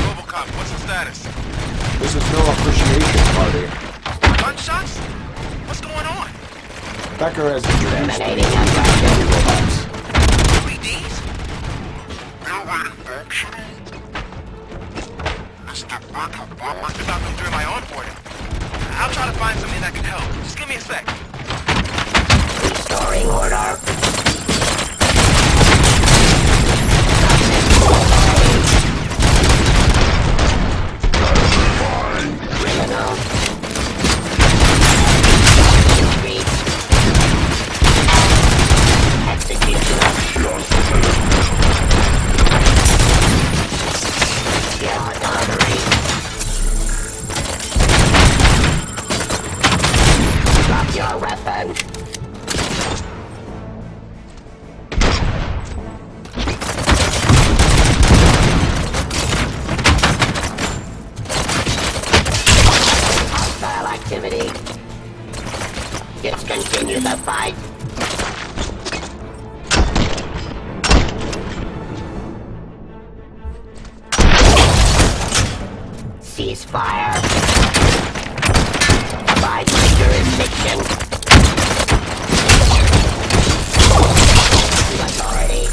RoboCop, what's the status? This is no appreciation party. Gunshots? What's going on? Becker has introduced me to robots. UEDs? I must have got them during my onboarding. I'll try to find something that can help. Just give me a sec. Restoring order. Criminal. Execution. Yeah, artery. Drop your weapon. Hostile activity. Let's continue the fight. Ceasefire. Abide by jurisdiction. Authority.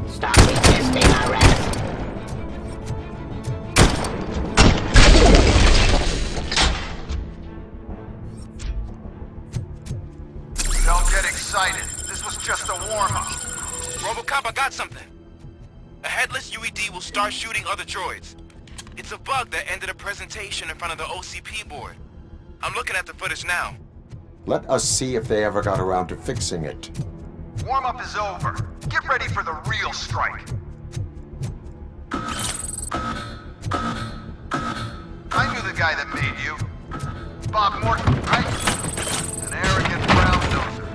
Stop resisting arrest. Don't get excited. This was just a warm-up. RoboCop, I got something. A headless UED will start shooting other droids. It's a bug that ended a presentation in front of the OCP board. I'm looking at the footage now. Let us see if they ever got around to fixing it. Warm-up is over. Get ready for the real strike. I knew the guy that made you. Bob Morton, right? An arrogant brown noser.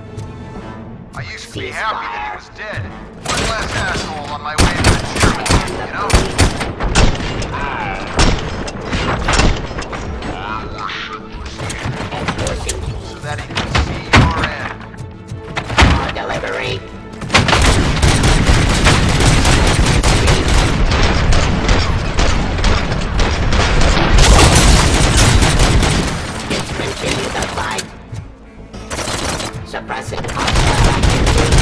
I used to be happy that he was dead. One less asshole on my way to the Germany, you know? So that he can see your end. Delivery. Let's continue the fight. Suppressing hostile activity.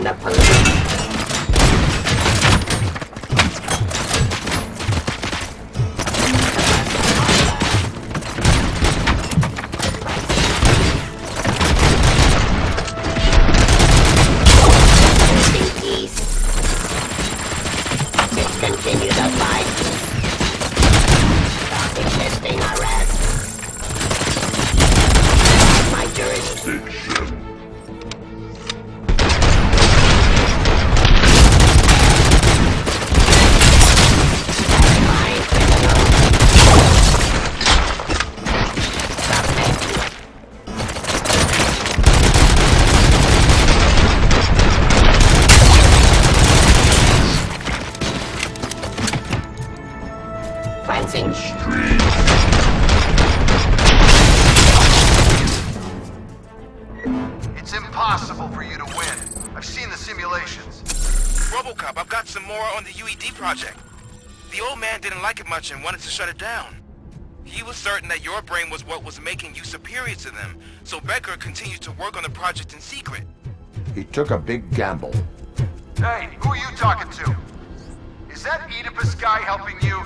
The police. Let's continue the fight. Stop resisting arrest. My jurisdiction. Commencing. It's impossible for you to win. I've seen the simulations. RoboCop, I've got some more on the UED project. The old man didn't like it much and wanted to shut it down. He was certain that your brain was what was making you superior to them, so Becker continued to work on the project in secret. He took a big gamble. Hey, who are you talking to? Is that Oedipus guy helping you?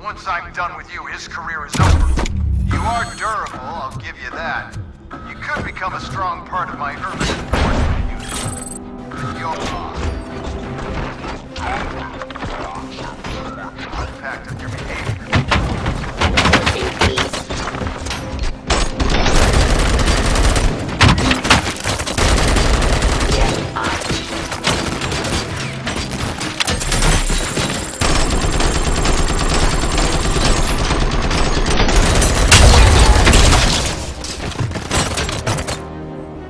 Once I'm done with you, his career is over. You are durable, I'll give you that. You could become a strong part of my urban enforcement unit. Impact on your behavior. In peace. Get up.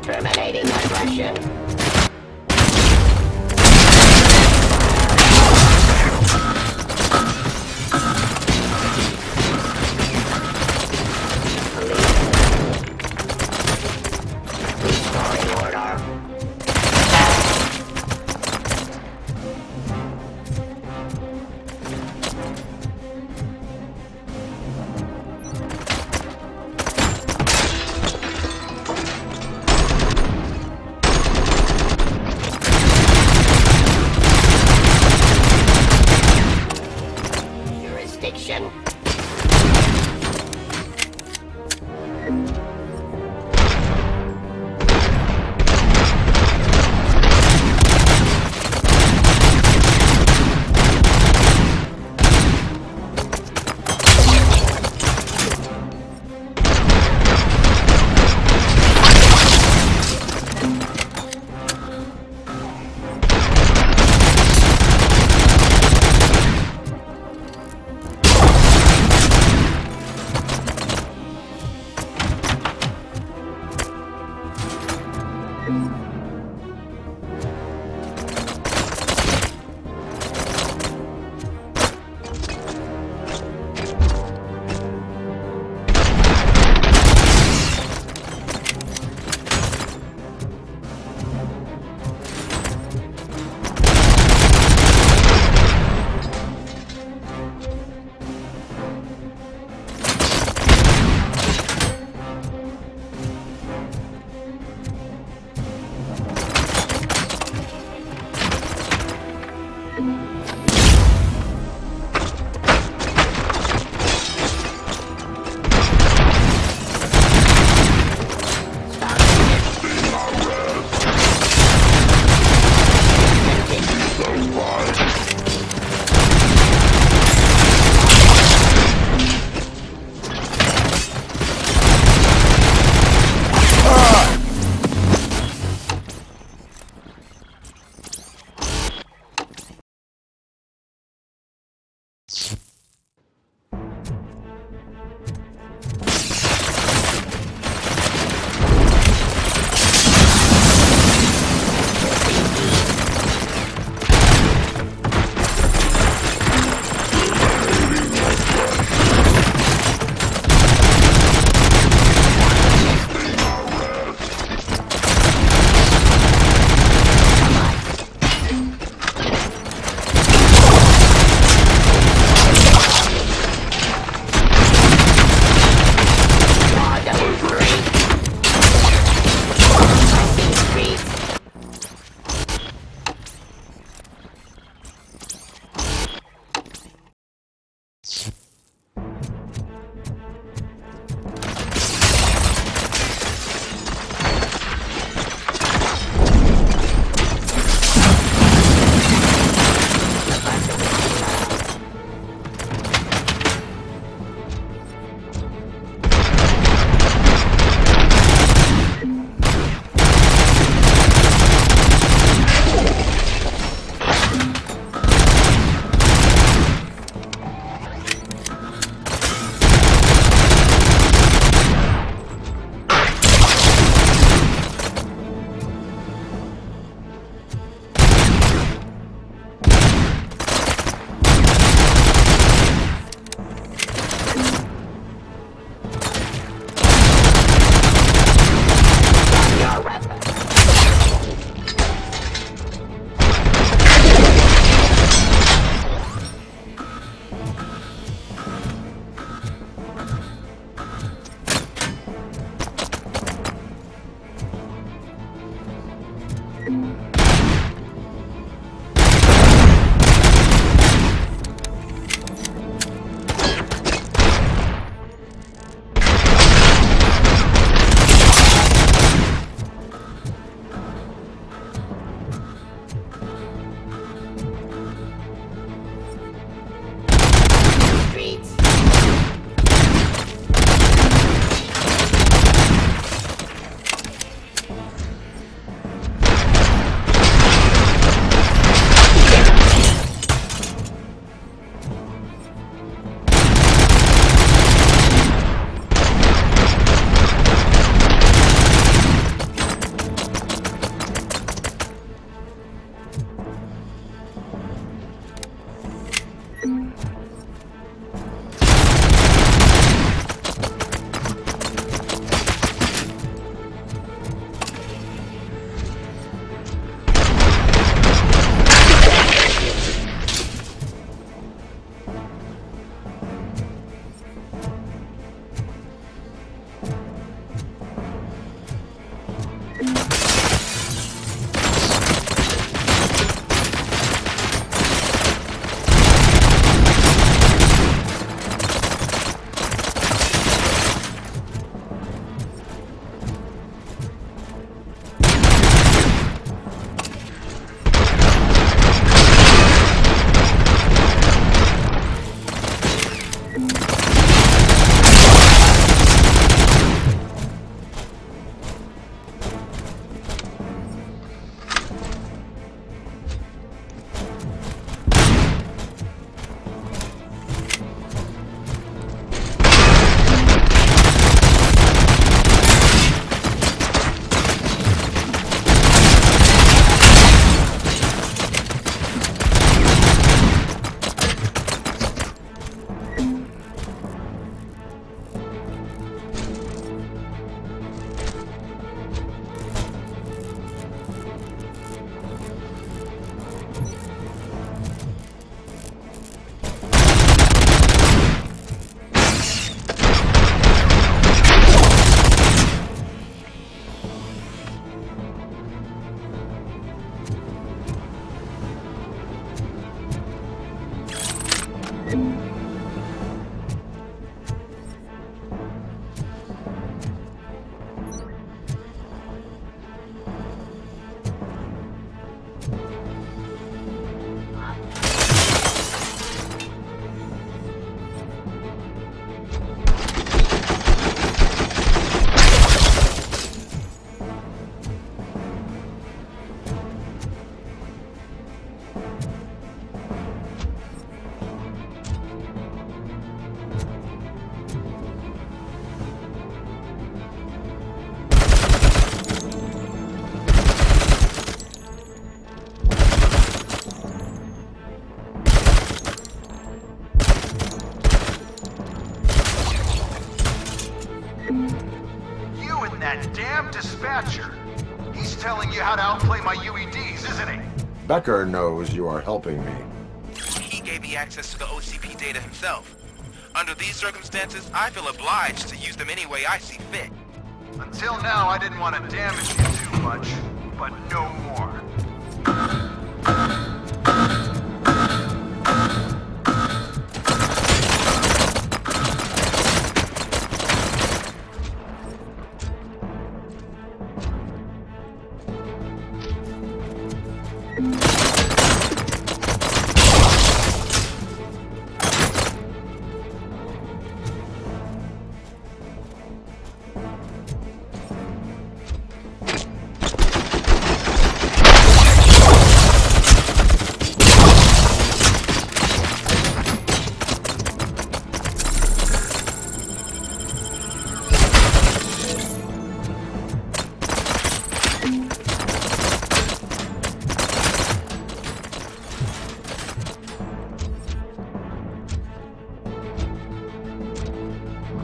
Terminating aggression. Restoring order. Jurisdiction. You and that damn dispatcher. He's telling you how to outplay my UEDs, isn't he? Becker knows you are helping me. He gave me access to the OCP data himself. Under these circumstances, I feel obliged to use them any way I see fit. Until now, I didn't want to damage you too much, but no more.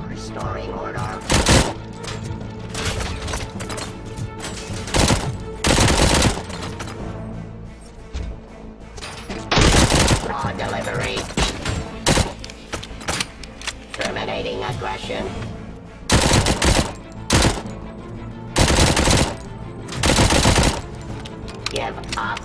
Restoring order. Raw delivery. Terminating aggression. Give up.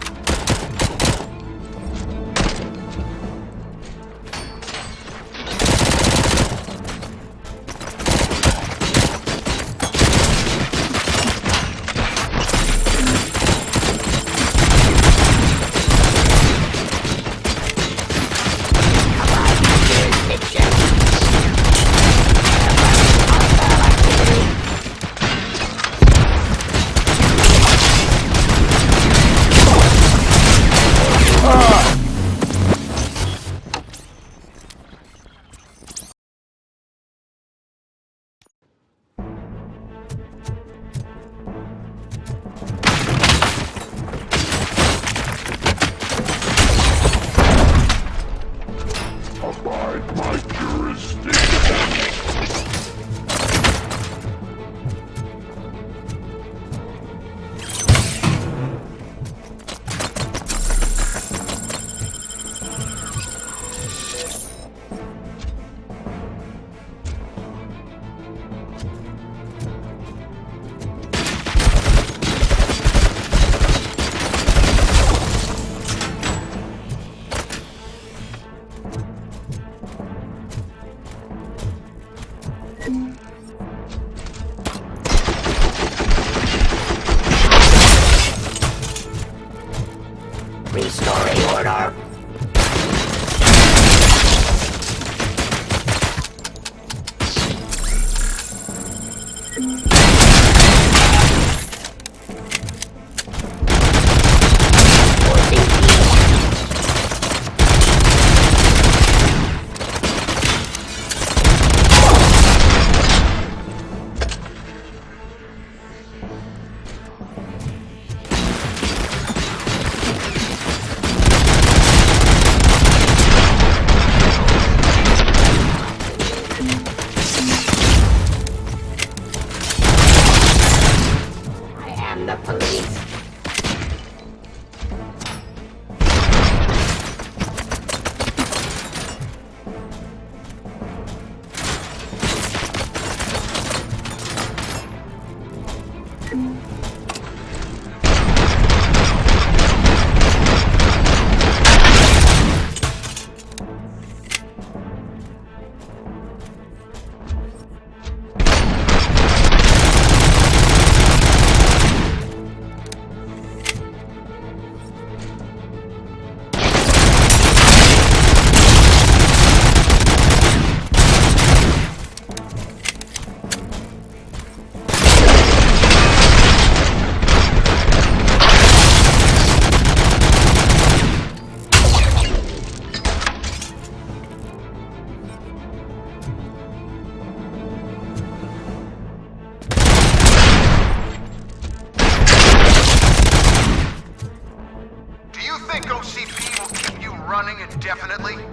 indefinitely?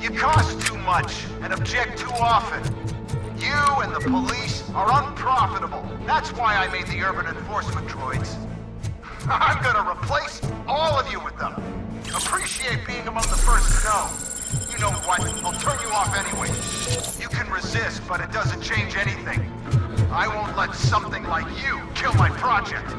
You cost too much and object too often. You and the police are unprofitable. That's why I made the urban enforcement droids. I'm gonna replace all of you with them. Appreciate being among the first to know. You know what? I'll turn you off anyway. You can resist, but it doesn't change anything. I won't let something like you kill my project.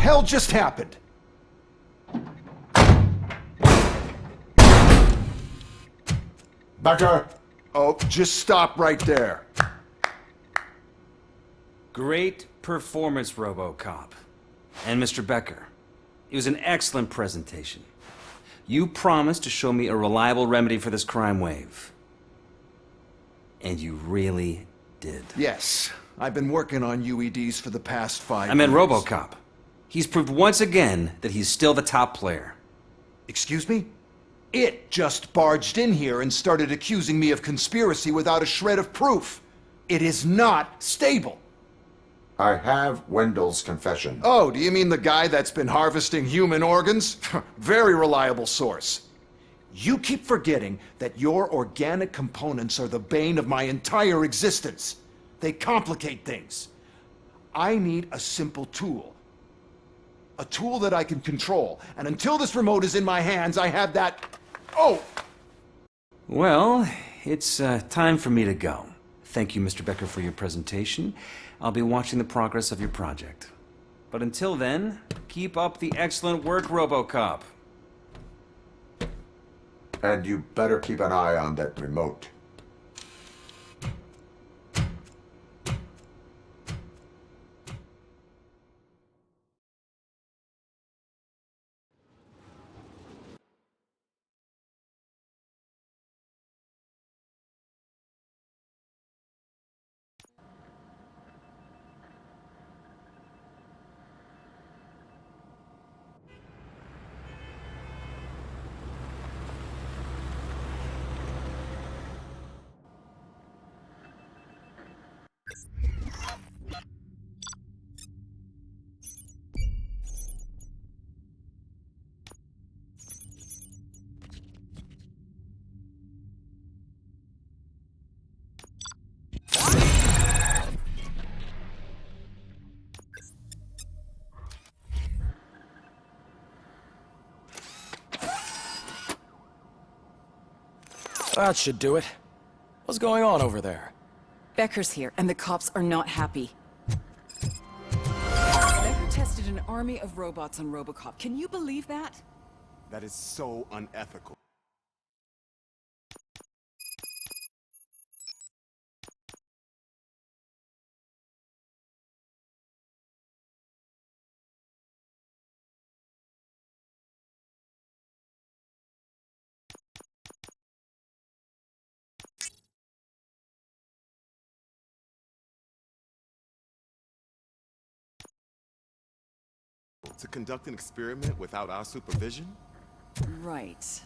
hell just happened? Becker! Oh, just stop right there. Great performance, RoboCop. And Mr. Becker, it was an excellent presentation. You promised to show me a reliable remedy for this crime wave. And you really did. Yes, I've been working on UEDs for the past 5 I meant years. RoboCop. He's proved once again that he's still the top player. Excuse me? It just barged in here and started accusing me of conspiracy without a shred of proof. It is not stable. I have Wendell's confession. Oh, do you mean the guy that's been harvesting human organs? Very reliable source. You keep forgetting that your organic components are the bane of my entire existence. They complicate things. I need a simple tool. A tool that I can control. And until this remote is in my hands, I have that... Oh! Well, it's time for me to go. Thank you, Mr. Becker, for your presentation. I'll be watching the progress of your project. But until then, keep up the excellent work, RoboCop. And you better keep an eye on that remote. That should do it. What's going on over there? Becker's here, and the cops are not happy. Becker tested an army of robots on RoboCop. Can you believe that? That is so unethical. To conduct an experiment without our supervision? Right.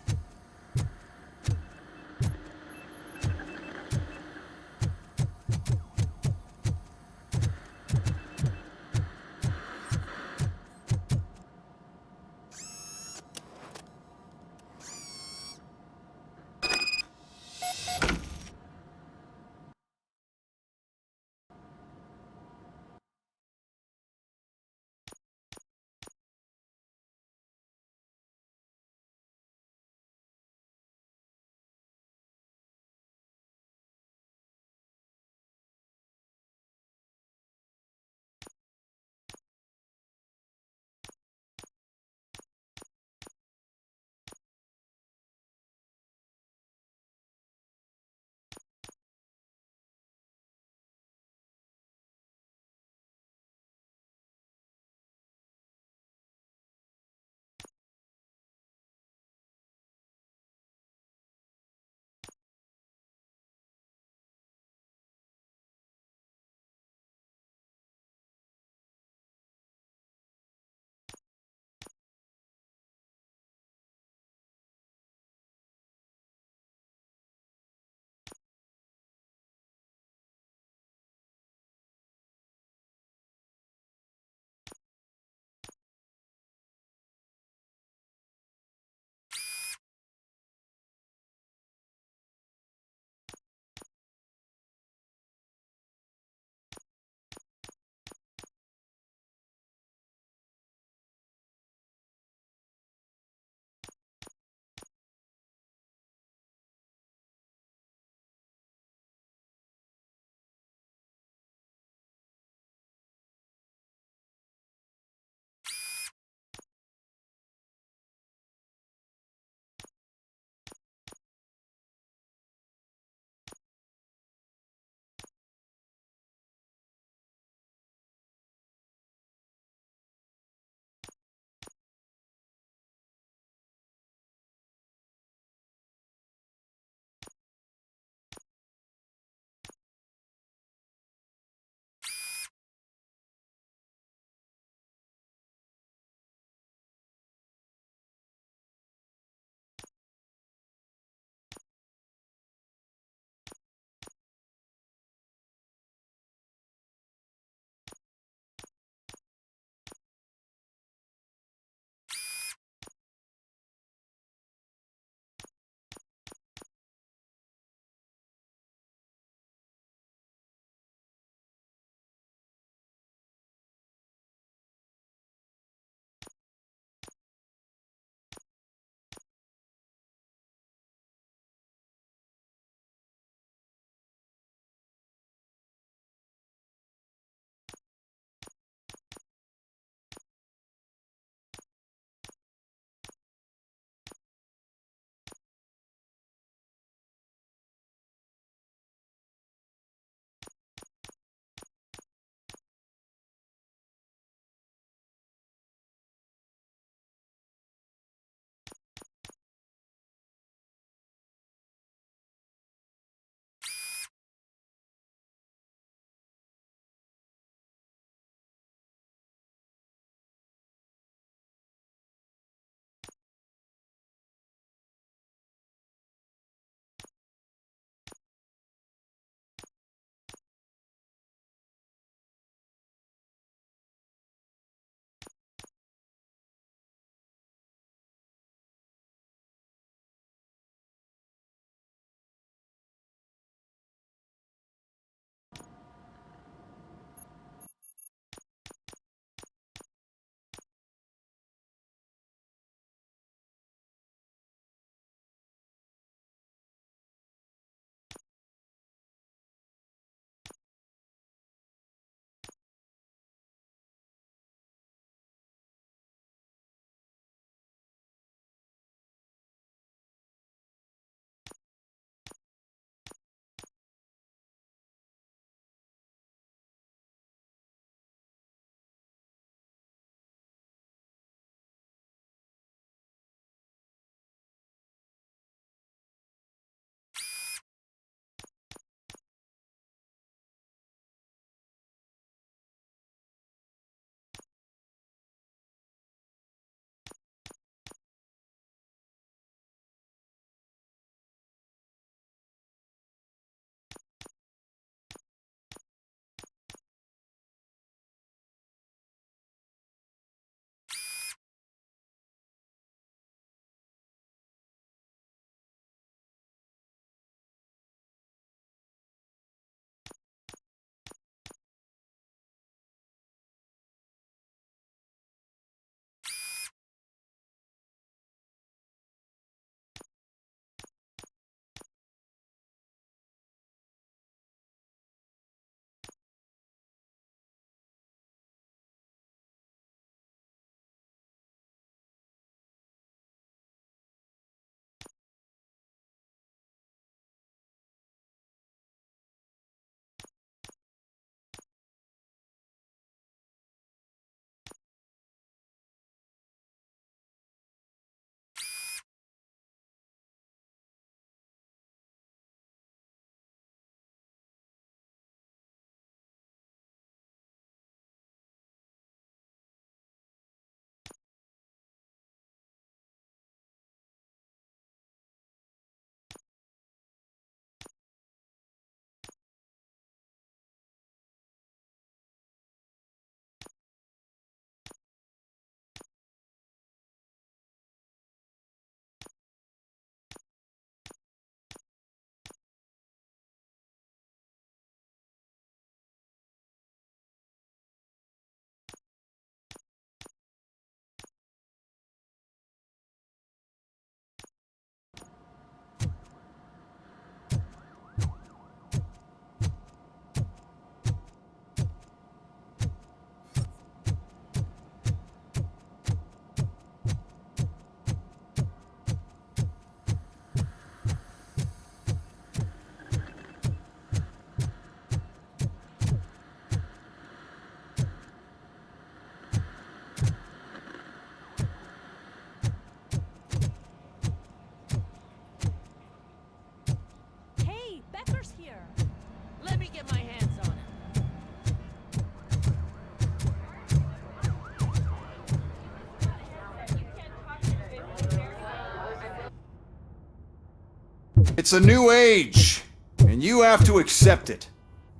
It's a new age, and you have to accept it.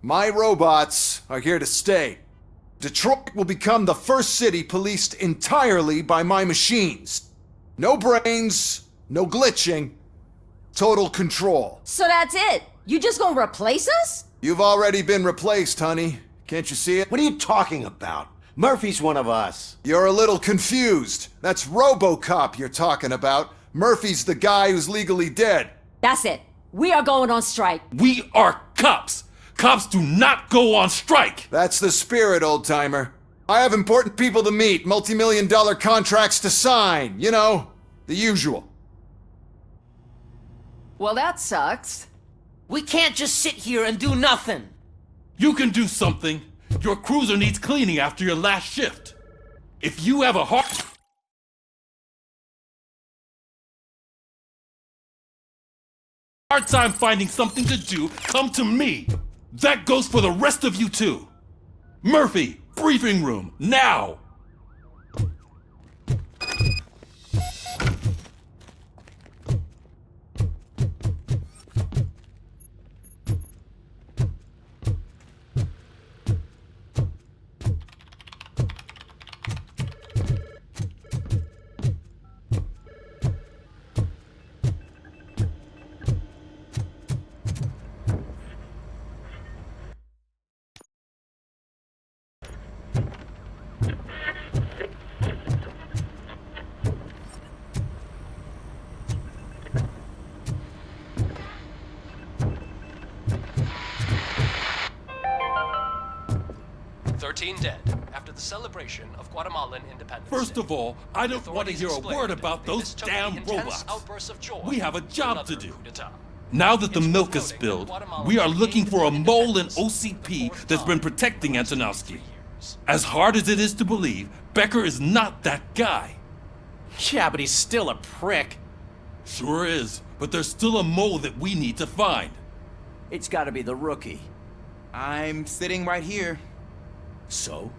My robots are here to stay. Detroit will become the first city policed entirely by my machines. No brains, no glitching, total control. So that's it? You just gonna replace us? You've already been replaced, honey. Can't you see it? What are you talking about? Murphy's one of us. You're a little confused. That's RoboCop you're talking about. Murphy's the guy who's legally dead. That's it. We are going on strike. We are cops. Cops do not go on strike. That's the spirit, old-timer. I have important people to meet, multi-million-dollar contracts to sign. You know, the usual. Well, that sucks. We can't just sit here and do nothing. You can do something. Your cruiser needs cleaning after your last shift. If you have a hard time finding something to do, come to me. That goes for the rest of you too. Murphy, briefing room, now! Dead after the celebration of Guatemalan independence. First of all, I don't want to hear a word about those damn robots. We have a job to do. Now that the milk is spilled, we are looking for a mole in OCP that's been protecting Antonowski. As hard as it is to believe, Becker is not that guy. Yeah, but he's still a prick. Sure is, but there's still a mole that we need to find. It's gotta be the rookie. I'm sitting right here. So?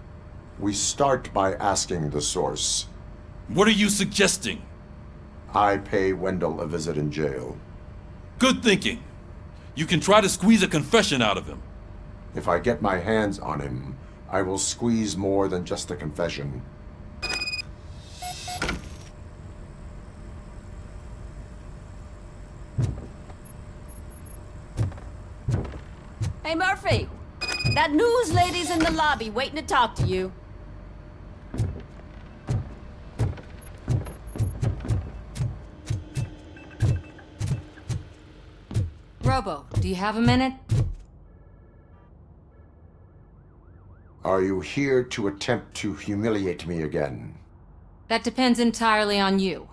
We start by asking the source. What are you suggesting? I pay Wendell a visit in jail. Good thinking. You can try to squeeze a confession out of him. If I get my hands on him, I will squeeze more than just a confession. Hey, Murphy! That news lady's in the lobby waiting to talk to you. Robo, do you have a minute? Are you here to attempt to humiliate me again? That depends entirely on you.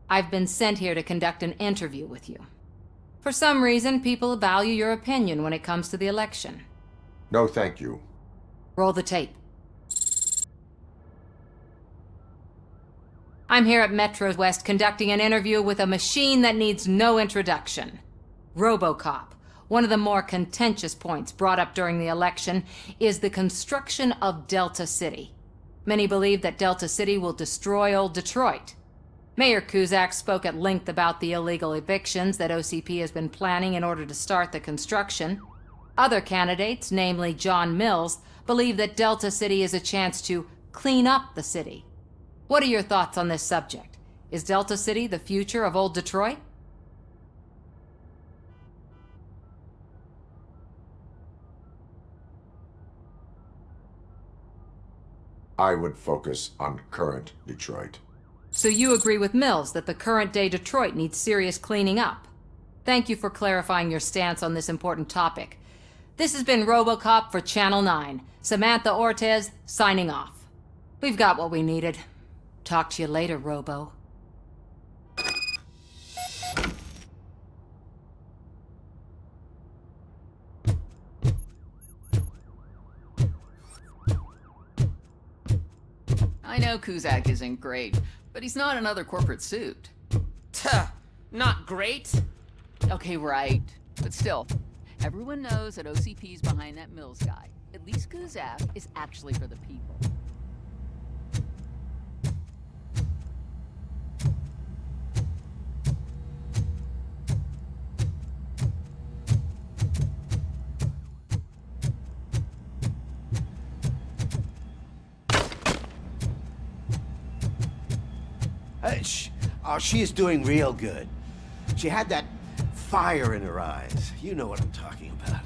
I've been sent here to conduct an interview with you. For some reason, people value your opinion when it comes to the election. No, thank you. Roll the tape. I'm here at Metro West conducting an interview with a machine that needs no introduction. RoboCop. One of the more contentious points brought up during the election is the construction of Delta City. Many believe that Delta City will destroy old Detroit. Mayor Cusack spoke at length about the illegal evictions that OCP has been planning in order to start the construction. Other candidates, namely John Mills, believe that Delta City is a chance to clean up the city. What are your thoughts on this subject? Is Delta City the future of old Detroit? I would focus on current Detroit. So you agree with Mills that the current-day Detroit needs serious cleaning up? Thank you for clarifying your stance on this important topic. This has been RoboCop for Channel 9. Samantha Ortez, signing off. We've got what we needed. Talk to you later, Robo. I know Cusack isn't great, but he's not another corporate suit. Tuh, not great. Okay, right. But still, everyone knows that OCP's behind that Mills guy. At least Cusack is actually for the people. She is doing real good. She had that fire in her eyes. You know what I'm talking about.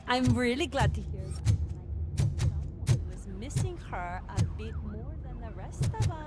I'm really glad to hear that. Someone was missing her a bit more than the rest of us.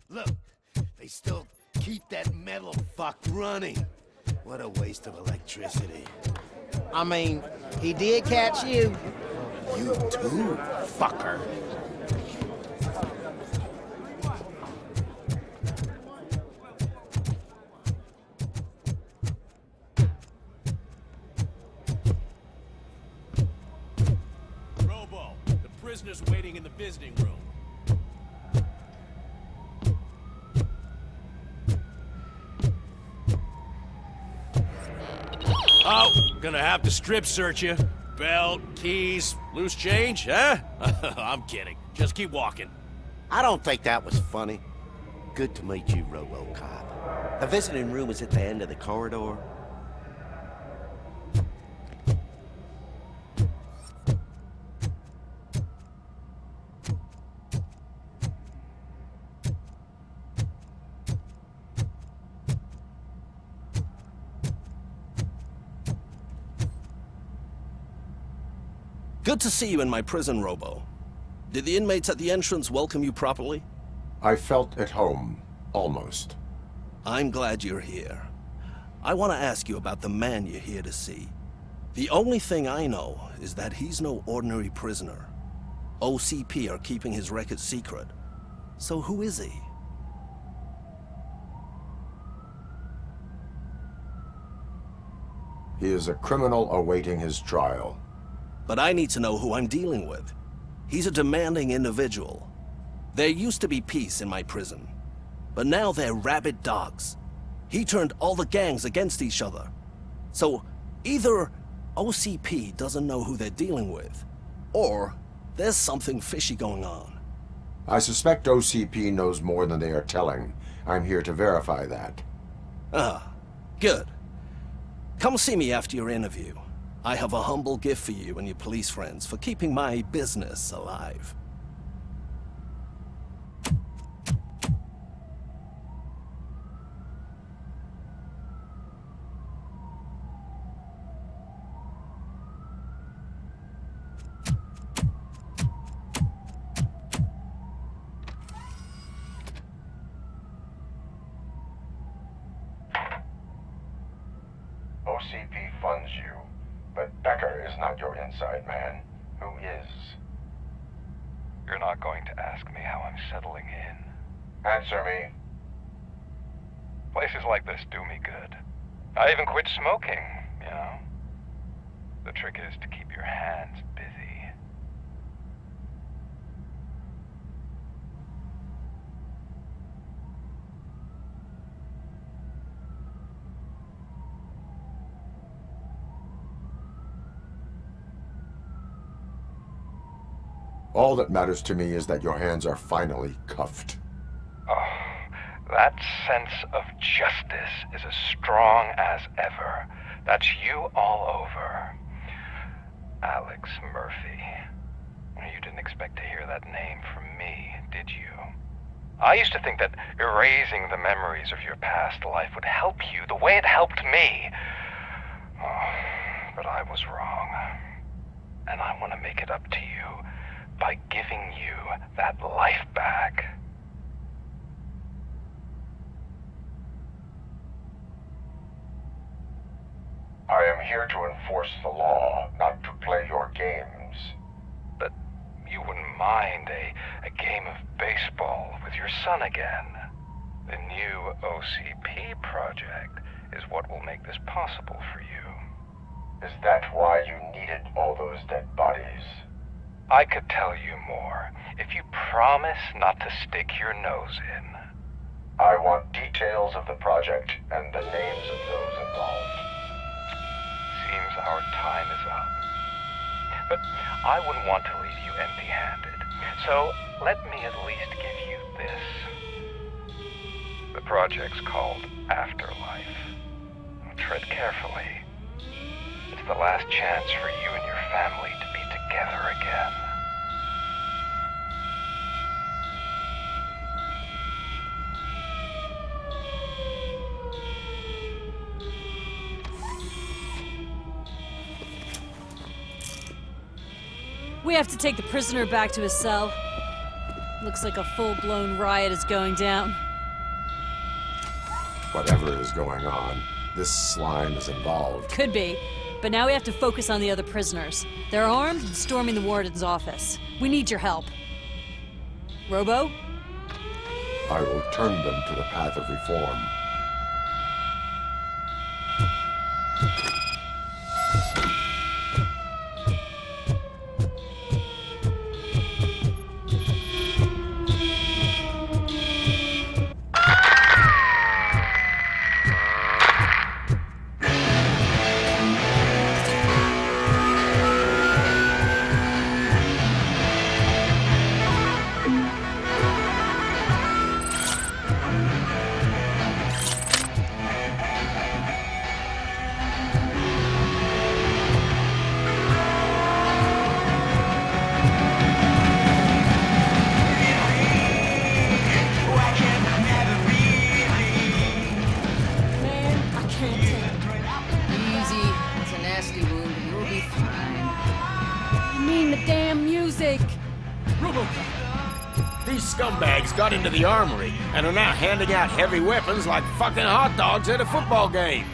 Look, they still keep that metal fuck running. What a waste of electricity. I mean, he did catch you. You too, fucker. Robo, the prisoner's waiting in the visiting room. Oh, gonna have to strip search you. Belt, keys, loose change, huh? I'm kidding. Just keep walking. I don't think that was funny. Good to meet you, RoboCop. The visiting room is at the end of the corridor. Good to see you in my prison, Robo. Did the inmates at the entrance welcome you properly? I felt at home, almost. I'm glad you're here. I want to ask you about the man you're here to see. The only thing I know is that he's no ordinary prisoner. OCP are keeping his record secret. So who is he? He is a criminal awaiting his trial. But I need to know who I'm dealing with. He's a demanding individual. There used to be peace in my prison, but now they're rabid dogs. He turned all the gangs against each other. So either OCP doesn't know who they're dealing with, or there's something fishy going on. I suspect OCP knows more than they are telling. I'm here to verify that. Ah, good. Come see me after your interview. I have a humble gift for you and your police friends for keeping my business alive. OCP funds you, but Becker is not your inside man. Who is? You're not going to ask me how I'm settling in. Answer me. Places like this do me good. I even quit smoking, you know. The trick is to keep your hands busy. All that matters to me is that your hands are finally cuffed. Oh, that sense of justice is as strong as ever. That's you all over. Alex Murphy. You didn't expect to hear that name from me, did you? I used to think that erasing the memories of your past life would help you the way it helped me. Oh, but I was wrong. And I want to make it up to you by giving you that life back. I am here to enforce the law, not to play your games. But you wouldn't mind a game of baseball with your son again. The new OCP project is what will make this possible for you. Is that why you needed all those dead bodies? I could tell you more if you promise not to stick your nose in. I want details of the project and the names of those involved. Seems our time is up. But I wouldn't want to leave you empty-handed. So let me at least give you this. The project's called Afterlife. Tread carefully. It's the last chance for you and your family to be together again. We have to take the prisoner back to his cell. Looks like a full-blown riot is going down. Whatever is going on, this slime is involved. Could be, but now we have to focus on the other prisoners. They're armed and storming the warden's office. We need your help. Robo? I will turn them to the path of reform. These scumbags got into the armory and are now handing out heavy weapons like fucking hot dogs at a football game.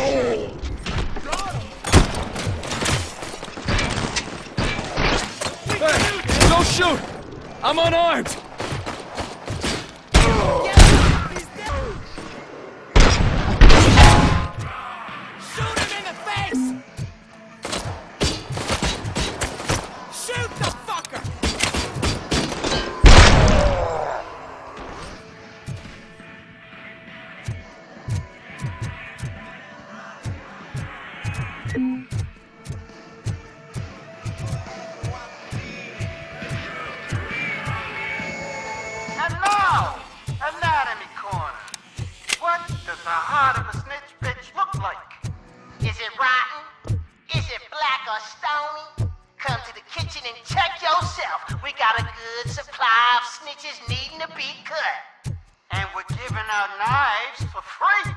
Hey, don't shoot! I'm unarmed! And now, Anatomy Corner. What does the heart of a snitch bitch look like? Is it rotten? Is it black or stony? Come to the kitchen and check yourself. We got a good supply of snitches needing to be cut. And we're giving out knives for free.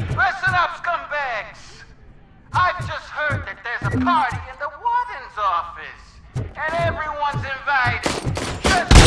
Listen up, scumbags! I've just heard that there's a party in the warden's office, and everyone's invited. Just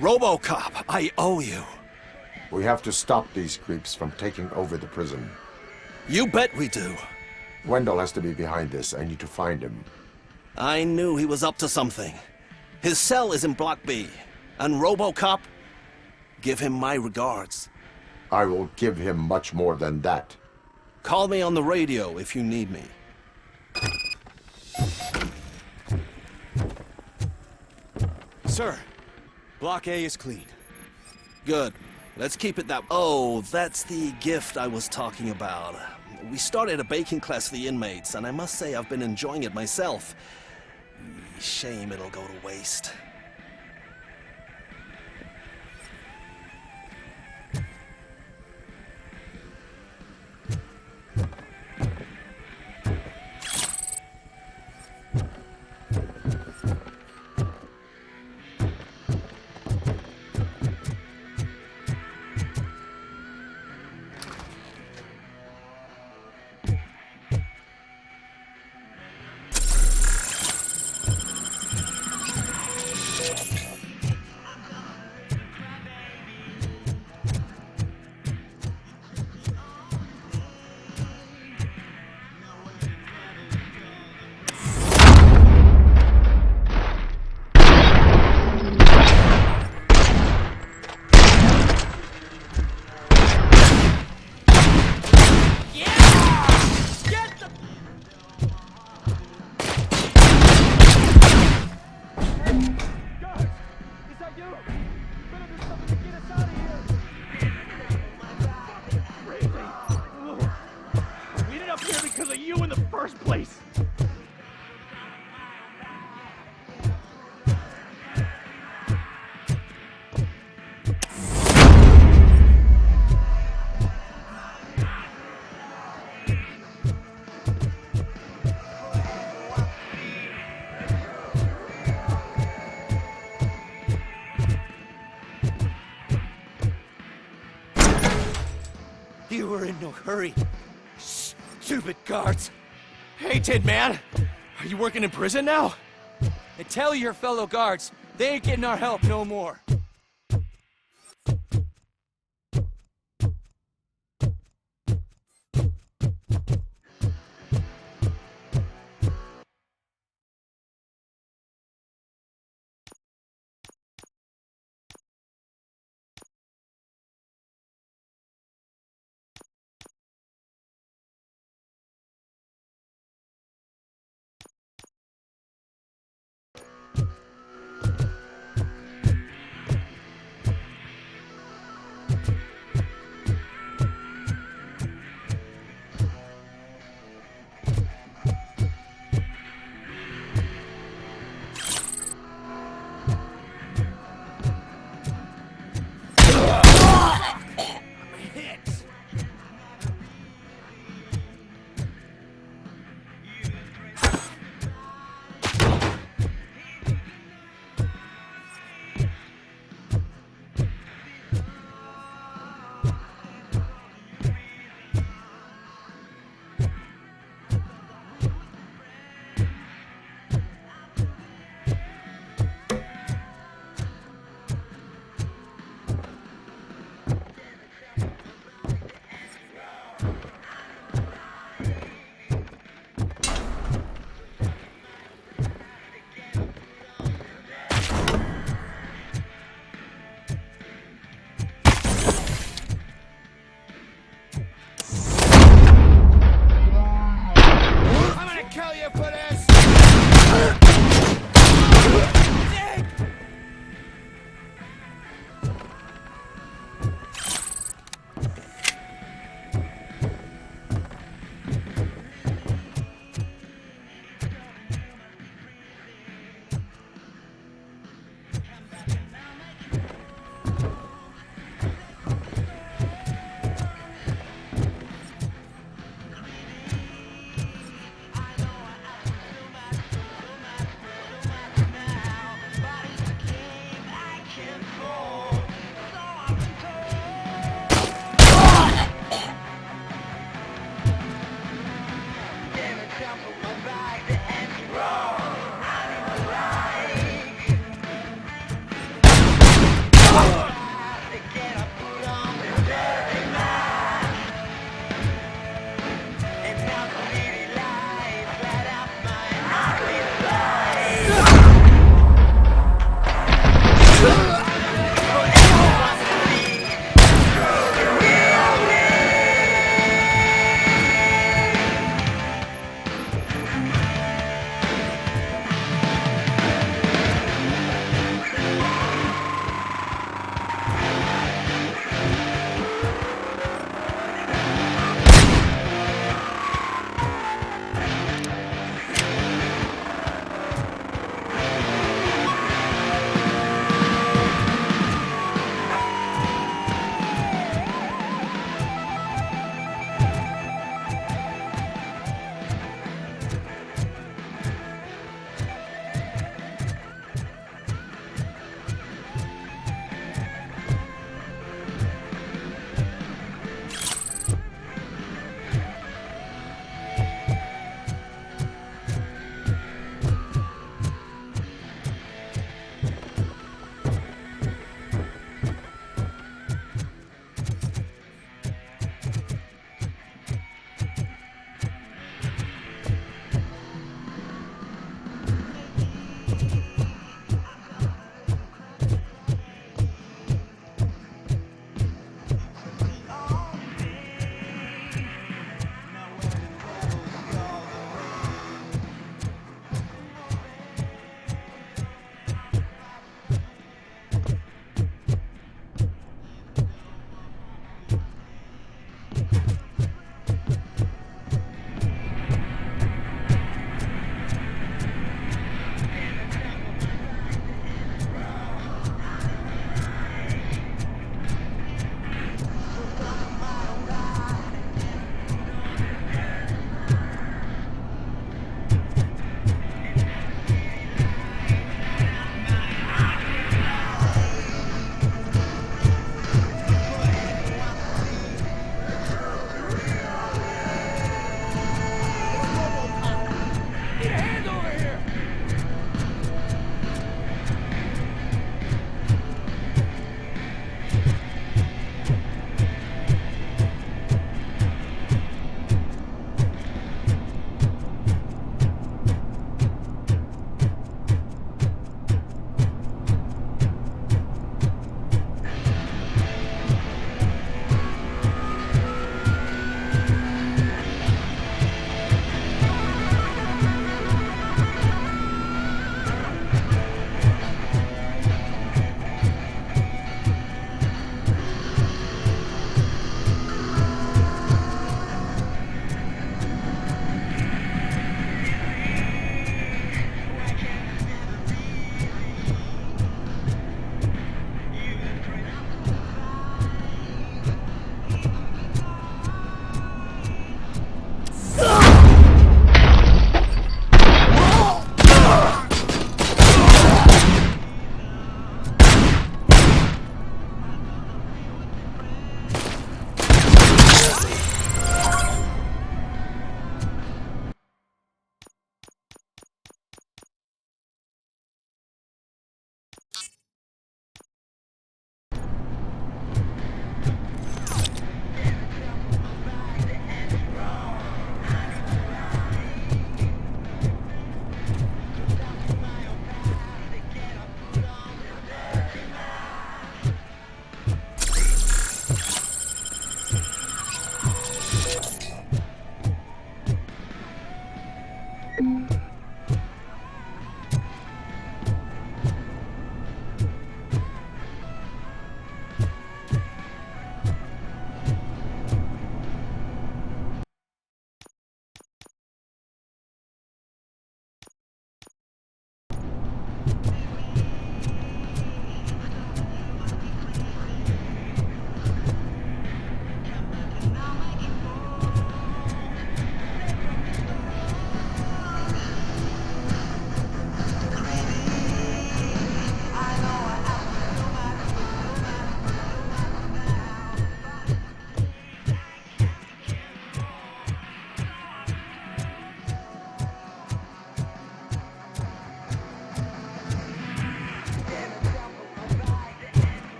RoboCop, I owe you. We have to stop these creeps from taking over the prison. You bet we do. Wendell has to be behind this. I need to find him. I knew he was up to something. His cell is in Block B. And RoboCop, give him my regards. I will give him much more than that. Call me on the radio if you need me. Sir, Block A is clean. Good. Let's keep it that... Oh, that's the gift I was talking about. We started a baking class for the inmates, and I must say I've been enjoying it myself. Shame it'll go to waste. you were in no hurry. Stupid guards. Hey, Tin Man. Are you working in prison now? And tell your fellow guards, they ain't getting our help no more.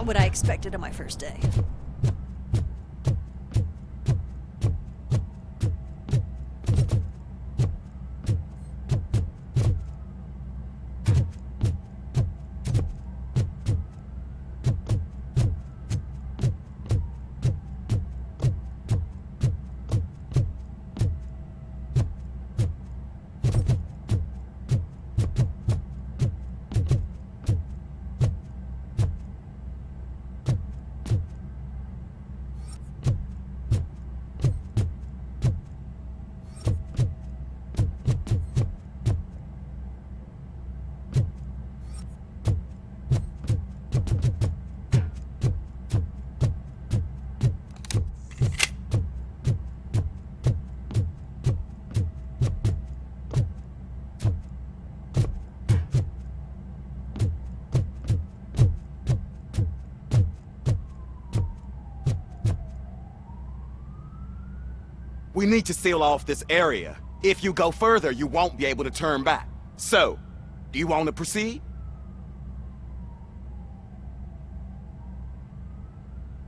Not what I expected on my first day. We need to seal off this area. If you go further, you won't be able to turn back. So, do you want to proceed?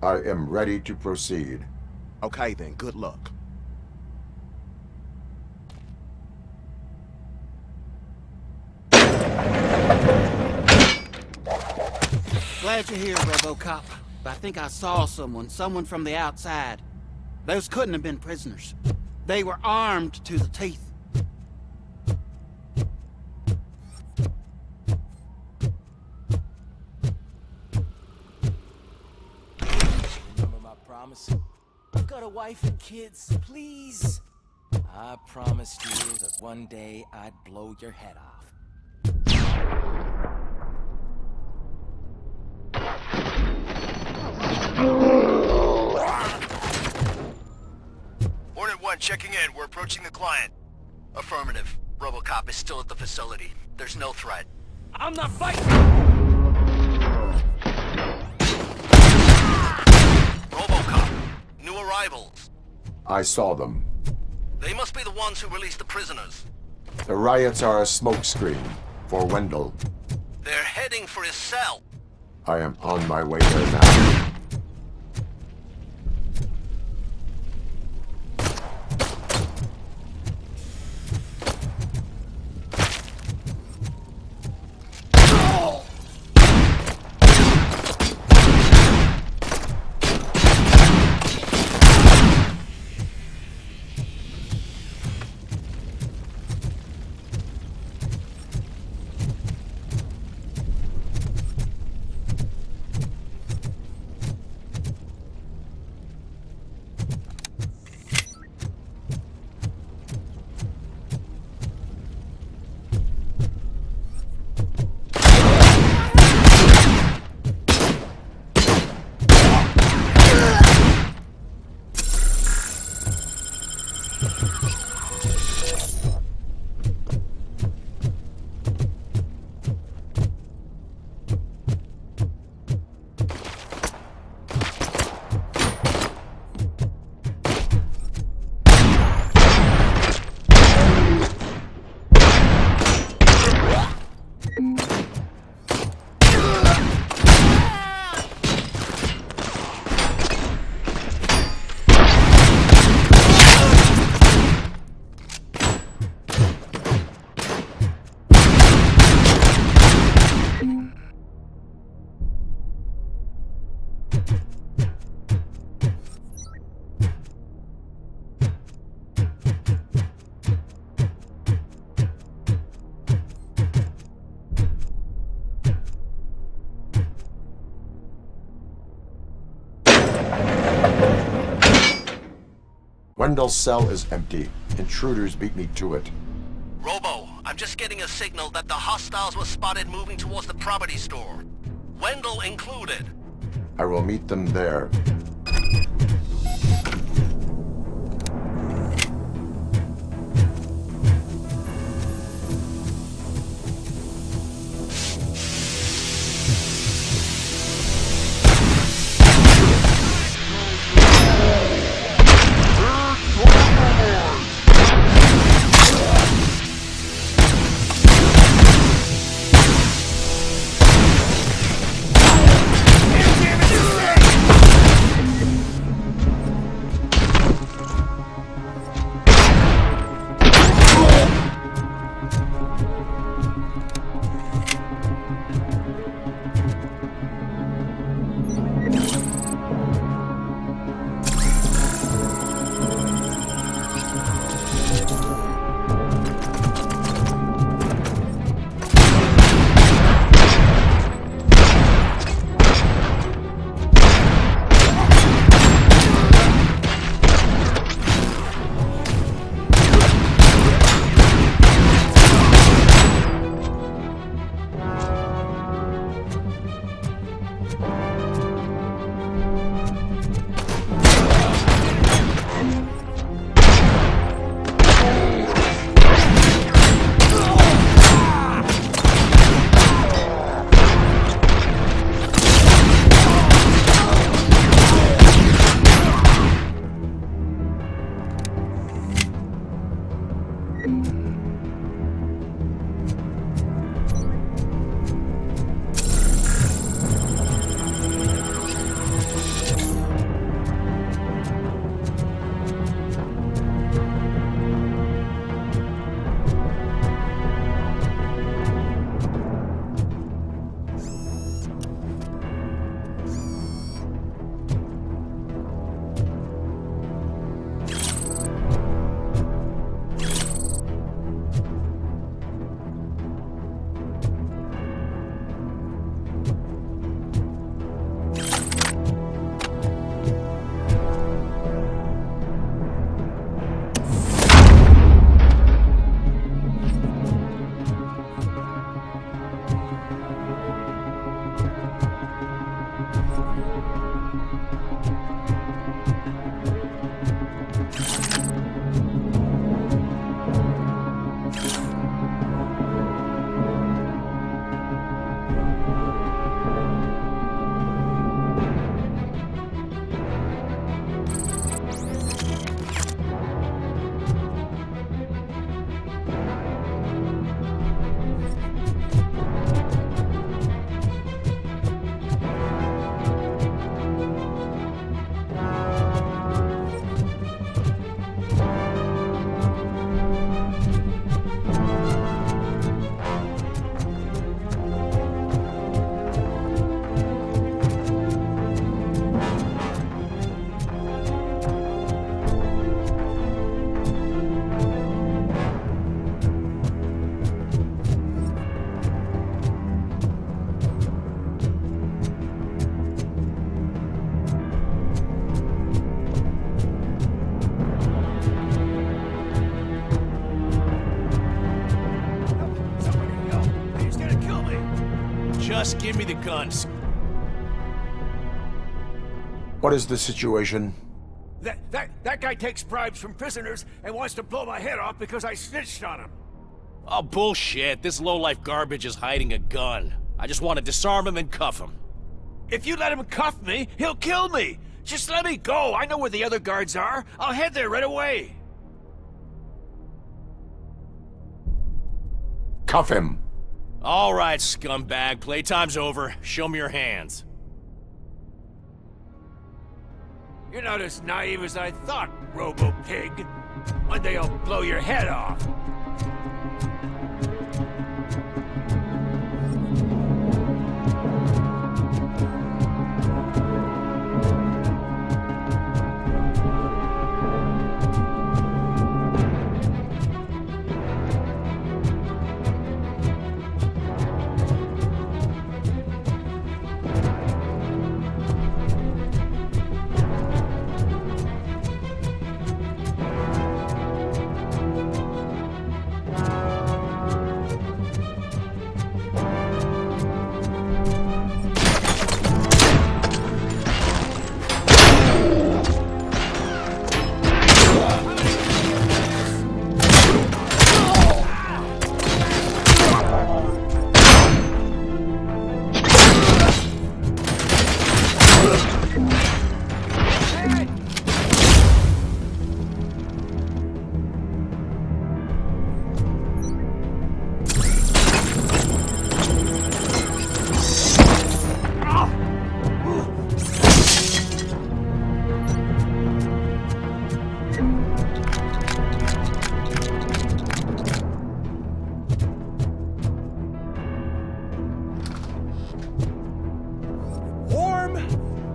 I am ready to proceed. Okay then, good luck. Glad you're here, RoboCop. But I think I saw someone from the outside. Those couldn't have been prisoners. They were armed to the teeth. Remember my promise? I've got a wife and kids, please. I promised you that one day I'd blow your head off. Hornet 1 checking in. We're approaching the client. Affirmative. RoboCop is still at the facility. There's no threat. I'm not fighting! RoboCop. New arrivals. I saw them. They must be the ones who released the prisoners. The riots are a smokescreen for Wendell. They're heading for his cell. I am on my way there now. Wendell's cell is empty. Intruders beat me to it. Robo, I'm just getting a signal that the hostiles were spotted moving towards the property store. Wendell included. I will meet them there. Engage! Gus, give me the guns. What is the situation? That guy takes bribes from prisoners and wants to blow my head off because I snitched on him. Oh, bullshit. This lowlife garbage is hiding a gun. I just want to disarm him and cuff him. If you let him cuff me, he'll kill me. Just let me go. I know where the other guards are. I'll head there right away. Cuff him. All right, scumbag. Playtime's over. Show me your hands. You're not as naive as I thought, Robo-Pig. One day I'll blow your head off.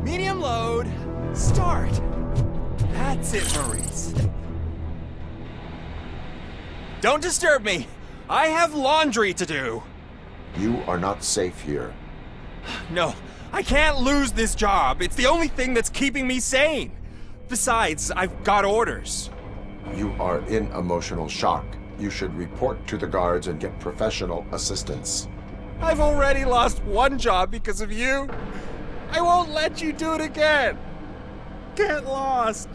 Medium load. Start. That's it, Maurice. Don't disturb me. I have laundry to do. You are not safe here. No, I can't lose this job. It's the only thing that's keeping me sane. Besides, I've got orders. You are in emotional shock. You should report to the guards and get professional assistance. I've already lost one job because of you. I won't let you do it again. Get lost.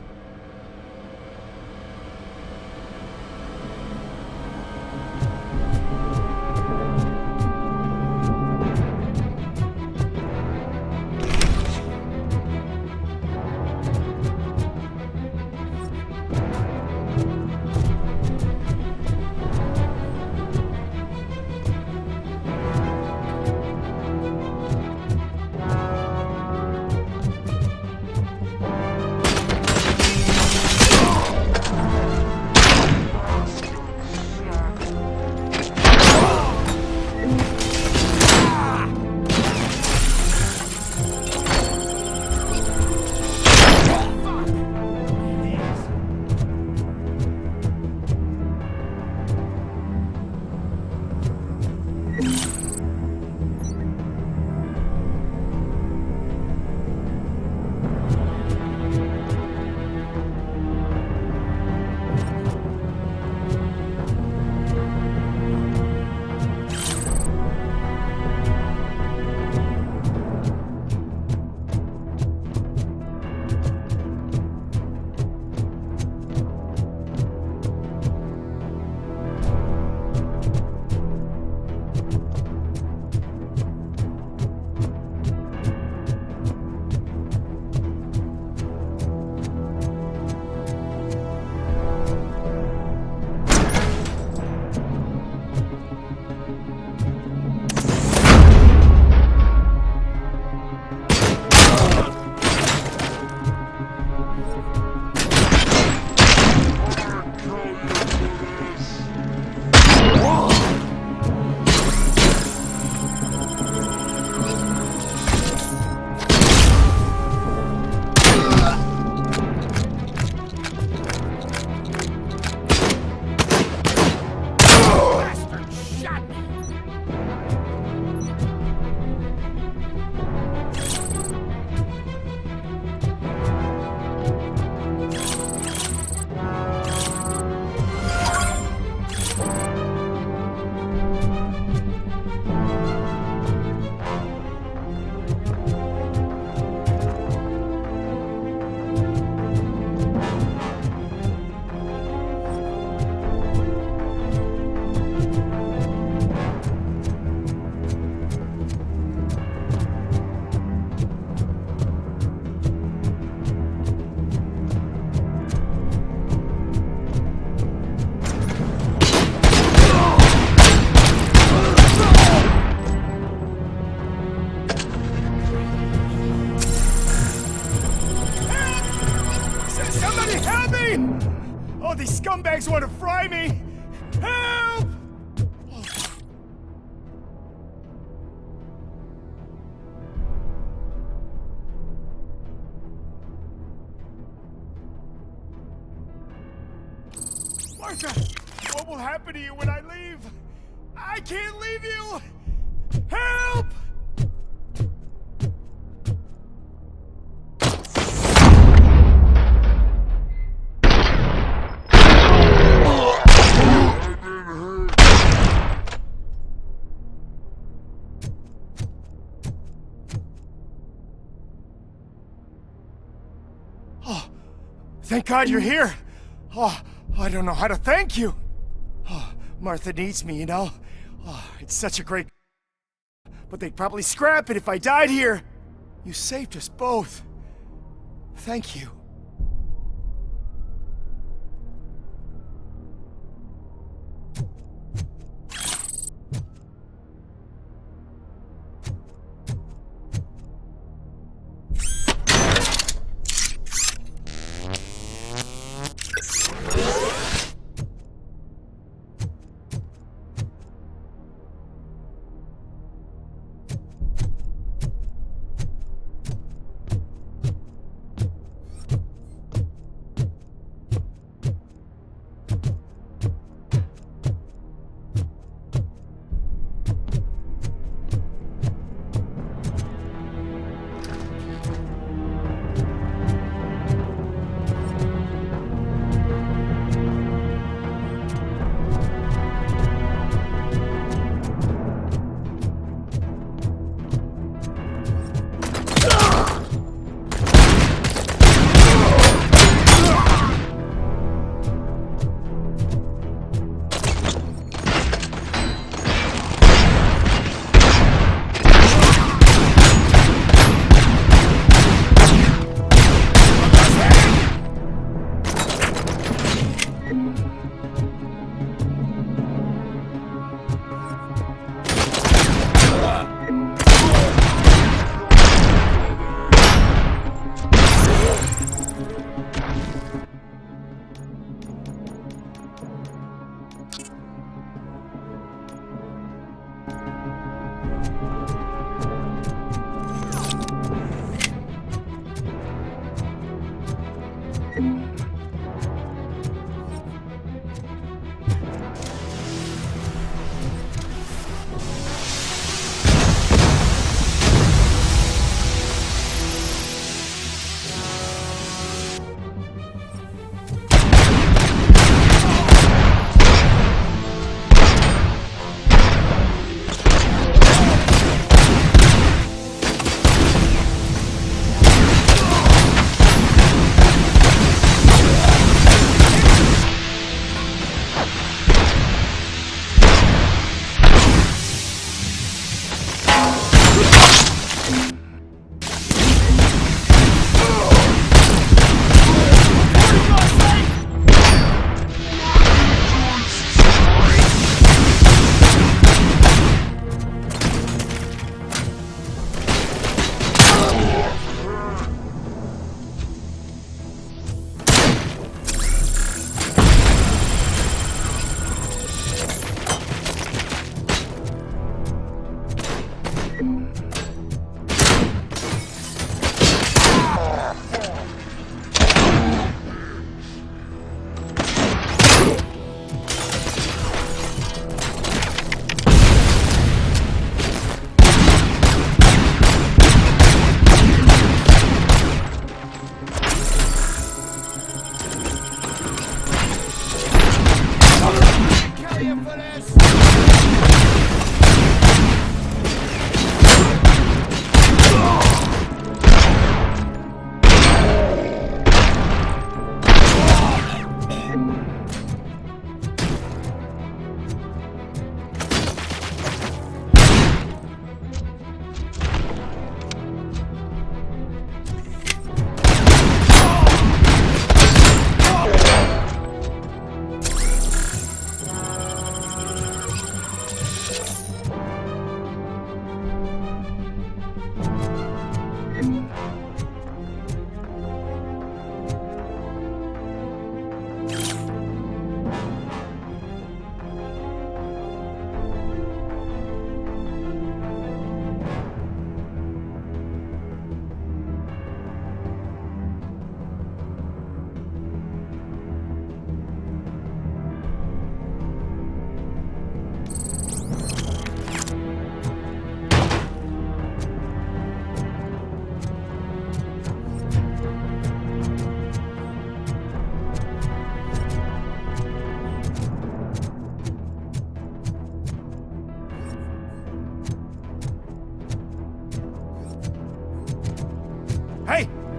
by me! Help! Martha, what will happen to you when I leave? I can't leave you! Help! Oh, thank God you're here. Oh, I don't know how to thank you. Oh, Martha needs me, you know. Oh, it's such a great... But they'd probably scrap it if I died here. You saved us both. Thank you.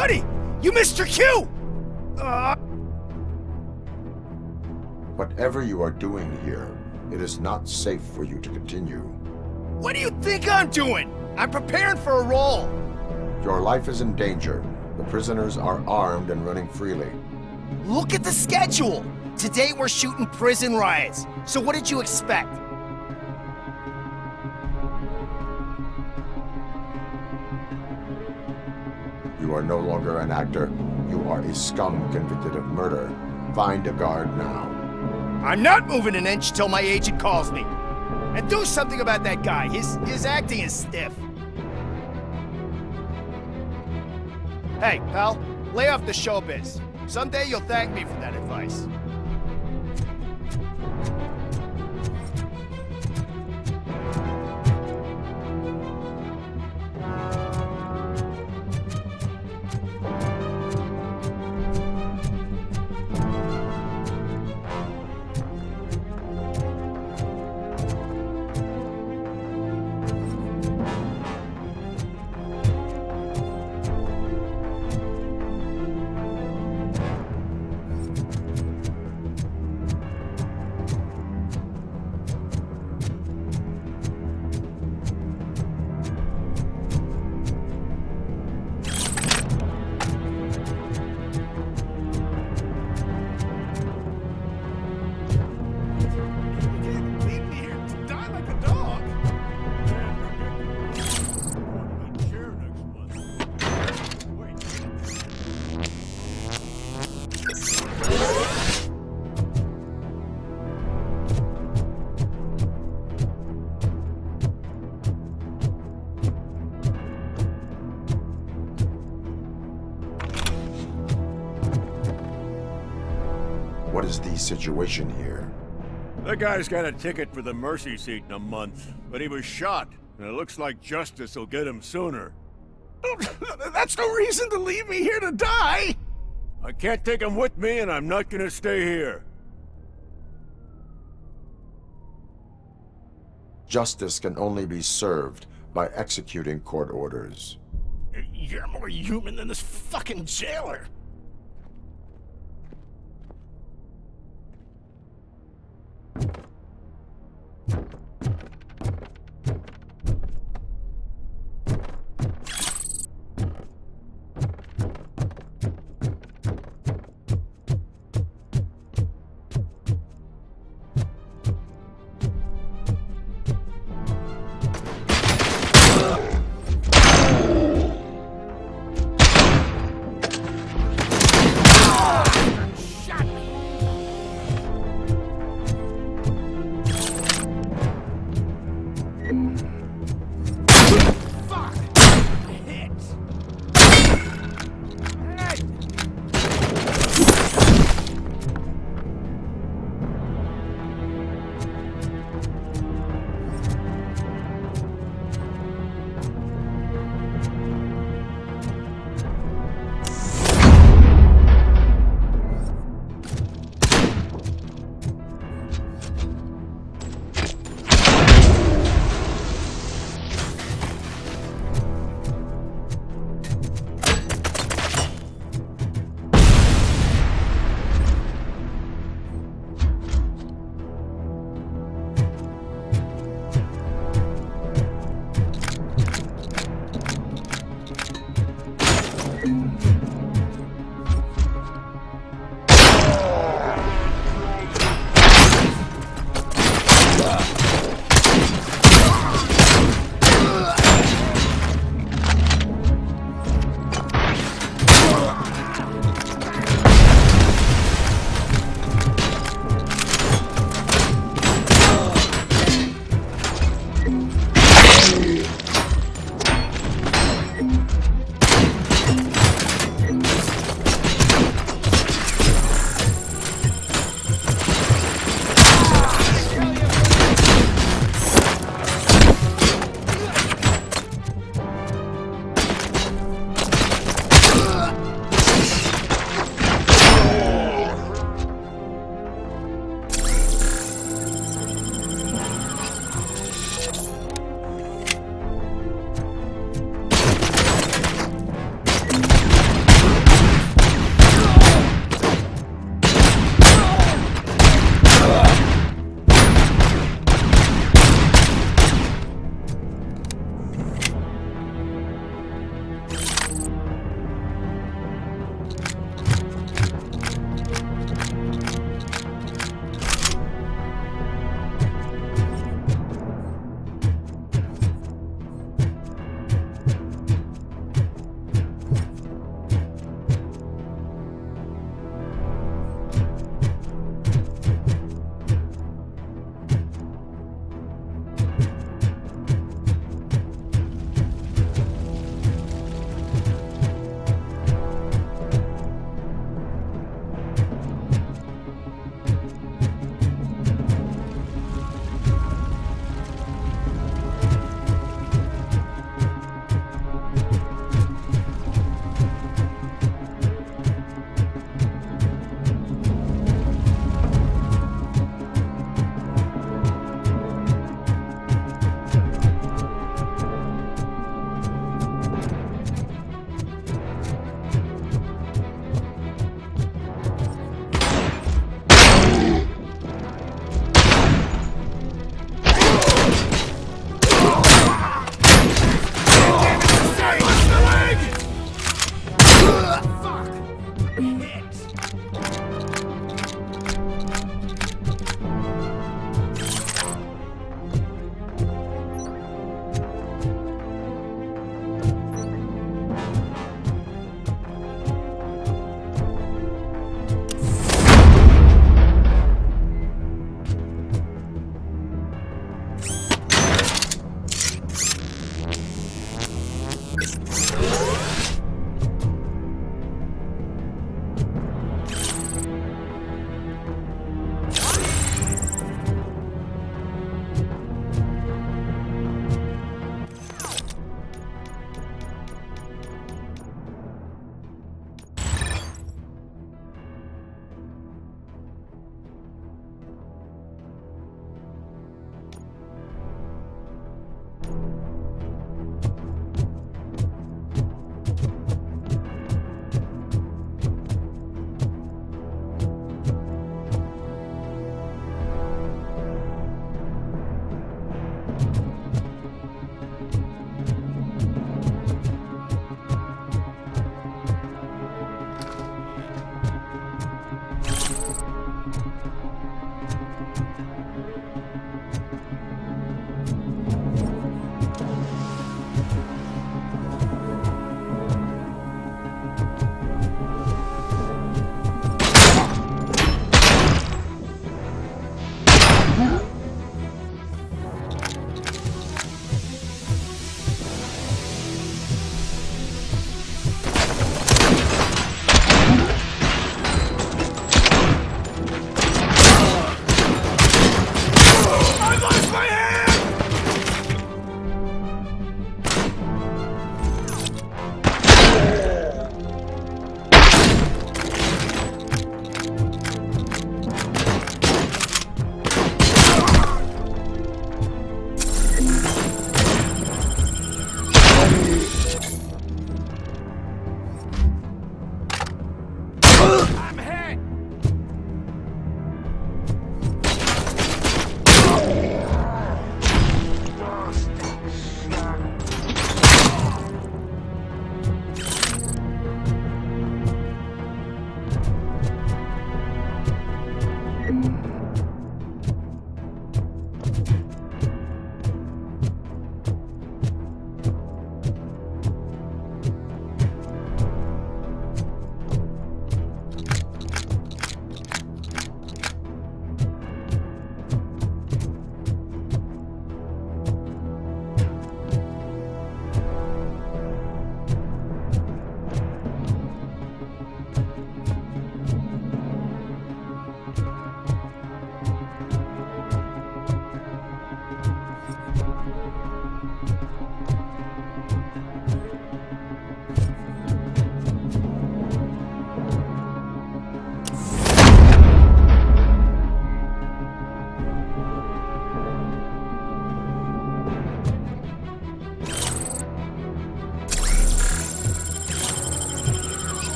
Honey, you missed your cue! Whatever you are doing here, it is not safe for you to continue. What do you think I'm doing? I'm preparing for a role. Your life is in danger. The prisoners are armed and running freely. Look at the schedule! Today we're shooting prison riots. So what did you expect? You are no longer an actor. You are a scum convicted of murder. Find a guard now. I'm not moving an inch till my agent calls me. And do something about that guy. His acting is stiff. Hey, pal, lay off the showbiz. Someday you'll thank me for that advice. What is the situation here? That guy's got a ticket for the mercy seat in a month, but he was shot, and it looks like justice will get him sooner. That's no reason to leave me here to die! I can't take him with me, and I'm not gonna stay here. Justice can only be served by executing court orders. You're more human than this fucking jailer.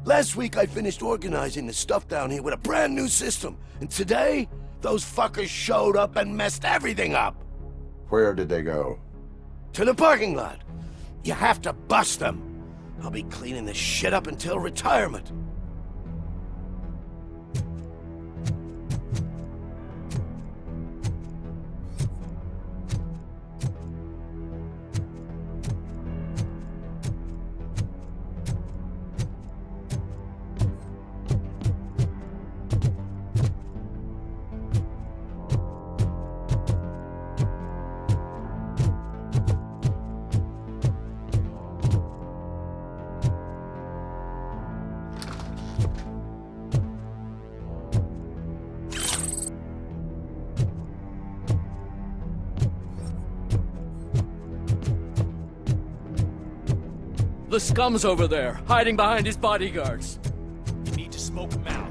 Last week I finished organizing the stuff down here with a brand new system. And today, those fuckers showed up and messed everything up. Where did they go? To the parking lot. You have to bust them. I'll be cleaning this shit up until retirement. The scum's over there, hiding behind his bodyguards. You need to smoke him out.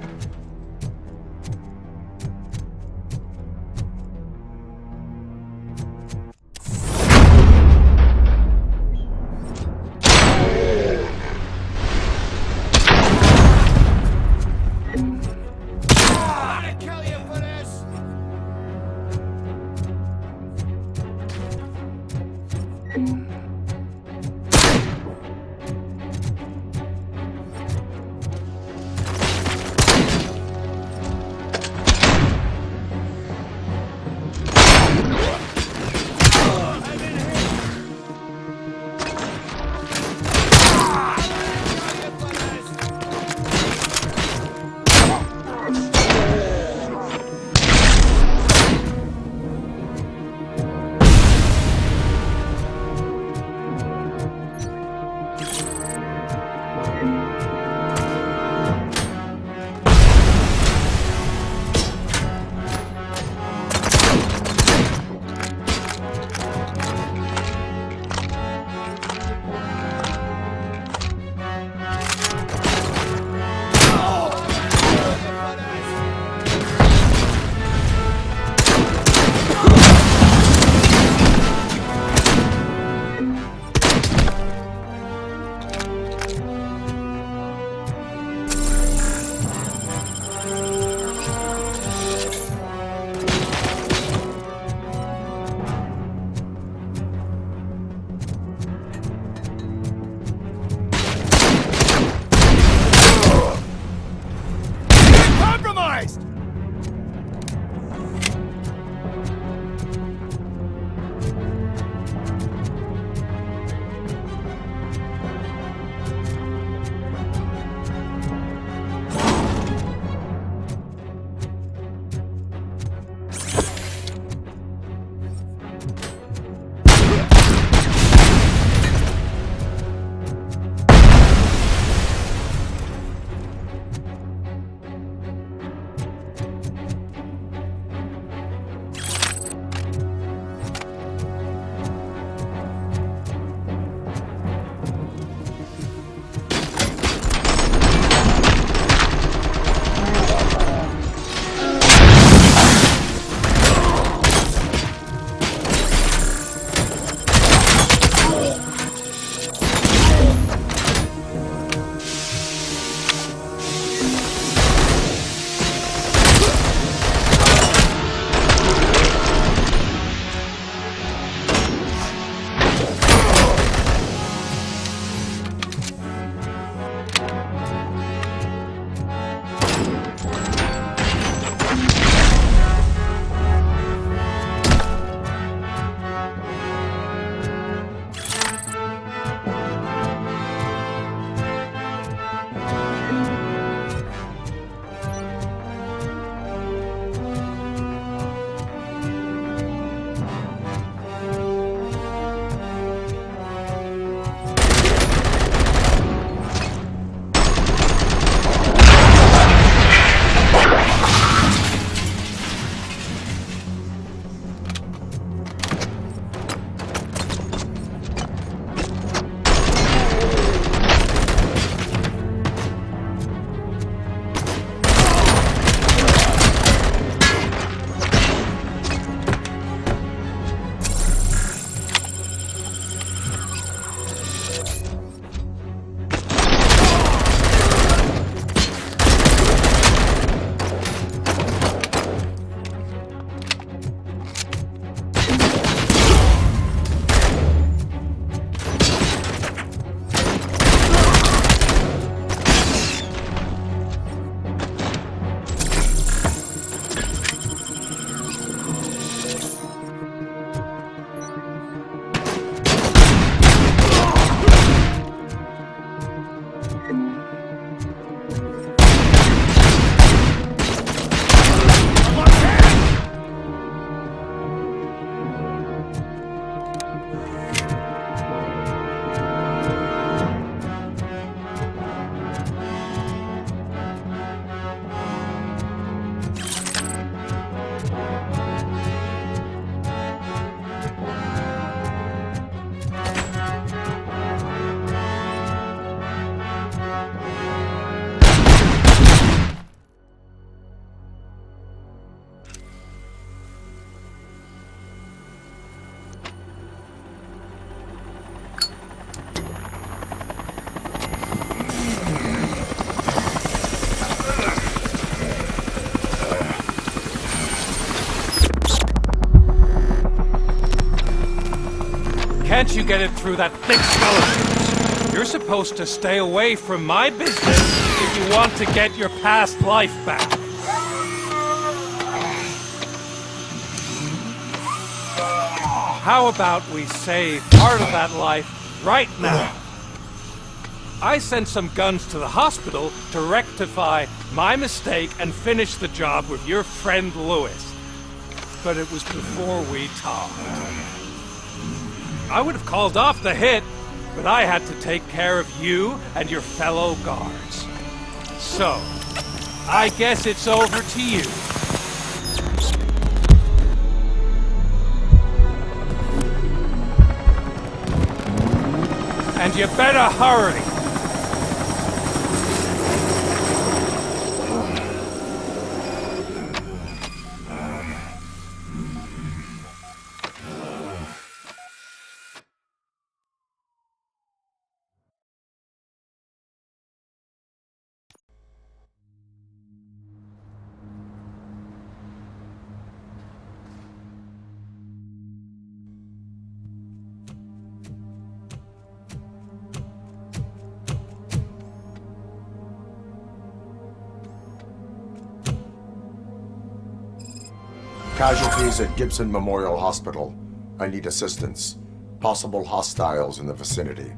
let you get it through that thick skeleton. You're supposed to stay away from my business if you want to get your past life back. How about we save part of that life right now? I sent some guns to the hospital to rectify my mistake and finish the job with your friend Lewis. But it was before we talked. I would have called off the hit, but I had to take care of you and your fellow guards. So, I guess it's over to you. And you better hurry. Casualties at Gibson Memorial Hospital. I need assistance. Possible hostiles in the vicinity.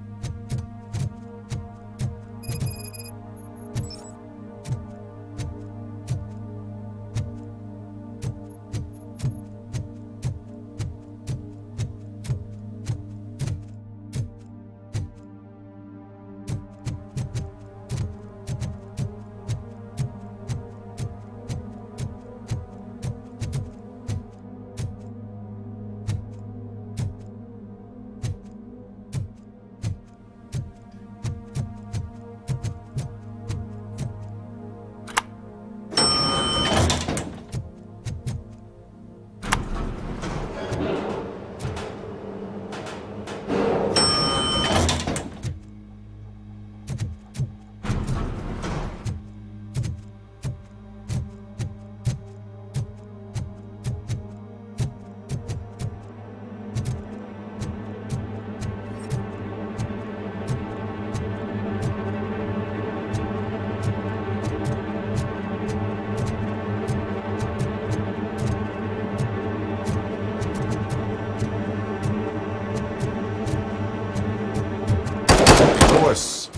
Lewis.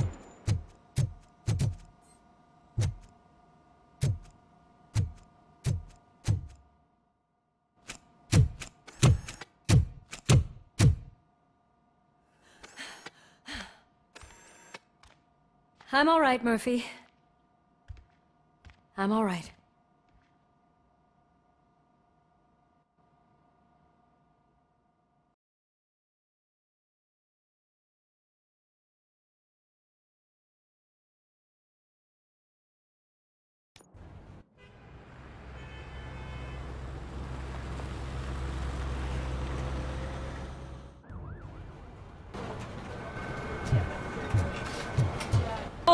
I'm all right, Murphy. I'm all right.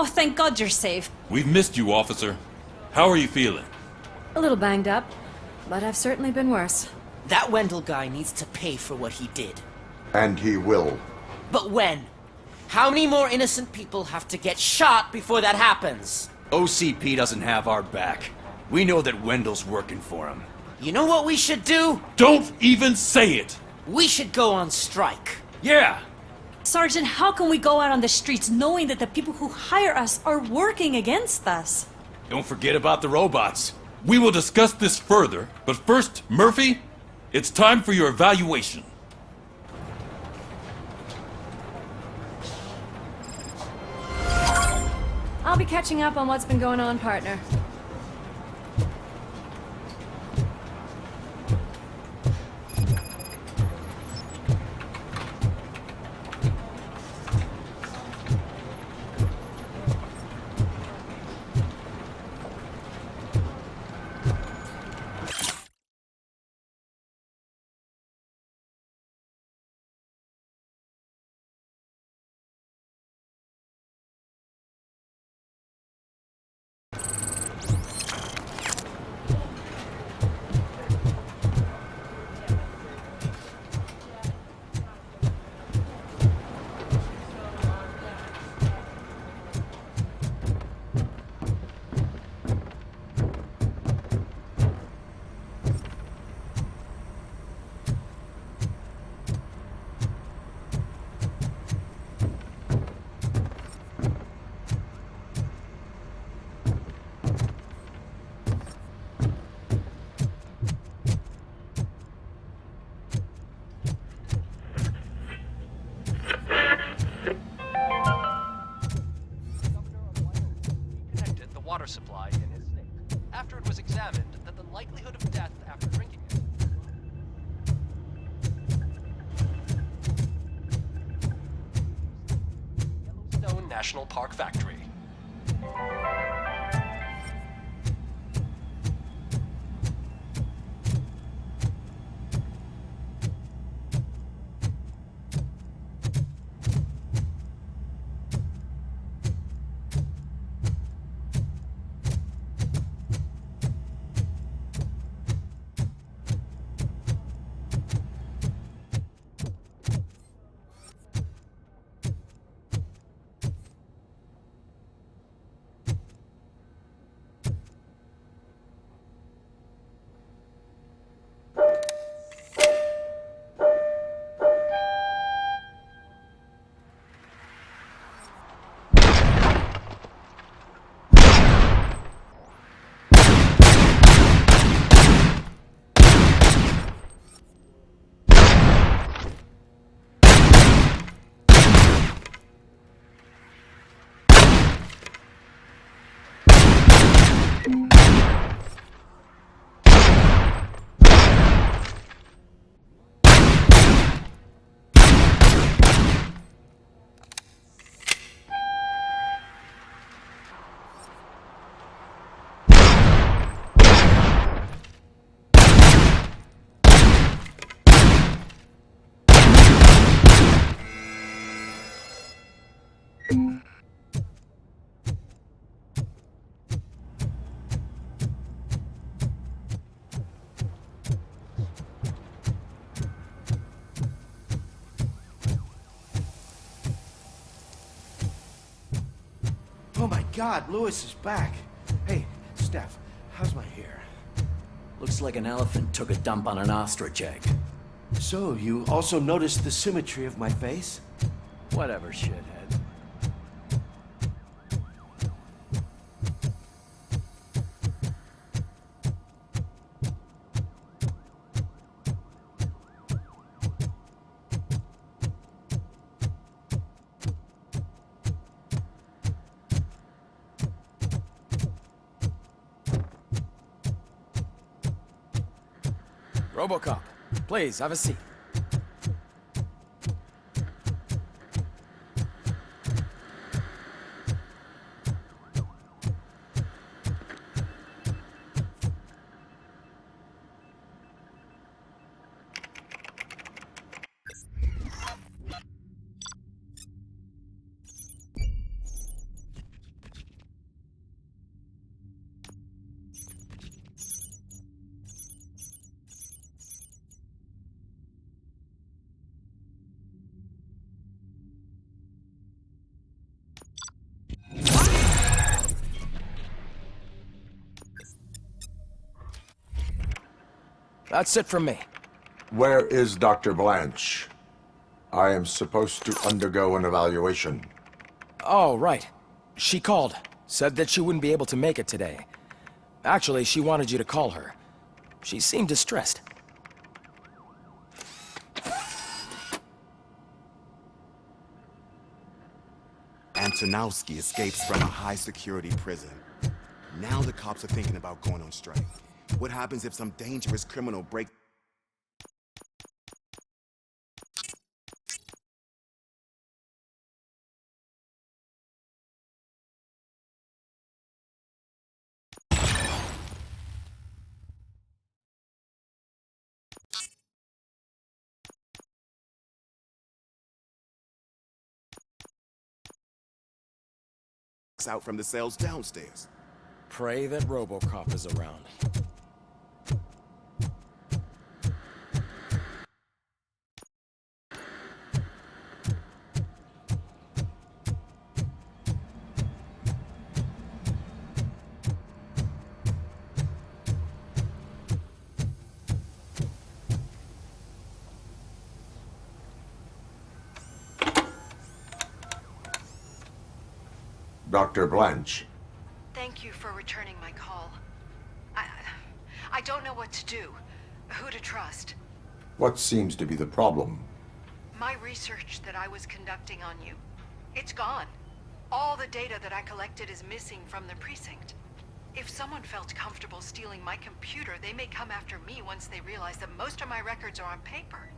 Oh, thank God you're safe. We've missed you, officer. How are you feeling? A little banged up, but I've certainly been worse. That Wendell guy needs to pay for what he did. And he will. But when? How many more innocent people have to get shot before that happens? OCP doesn't have our back. We know that Wendell's working for him. You know what we should do? Don't even say it! We should go on strike. Yeah! Sergeant, how can we go out on the streets knowing that the people who hire us are working against us? Don't forget about the robots. We will discuss this further, but first, Murphy, it's time for your evaluation. I'll be catching up on what's been going on, partner. supply in his state. After it was examined that the likelihood of death after drinking it. Yellowstone National Park Factory. Oh my God, Lewis is back. Hey, Steph, how's my hair? Looks like an elephant took a dump on an ostrich egg. So, you also noticed the symmetry of my face? Whatever, shithead. RoboCop, please, have a seat. That's it from me. Where is Dr. Blanche? I am supposed to undergo an evaluation. Oh, right. She called. Said that she wouldn't be able to make it today. Actually, she wanted you to call her. She seemed distressed. Antonowski escapes from a high-security prison. Now the cops are thinking about going on strike. What happens if some dangerous criminal breaks out from the cells downstairs? Pray that RoboCop is around. Dr. Blanche. Thank you for returning my call. I don't know what to do, who to trust. What seems to be the problem? My research that I was conducting on you, it's gone. All the data that I collected is missing from the precinct. If someone felt comfortable stealing my computer, they may come after me once they realize that most of my records are on paper.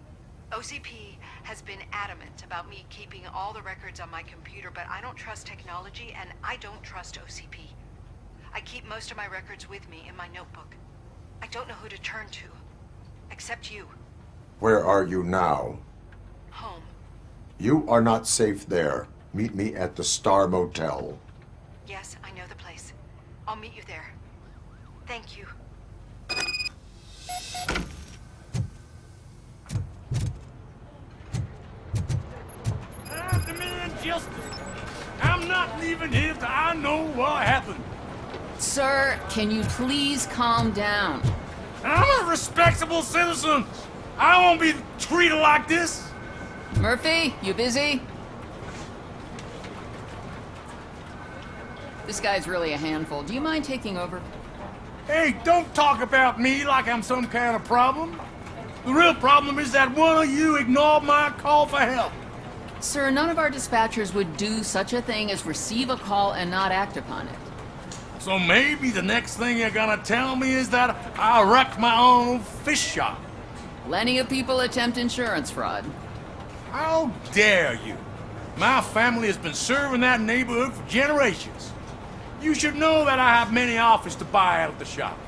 OCP has been adamant about me keeping all the records on my computer, but I don't trust technology and I don't trust OCP. I keep most of my records with me in my notebook. I don't know who to turn to, except you. Where are you now? Home. You are not safe there. Meet me at the Star Motel. Yes, I know the place. I'll meet you there. Thank you. I demand justice. I'm not leaving here till I know what happened. Sir, can you please calm down? I'm a respectable citizen. I won't be treated like this. Murphy, you busy? This guy's really a handful. Do you mind taking over? Hey, don't talk about me like I'm some kind of problem. The real problem is that one of you ignored my call for help. Sir, none of our dispatchers would do such a thing as receive a call and not act upon it. So maybe the next thing you're gonna tell me is that I wrecked my own fish shop. Plenty of people attempt insurance fraud. How dare you? My family has been serving that neighborhood for generations. You should know that I have many offers to buy out the shop.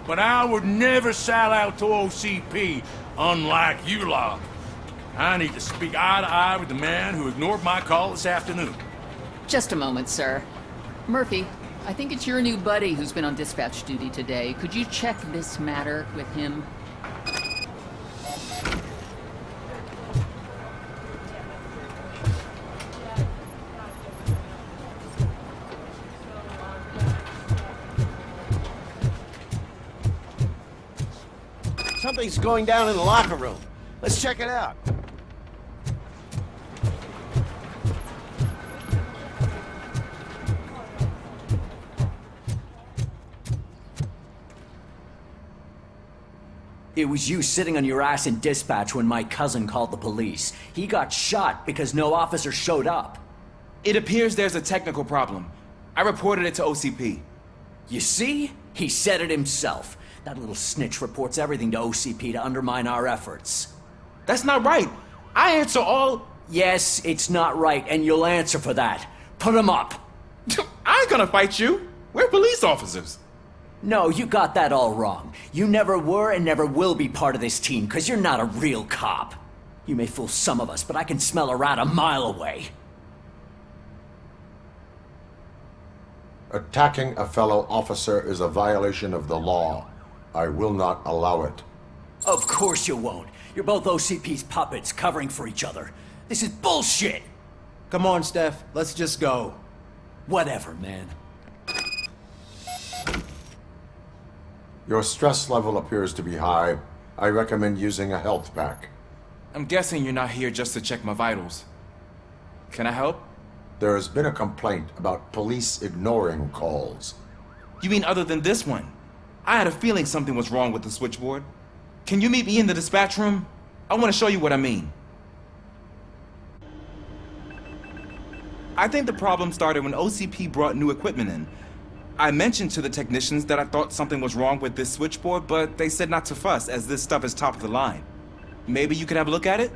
But I would never sell out to OCP, unlike you lot. I need to speak eye to eye with the man who ignored my call this afternoon. Just a moment, sir. Murphy, I think it's your new buddy who's been on dispatch duty today. Could you check this matter with him? Something's going down in the locker room. Let's check it out. It was you sitting on your ass in dispatch when my cousin called the police. He got shot because no officer showed up. It appears there's a technical problem. I reported it to OCP. You see? He said it himself. That little snitch reports everything to OCP to undermine our efforts. That's not right. I answer all... Yes, it's not right, and you'll answer for that. Put him up. I ain't gonna fight you. We're police officers. No, you got that all wrong. You never were and never will be part of this team, because you're not a real cop. You may fool some of us, but I can smell a rat a mile away. Attacking a fellow officer is a violation of the law. I will not allow it. Of course you won't. You're both OCP's puppets covering for each other. This is bullshit! Come on, Steph. Let's just go. Whatever, man. Your stress level appears to be high. I recommend using a health pack. I'm guessing you're not here just to check my vitals. Can I help? There has been a complaint about police ignoring calls. You mean other than this one? I had a feeling something was wrong with the switchboard. Can you meet me in the dispatch room? I want to show you what I mean. I think the problem started when OCP brought new equipment in. I mentioned to the technicians that I thought something was wrong with this switchboard, but they said not to fuss, as this stuff is top of the line. Maybe you could have a look at it?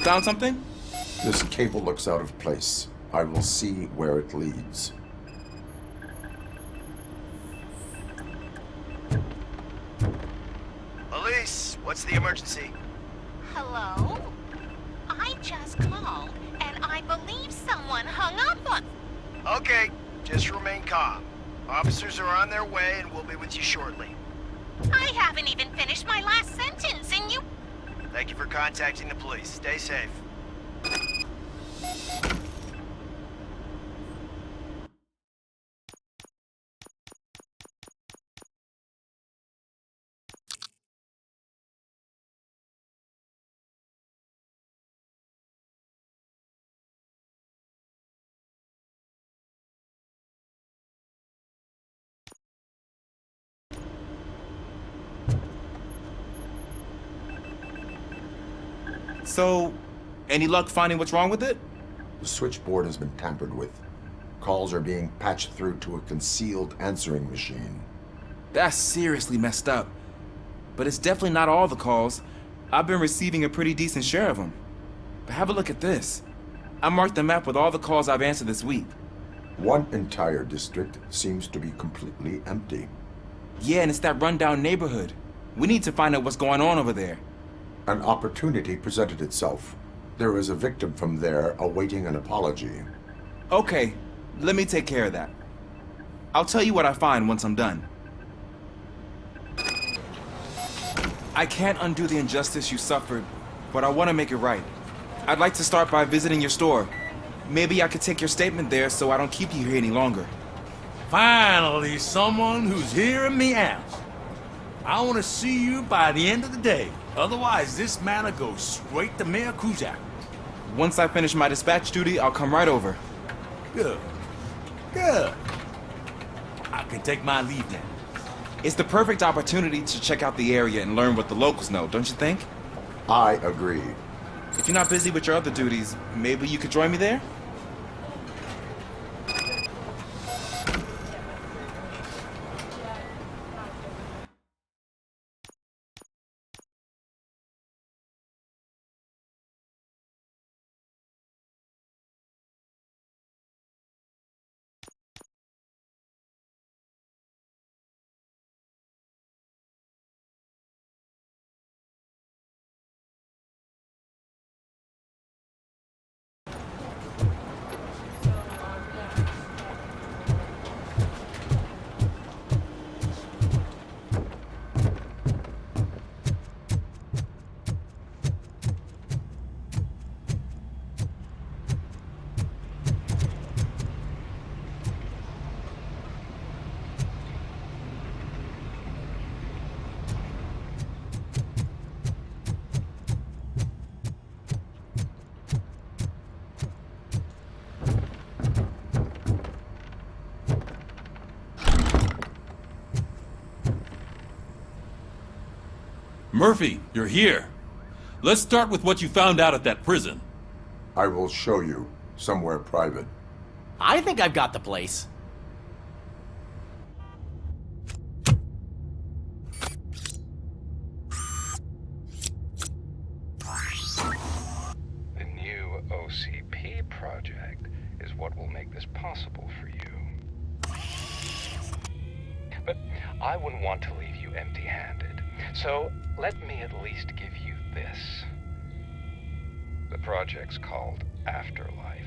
Found something? This cable looks out of place. I will see where it leads. Police, what's the emergency? Hello? I just called, and I believe Okay, just remain calm. Officers are on their way and we'll be with you shortly. I haven't even finished my last sentence, and you... Thank you for contacting the police. Stay safe. So, any luck finding what's wrong with it? The switchboard has been tampered with. Calls are being patched through to a concealed answering machine. That's seriously messed up. But it's definitely not all the calls. I've been receiving a pretty decent share of them. But have a look at this. I marked the map with all the calls I've answered this week. One entire district seems to be completely empty. Yeah, and it's that rundown neighborhood. We need to find out what's going on over there. An opportunity presented itself. There is a victim from there awaiting an apology. Okay, let me take care of that. I'll tell you what I find once I'm done. I can't undo the injustice you suffered, but I want to make it right. I'd like to start by visiting your store. Maybe I could take your statement there so I don't keep you here any longer. Finally, someone who's hearing me out. I want to see you by the end of the day. Otherwise, this matter goes straight to Mayor Kuzak. Once I finish my dispatch duty, I'll come right over. Good. Good. I can take my leave now. It's the perfect opportunity to check out the area and learn what the locals know, don't you think? I agree. If you're not busy with your other duties, maybe you could join me there? Murphy, you're here. Let's start with what you found out at that prison. I will show you somewhere private. I think I've got the place. The new OCP project is what will make this possible for you. But I wouldn't want to leave you empty-handed. So let me at least give you this. The project's called Afterlife.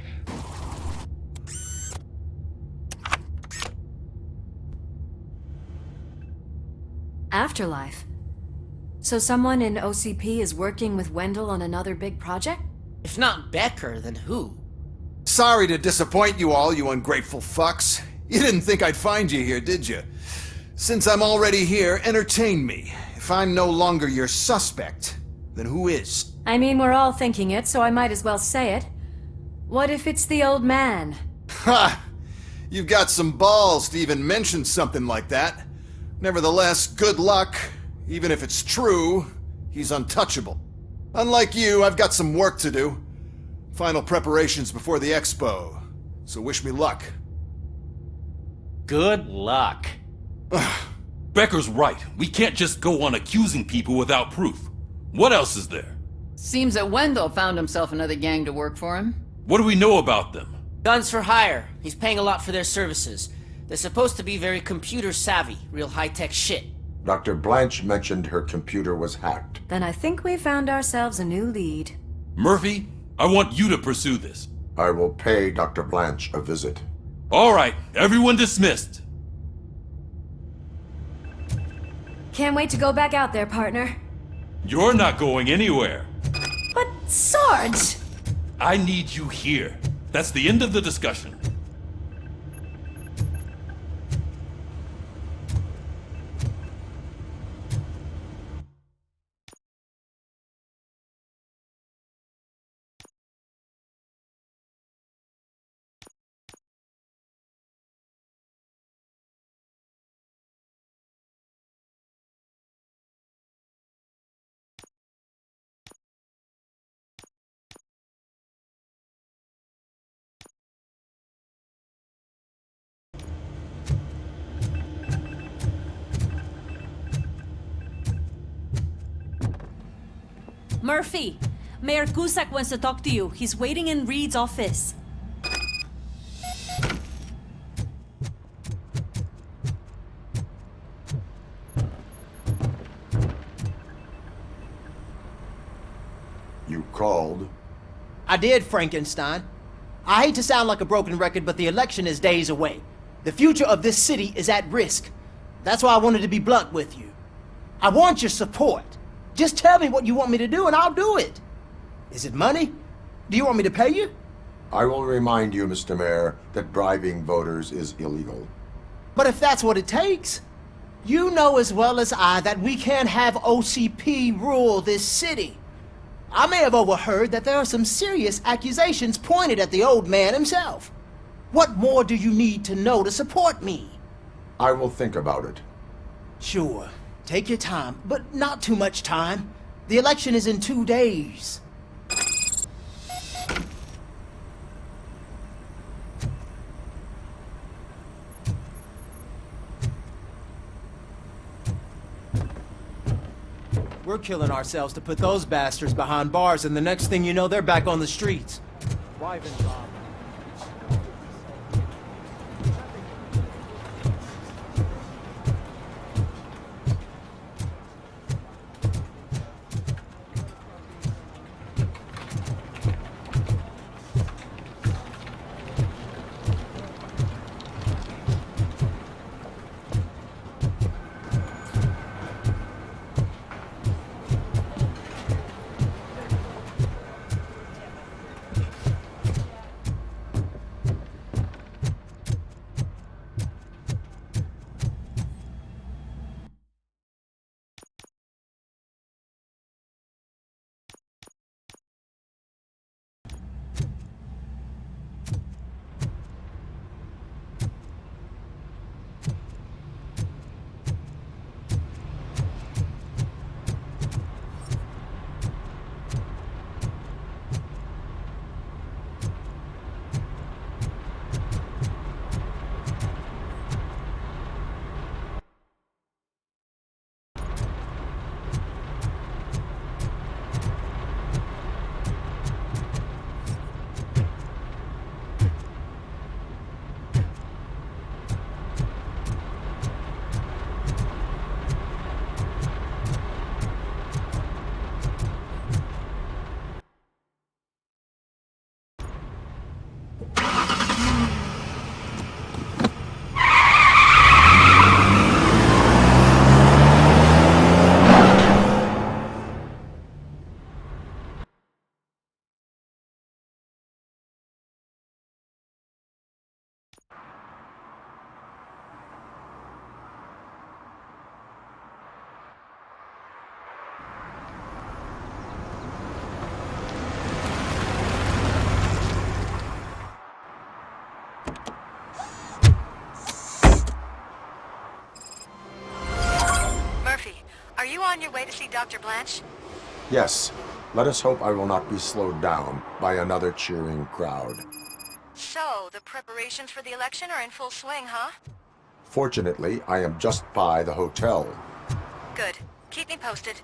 Afterlife? So someone in OCP is working with Wendell on another big project? If not Becker, then who? Sorry to disappoint you all, you ungrateful fucks. You didn't think I'd find you here, did you? Since I'm already here, entertain me. If I'm no longer your suspect, then who is? I mean, we're all thinking it, so I might as well say it. What if it's the old man? Ha! You've got some balls to even mention something like that. Nevertheless, good luck. Even if it's true, he's untouchable. Unlike you, I've got some work to do. Final preparations before the expo. So wish me luck. Good luck. Becker's right. We can't just go on accusing people without proof. What else is there? Seems that Wendell found himself another gang to work for him. What do we know about them? Guns for hire. He's paying a lot for their services. They're supposed to be very computer savvy, real high-tech shit. Dr. Blanche mentioned her computer was hacked. Then I think we found ourselves a new lead. Murphy, I want you to pursue this. I will pay Dr. Blanche a visit. All right, everyone dismissed. Can't wait to go back out there, partner. You're not going anywhere. But, Sarge! I need you here. That's the end of the discussion. Murphy, Mayor Cusack wants to talk to you. He's waiting in Reed's office. You called? I did, Frankenstein. I hate to sound like a broken record, but the election is days away. The future of this city is at risk. That's why I wanted to be blunt with you. I want your support. Just tell me what you want me to do and I'll do it. Is it money? Do you want me to pay you? I will remind you, Mr. Mayor, that bribing voters is illegal. But if that's what it takes, you know as well as I that we can't have OCP rule this city. I may have overheard that there are some serious accusations pointed at the old man himself. What more do you need to know to support me? I will think about it. Sure. Take your time, but not too much time. The election is in 2 days. We're killing ourselves to put those bastards behind bars, and the next thing you know, they're back on the streets. Wife and Bob. Are you on your way to see Dr. Blanche? Yes. Let us hope I will not be slowed down by another cheering crowd. So, the preparations for the election are in full swing, huh? Fortunately, I am just by the hotel. Good. Keep me posted.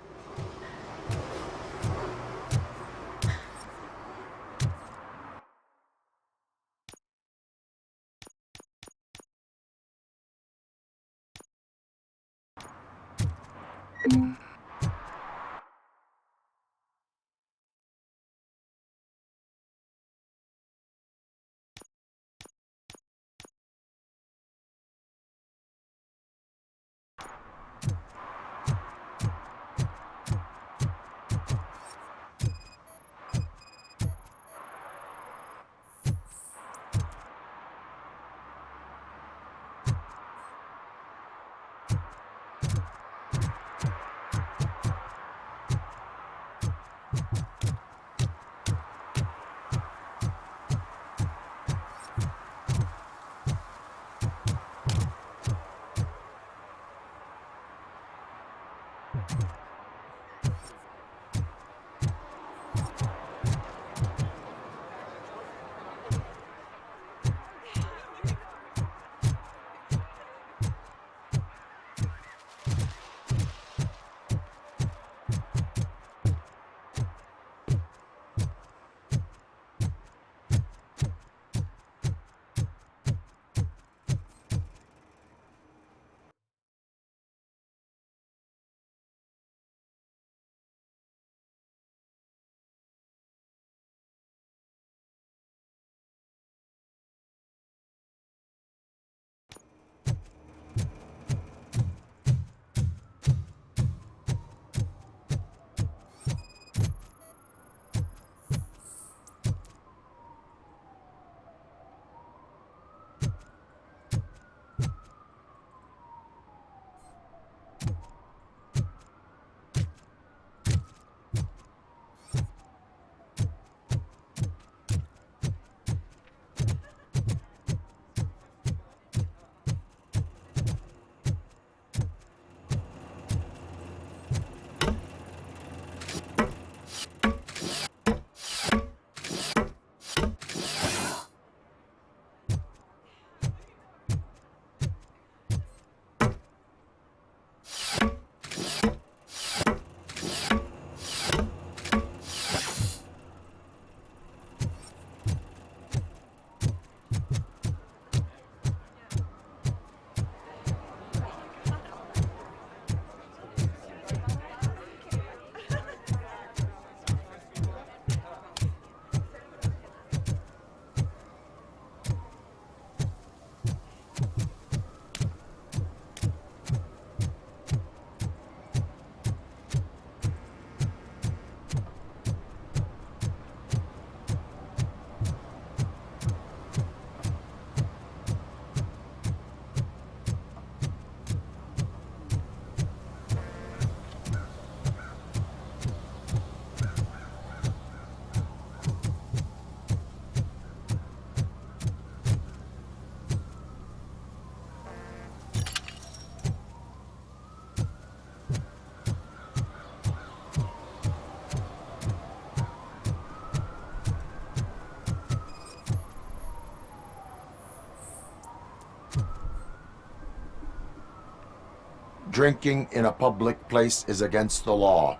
Drinking in a public place is against the law.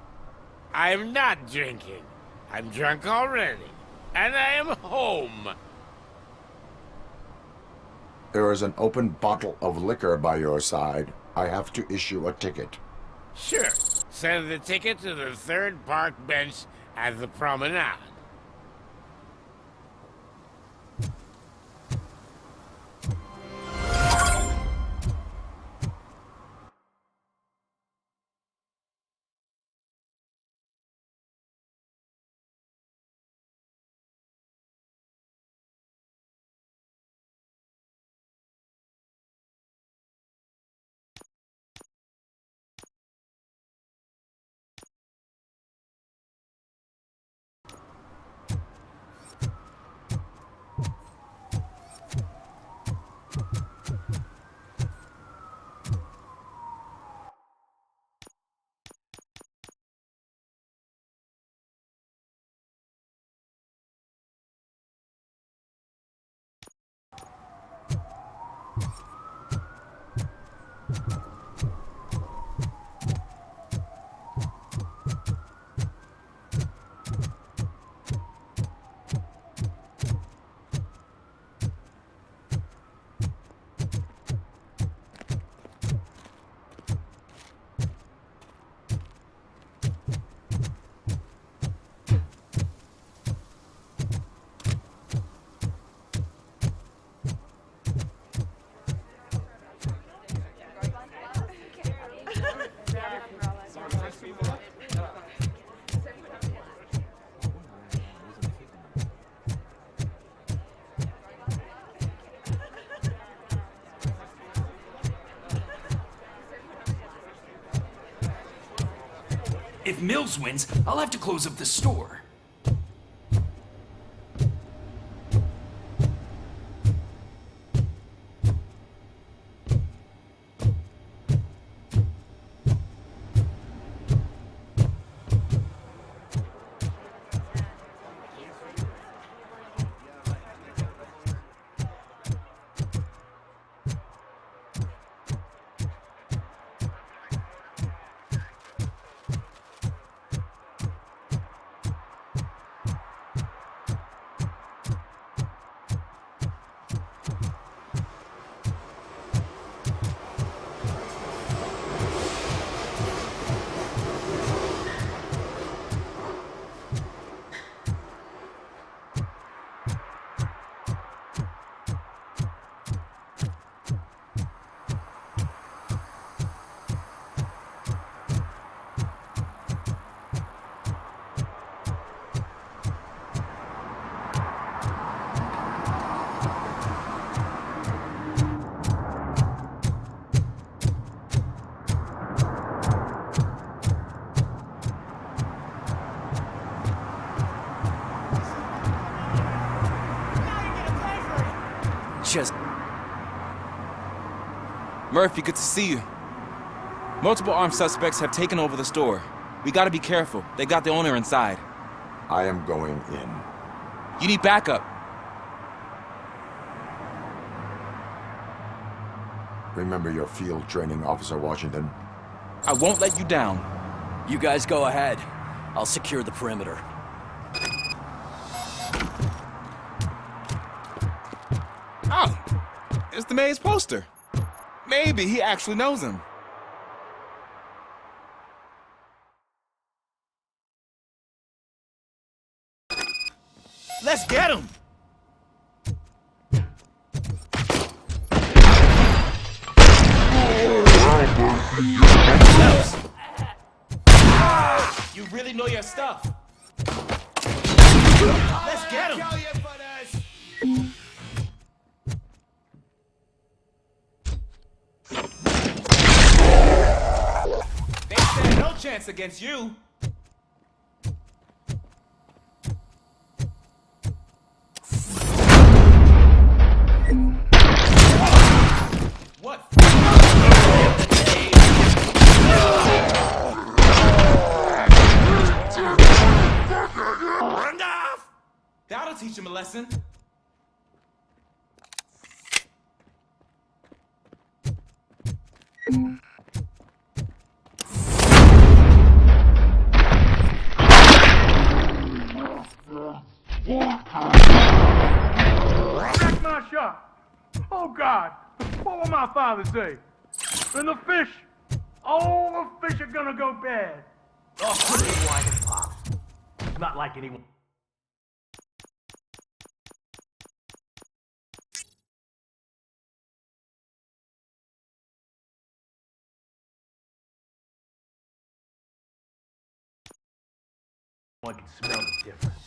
I'm not drinking. I'm drunk already. And I am home. There is an open bottle of liquor by your side. I have to issue a ticket. Sure. Send the ticket to the third park bench at the promenade. If Mills wins, I'll have to close up the store. Just... Murphy, good to see you. Multiple armed suspects have taken over the store. We gotta be careful. They got the owner inside. I am going in. You need backup. Remember your field training, Officer Washington. I won't let you down. You guys go ahead. I'll secure the perimeter. Oh, it's the mayor's poster. Maybe he actually knows him. Let's get him! You really know your stuff. Let's get him! They stand no chance against you. What? Run off! That'll teach him a lesson. Wreck my shop! Oh God! What will my father say? And the fish! All the fish are gonna go bad! Oh, quit your whining, Pop. It's not like anyone... One can smell the difference.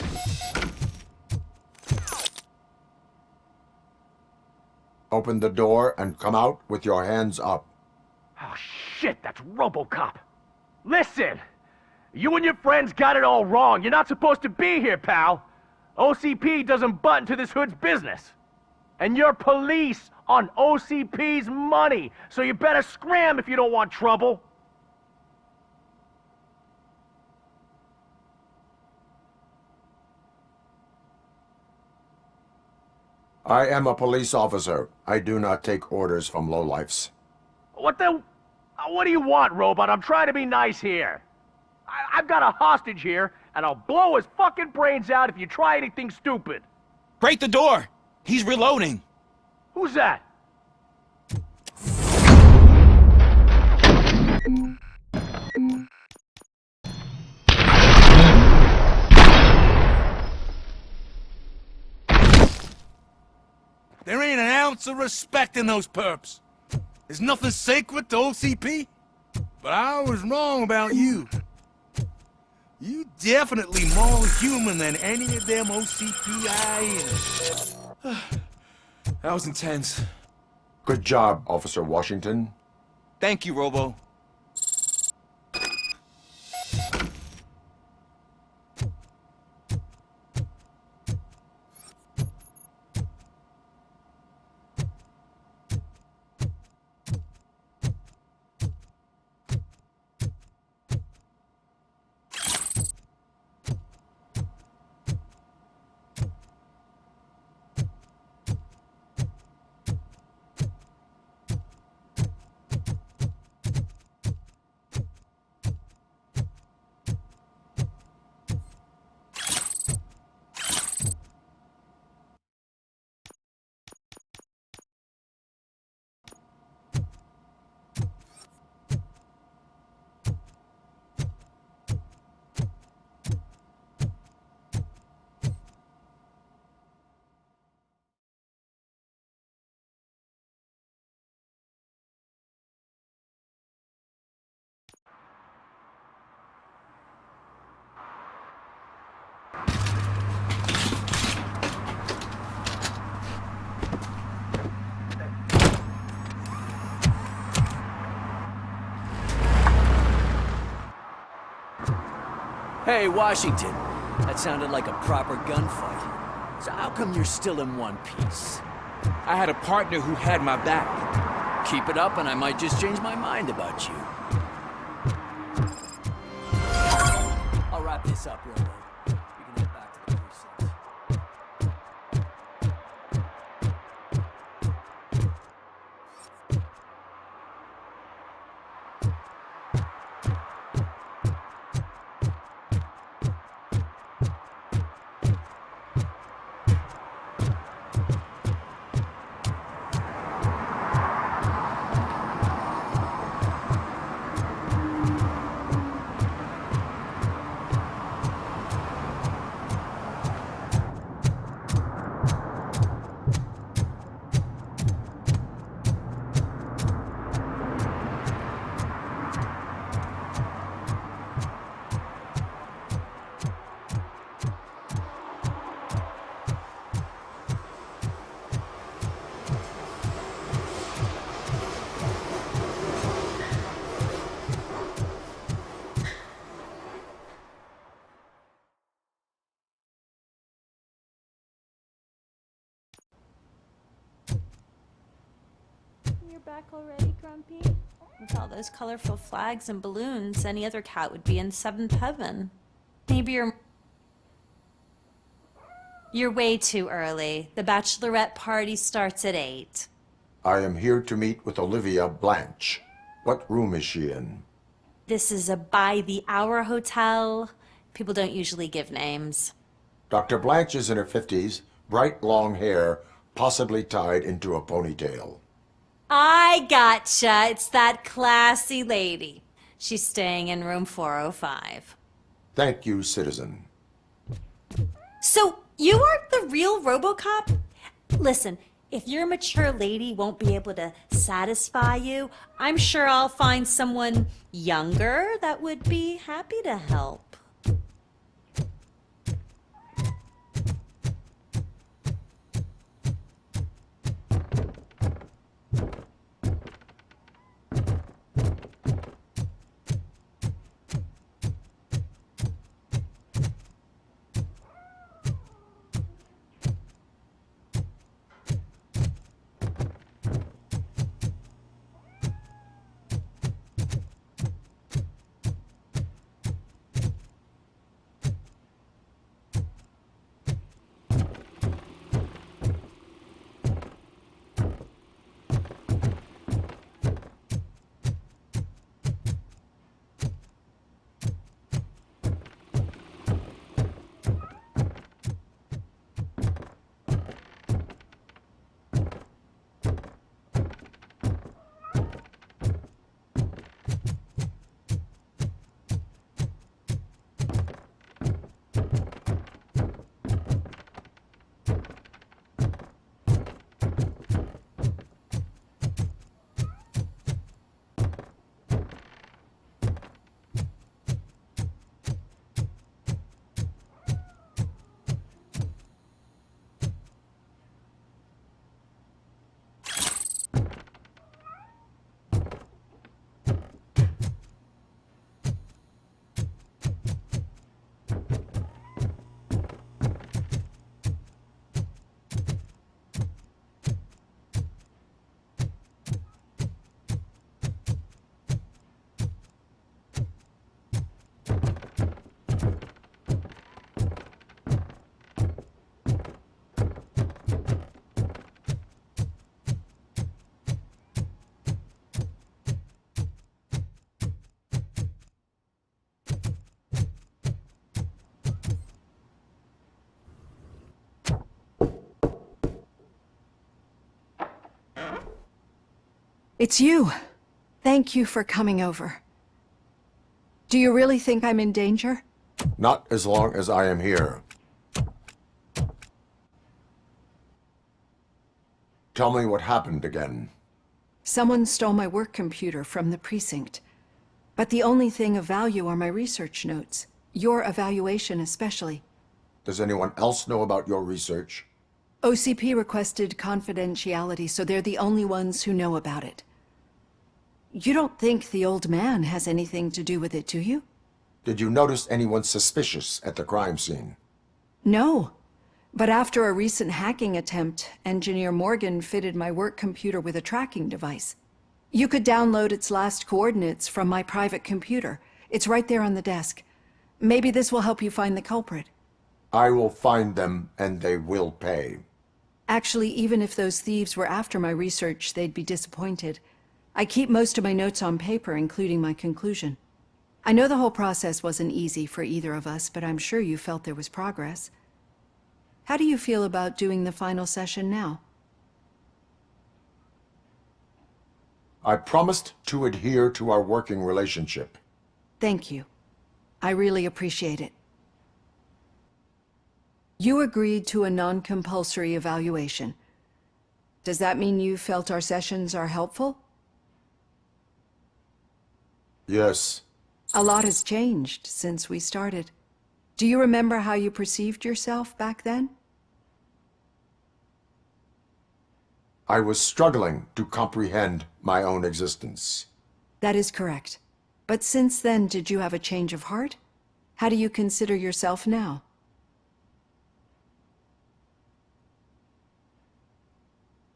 Open the door and come out with your hands up. Oh, shit, that's RoboCop. Listen! You and your friends got it all wrong. You're not supposed to be here, pal. OCP doesn't butt into this hood's business. And you're police on OCP's money, so you better scram if you don't want trouble. I am a police officer. I do not take orders from lowlifes. What do you want, Robot? I'm trying to be nice here. I've got a hostage here, and I'll blow his fucking brains out if you try anything stupid. Break the door! He's reloading! Who's that? There ain't an ounce of respect in those perps. There's nothing sacred to OCP. But I was wrong about you. You definitely more human than any of them OCPINs. That was intense. Good job, Officer Washington. Thank you, Robo. Hey, Washington. That sounded like a proper gunfight. So how come you're still in one piece? I had a partner who had my back. Keep it up and I might just change my mind about you. I'll wrap this up, Robo. We can head back to the precinct. You're back already, Grumpy? With all those colorful flags and balloons, any other cat would be in seventh heaven. Maybe you're way too early. The bachelorette party starts at 8. I am here to meet with Olivia Blanche. What room is she in? This is a by-the-hour hotel. People don't usually give names. Dr. Blanche is in her 50s, bright long hair, possibly tied into a ponytail. I gotcha. It's that classy lady. She's staying in room 405. Thank you, citizen. So, you aren't the real RoboCop? Listen, if your mature lady won't be able to satisfy you, I'm sure I'll find someone younger that would be happy to help. It's you. Thank you for coming over. Do you really think I'm in danger? Not as long as I am here. Tell me what happened again. Someone stole my work computer from the precinct. But the only thing of value are my research notes. Your evaluation especially. Does anyone else know about your research? OCP requested confidentiality, so they're the only ones who know about it. You don't think the old man has anything to do with it, do you? Did you notice anyone suspicious at the crime scene? No. But after a recent hacking attempt, Engineer Morgan fitted my work computer with a tracking device. You could download its last coordinates from my private computer. It's right there on the desk. Maybe this will help you find the culprit. I will find them, and they will pay. Actually, even if those thieves were after my research, they'd be disappointed. I keep most of my notes on paper, including my conclusion. I know the whole process wasn't easy for either of us, but I'm sure you felt there was progress. How do you feel about doing the final session now? I promised to adhere to our working relationship. Thank you. I really appreciate it. You agreed to a non-compulsory evaluation. Does that mean you felt our sessions are helpful? Yes. A lot has changed since we started. Do you remember how you perceived yourself back then? I was struggling to comprehend my own existence. That is correct. But since then, did you have a change of heart? How do you consider yourself now?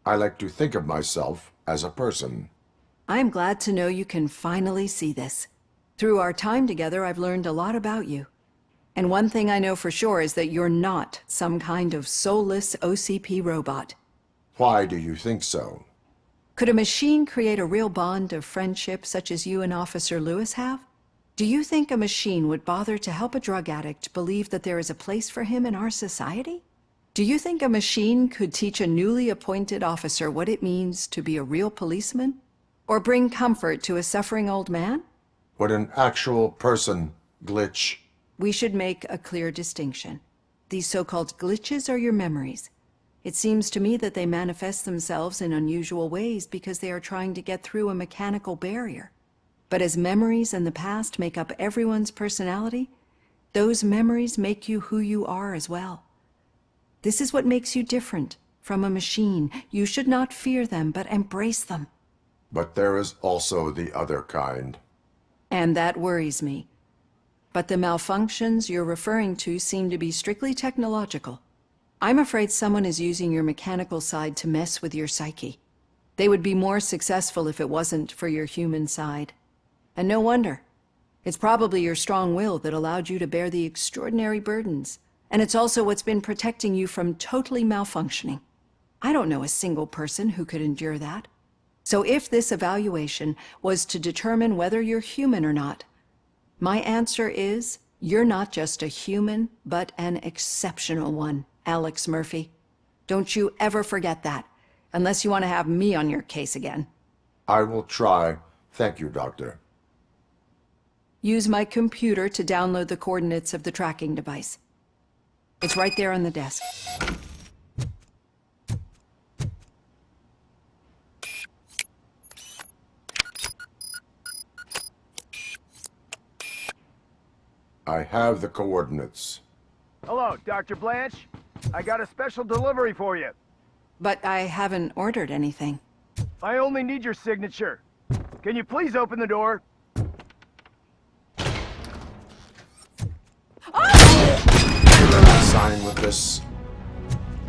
I like to think of myself as a person. I am glad to know you can finally see this. Through our time together, I've learned a lot about you. And one thing I know for sure is that you're not some kind of soulless OCP robot. Why do you think so? Could a machine create a real bond of friendship such as you and Officer Lewis have? Do you think a machine would bother to help a drug addict believe that there is a place for him in our society? Do you think a machine could teach a newly appointed officer what it means to be a real policeman? Or bring comfort to a suffering old man? Would an actual person glitch? We should make a clear distinction. These so-called glitches are your memories. It seems to me that they manifest themselves in unusual ways because they are trying to get through a mechanical barrier. But as memories in the past make up everyone's personality, those memories make you who you are as well. This is what makes you different from a machine. You should not fear them, but embrace them. But there is also the other kind. And that worries me. But the malfunctions you're referring to seem to be strictly technological. I'm afraid someone is using your mechanical side to mess with your psyche. They would be more successful if it wasn't for your human side. And no wonder. It's probably your strong will that allowed you to bear the extraordinary burdens. And it's also what's been protecting you from totally malfunctioning. I don't know a single person who could endure that. So if this evaluation was to determine whether you're human or not, my answer is, you're not just a human, but an exceptional one, Alex Murphy. Don't you ever forget that, unless you want to have me on your case again. I will try. Thank you, Doctor. Use my computer to download the coordinates of the tracking device. It's right there on the desk. I have the coordinates. Hello, Dr. Blanche. I got a special delivery for you. But I haven't ordered anything. I only need your signature. Can you please open the door? Sign with this.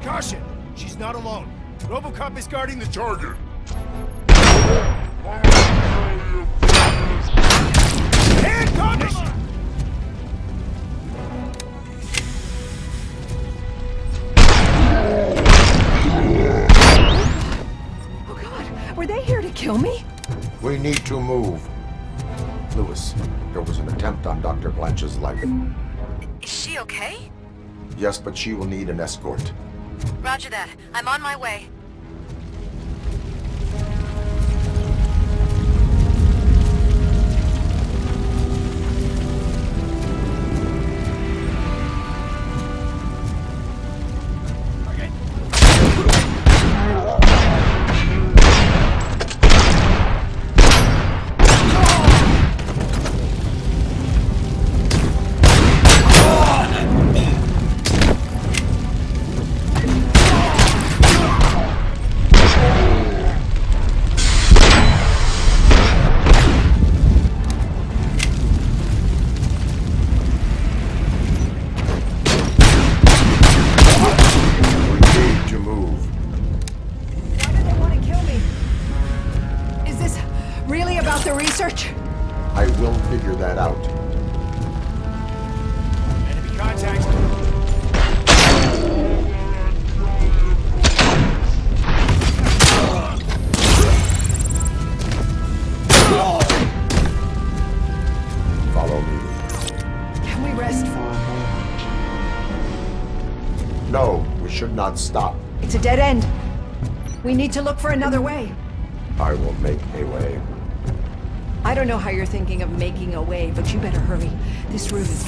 Caution! She's not alone. RoboCop is guarding the Charger. Handcuffs! Oh God, were they here to kill me? We need to move. Lewis, there was an attempt on Dr. Blanche's life. Is she okay? Yes, but she will need an escort. Roger that. I'm on my way. I will figure that out. Enemy contact. Follow me. Can we rest for a moment? No, we should not stop. It's a dead end. We need to look for another way. I will make a way. I don't know how you're thinking of making a way, but you better hurry. This room is...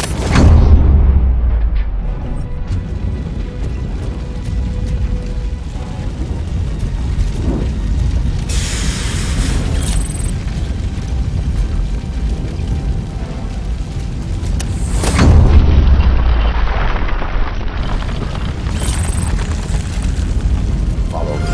Follow me.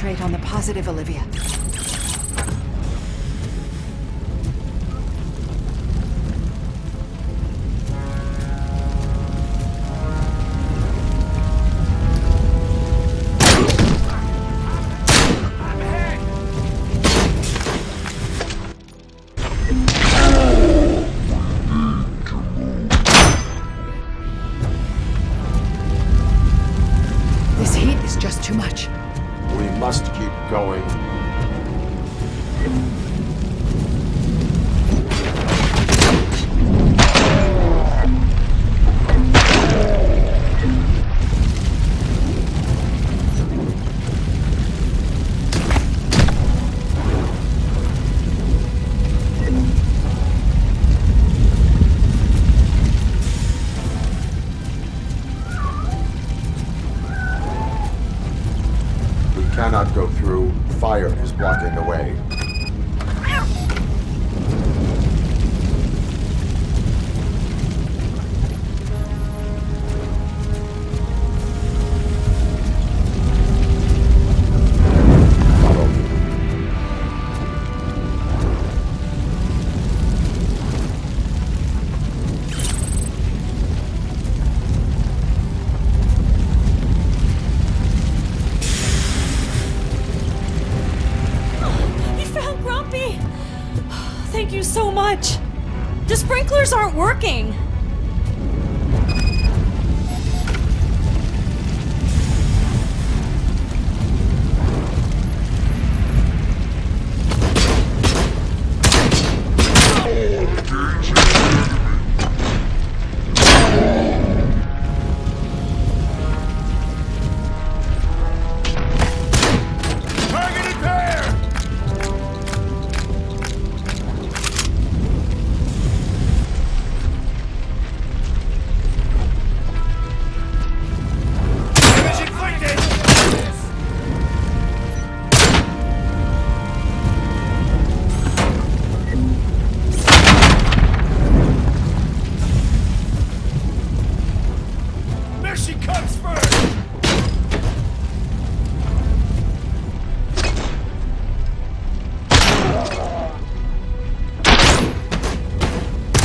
concentrate on the positive, Olivia. This heat is just too much. We must keep going. We cannot go through. Fire is blocking the way. Follow me. You found Grumpy! Thank you so much. The sprinklers aren't working. Targeted there! Damage inflicted! Mercy comes first!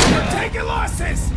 We're taking losses!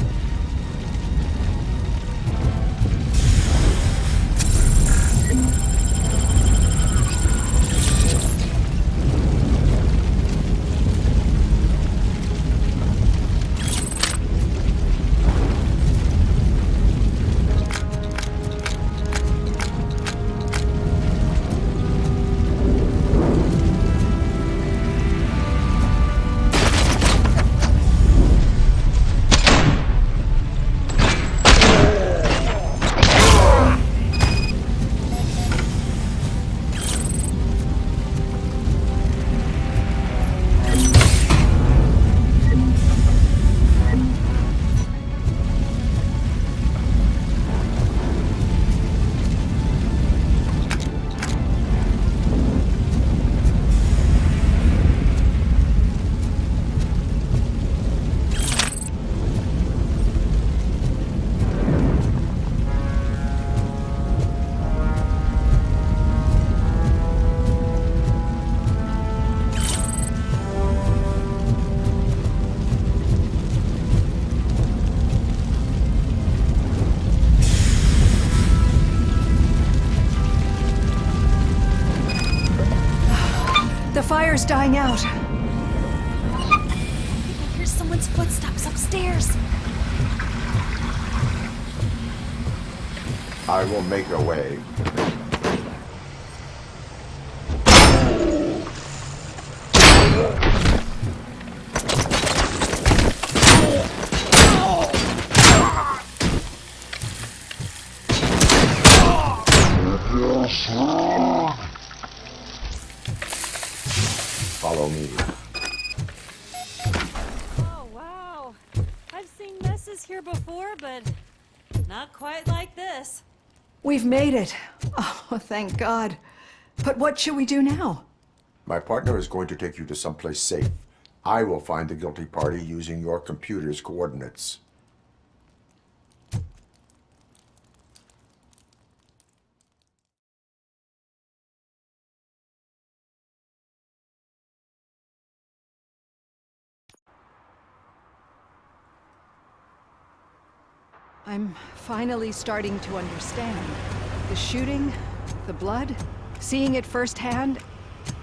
The fire's dying out. I hear someone's footsteps upstairs. I will make a way. Follow me. Oh, wow. I've seen messes here before, but not quite like this. We've made it. Oh, thank God. But what should we do now? My partner is going to take you to someplace safe. I will find the guilty party using your computer's coordinates. I'm finally starting to understand. The shooting, the blood, seeing it firsthand,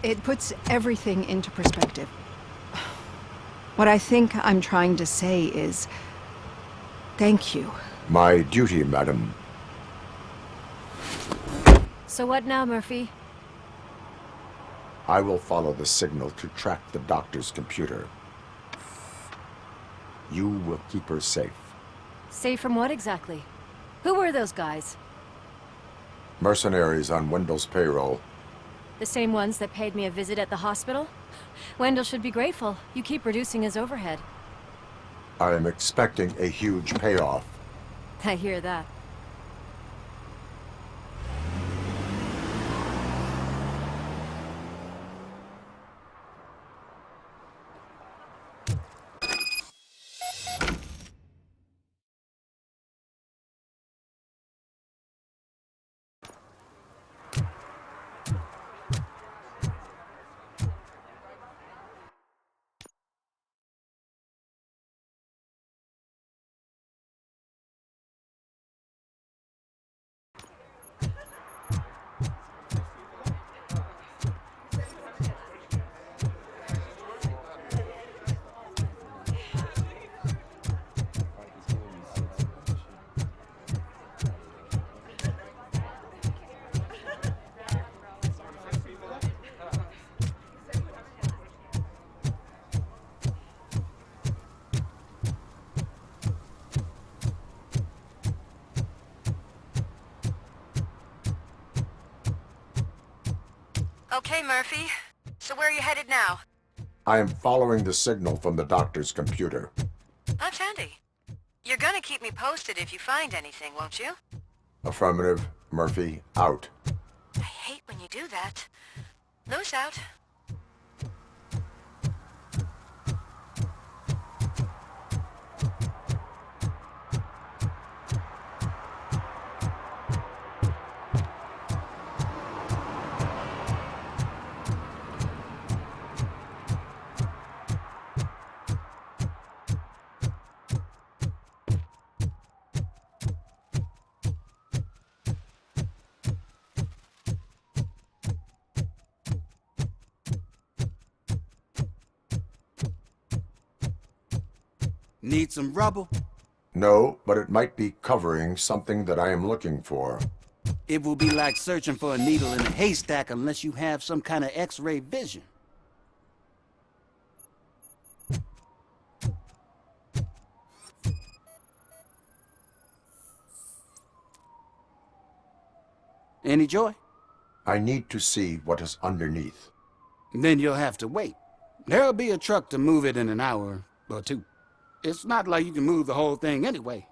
it puts everything into perspective. What I think I'm trying to say is, thank you. My duty, madam. So what now, Murphy? I will follow the signal to track the doctor's computer. You will keep her safe. Safe from what exactly? Who were those guys? Mercenaries on Wendell's payroll. The same ones that paid me a visit at the hospital? Wendell should be grateful. You keep reducing his overhead. I am expecting a huge payoff. I hear that. Okay, Murphy. So where are you headed now? I am following the signal from the doctor's computer. That's handy. You're gonna keep me posted if you find anything, won't you? Affirmative. Murphy, out. I hate when you do that. Lewis out. Need some rubble? No, but it might be covering something that I am looking for. It will be like searching for a needle in a haystack unless you have some kind of X-ray vision. Any joy? I need to see what is underneath. Then you'll have to wait. There'll be a truck to move it in an hour or two. It's not like you can move the whole thing anyway.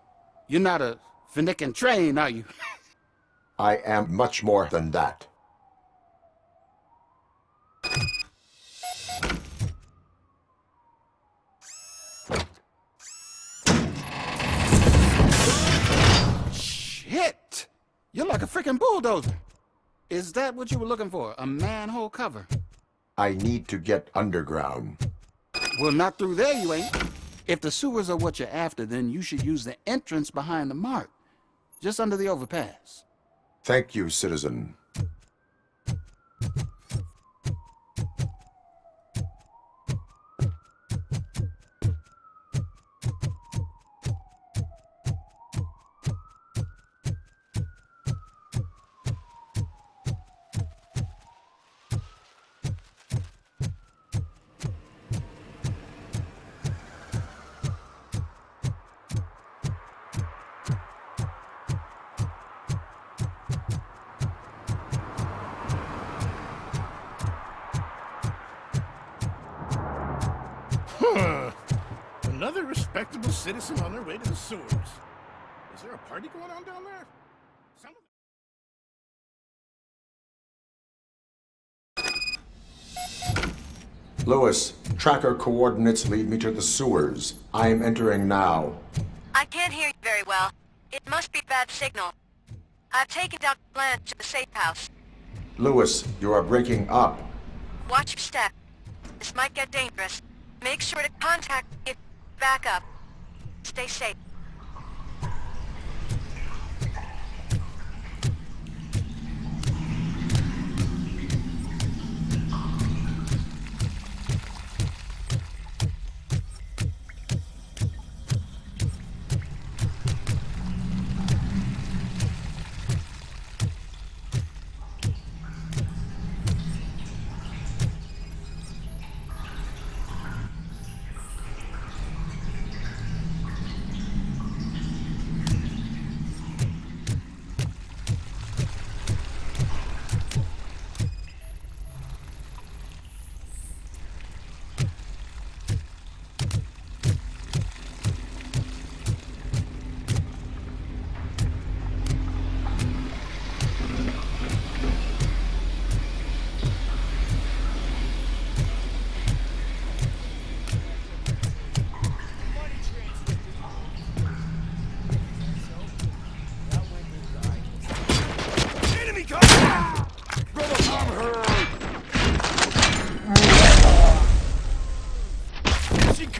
You're not a finicking train, are you? I am much more than that. Shit! You're like a freaking bulldozer. Is that what you were looking for? A manhole cover? I need to get underground. Well, not through there, you ain't. If the sewers are what you're after, then you should use the entrance behind the mark, just under the overpass. Thank you, citizen. Another respectable citizen on their way to the sewers. Is there a party going on down there? Lewis, tracker coordinates lead me to the sewers. I am entering now. I can't hear you very well. It must be bad signal. I've taken down the plan to the safe house. Lewis, you are breaking up. Watch your step. This might get dangerous. Make sure to contact me if backup. Stay safe.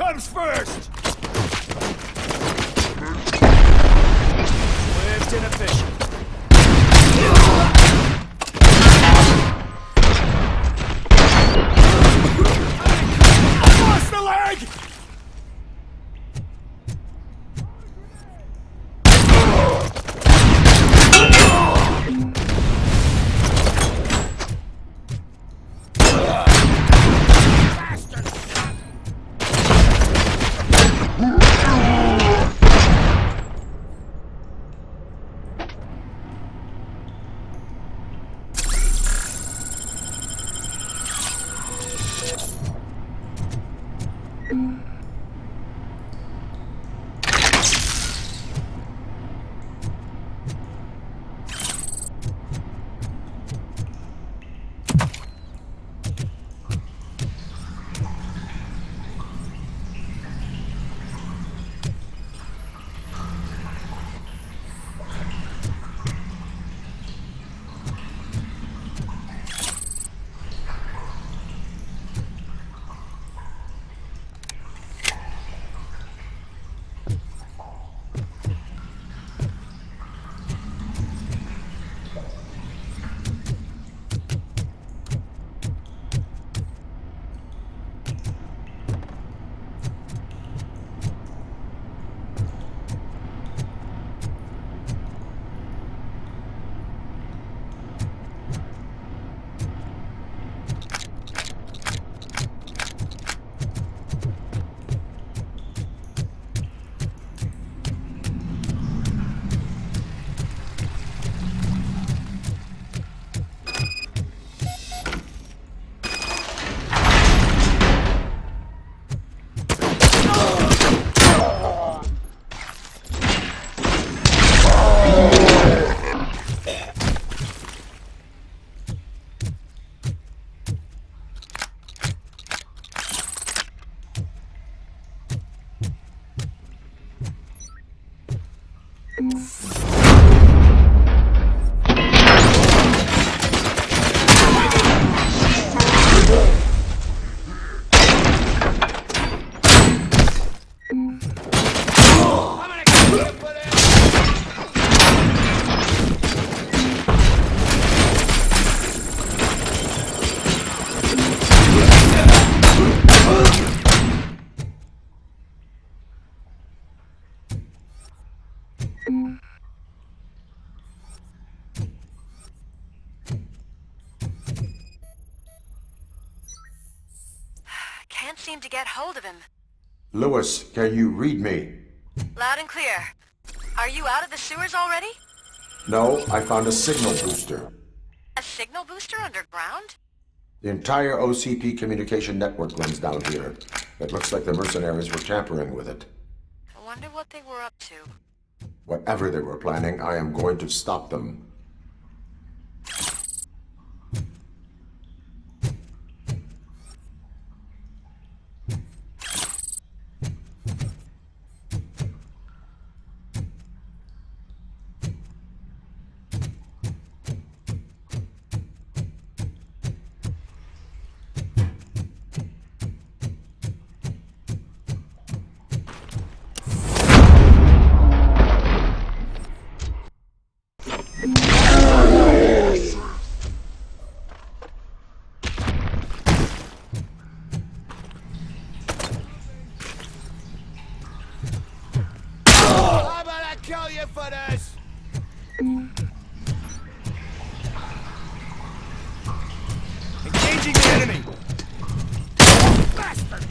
comes first! Swift and efficient. Lost the leg! Can't seem to get hold of him. Lewis, can you read me? Loud and clear. Are you out of the sewers already? No, I found a signal booster. A signal booster underground? The entire OCP communication network runs down here. It looks like the mercenaries were tampering with it. I wonder what they were up to. Whatever they were planning, I am going to stop them. Kill you for this! Engaging the enemy! Bastards!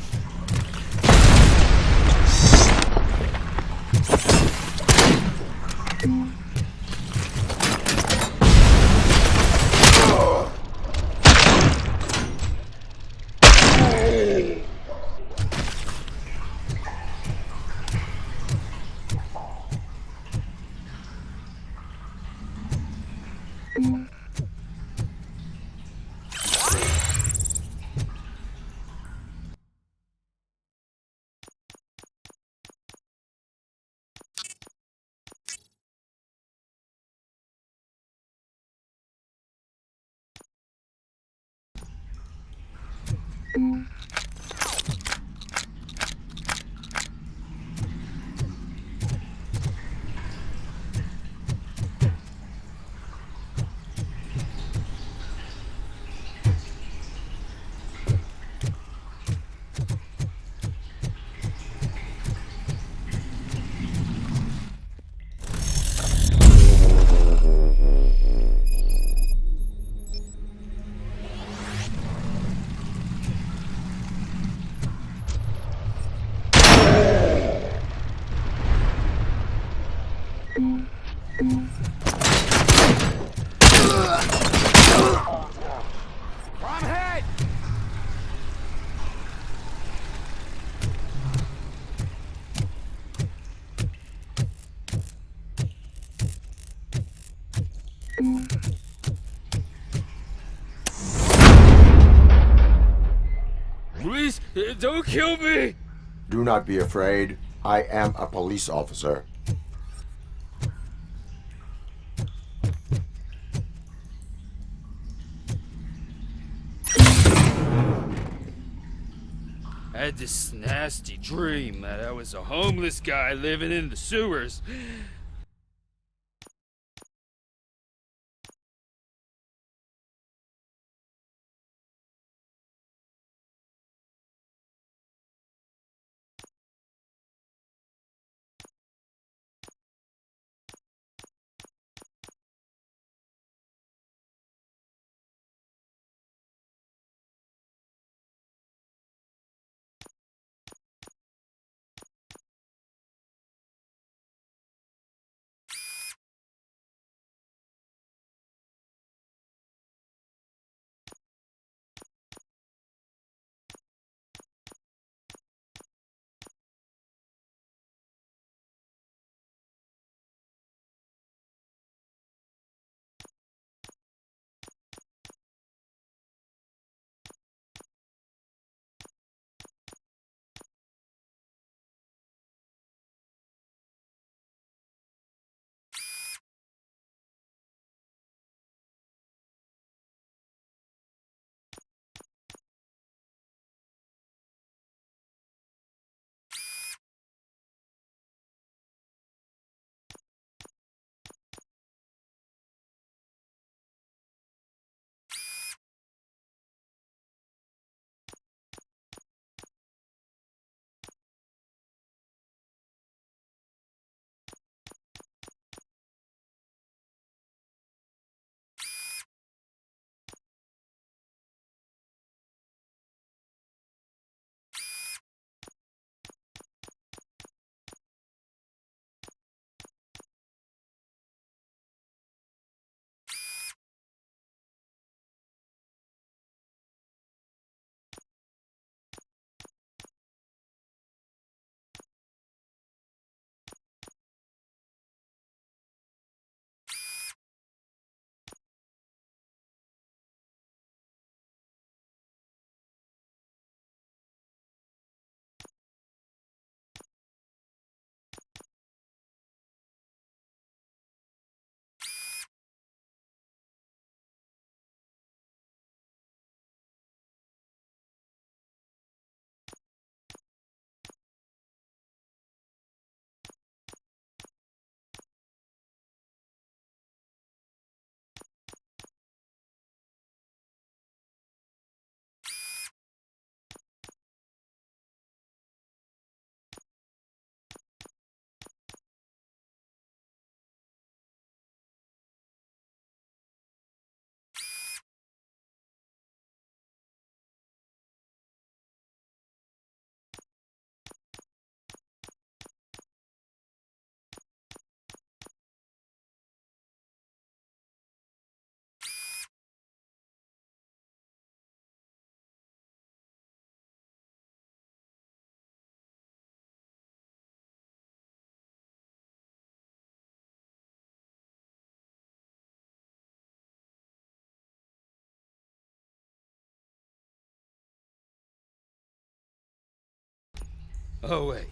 Please, don't kill me! Do not be afraid. I am a police officer. I had this nasty dream that I was a homeless guy living in the sewers. Oh, wait.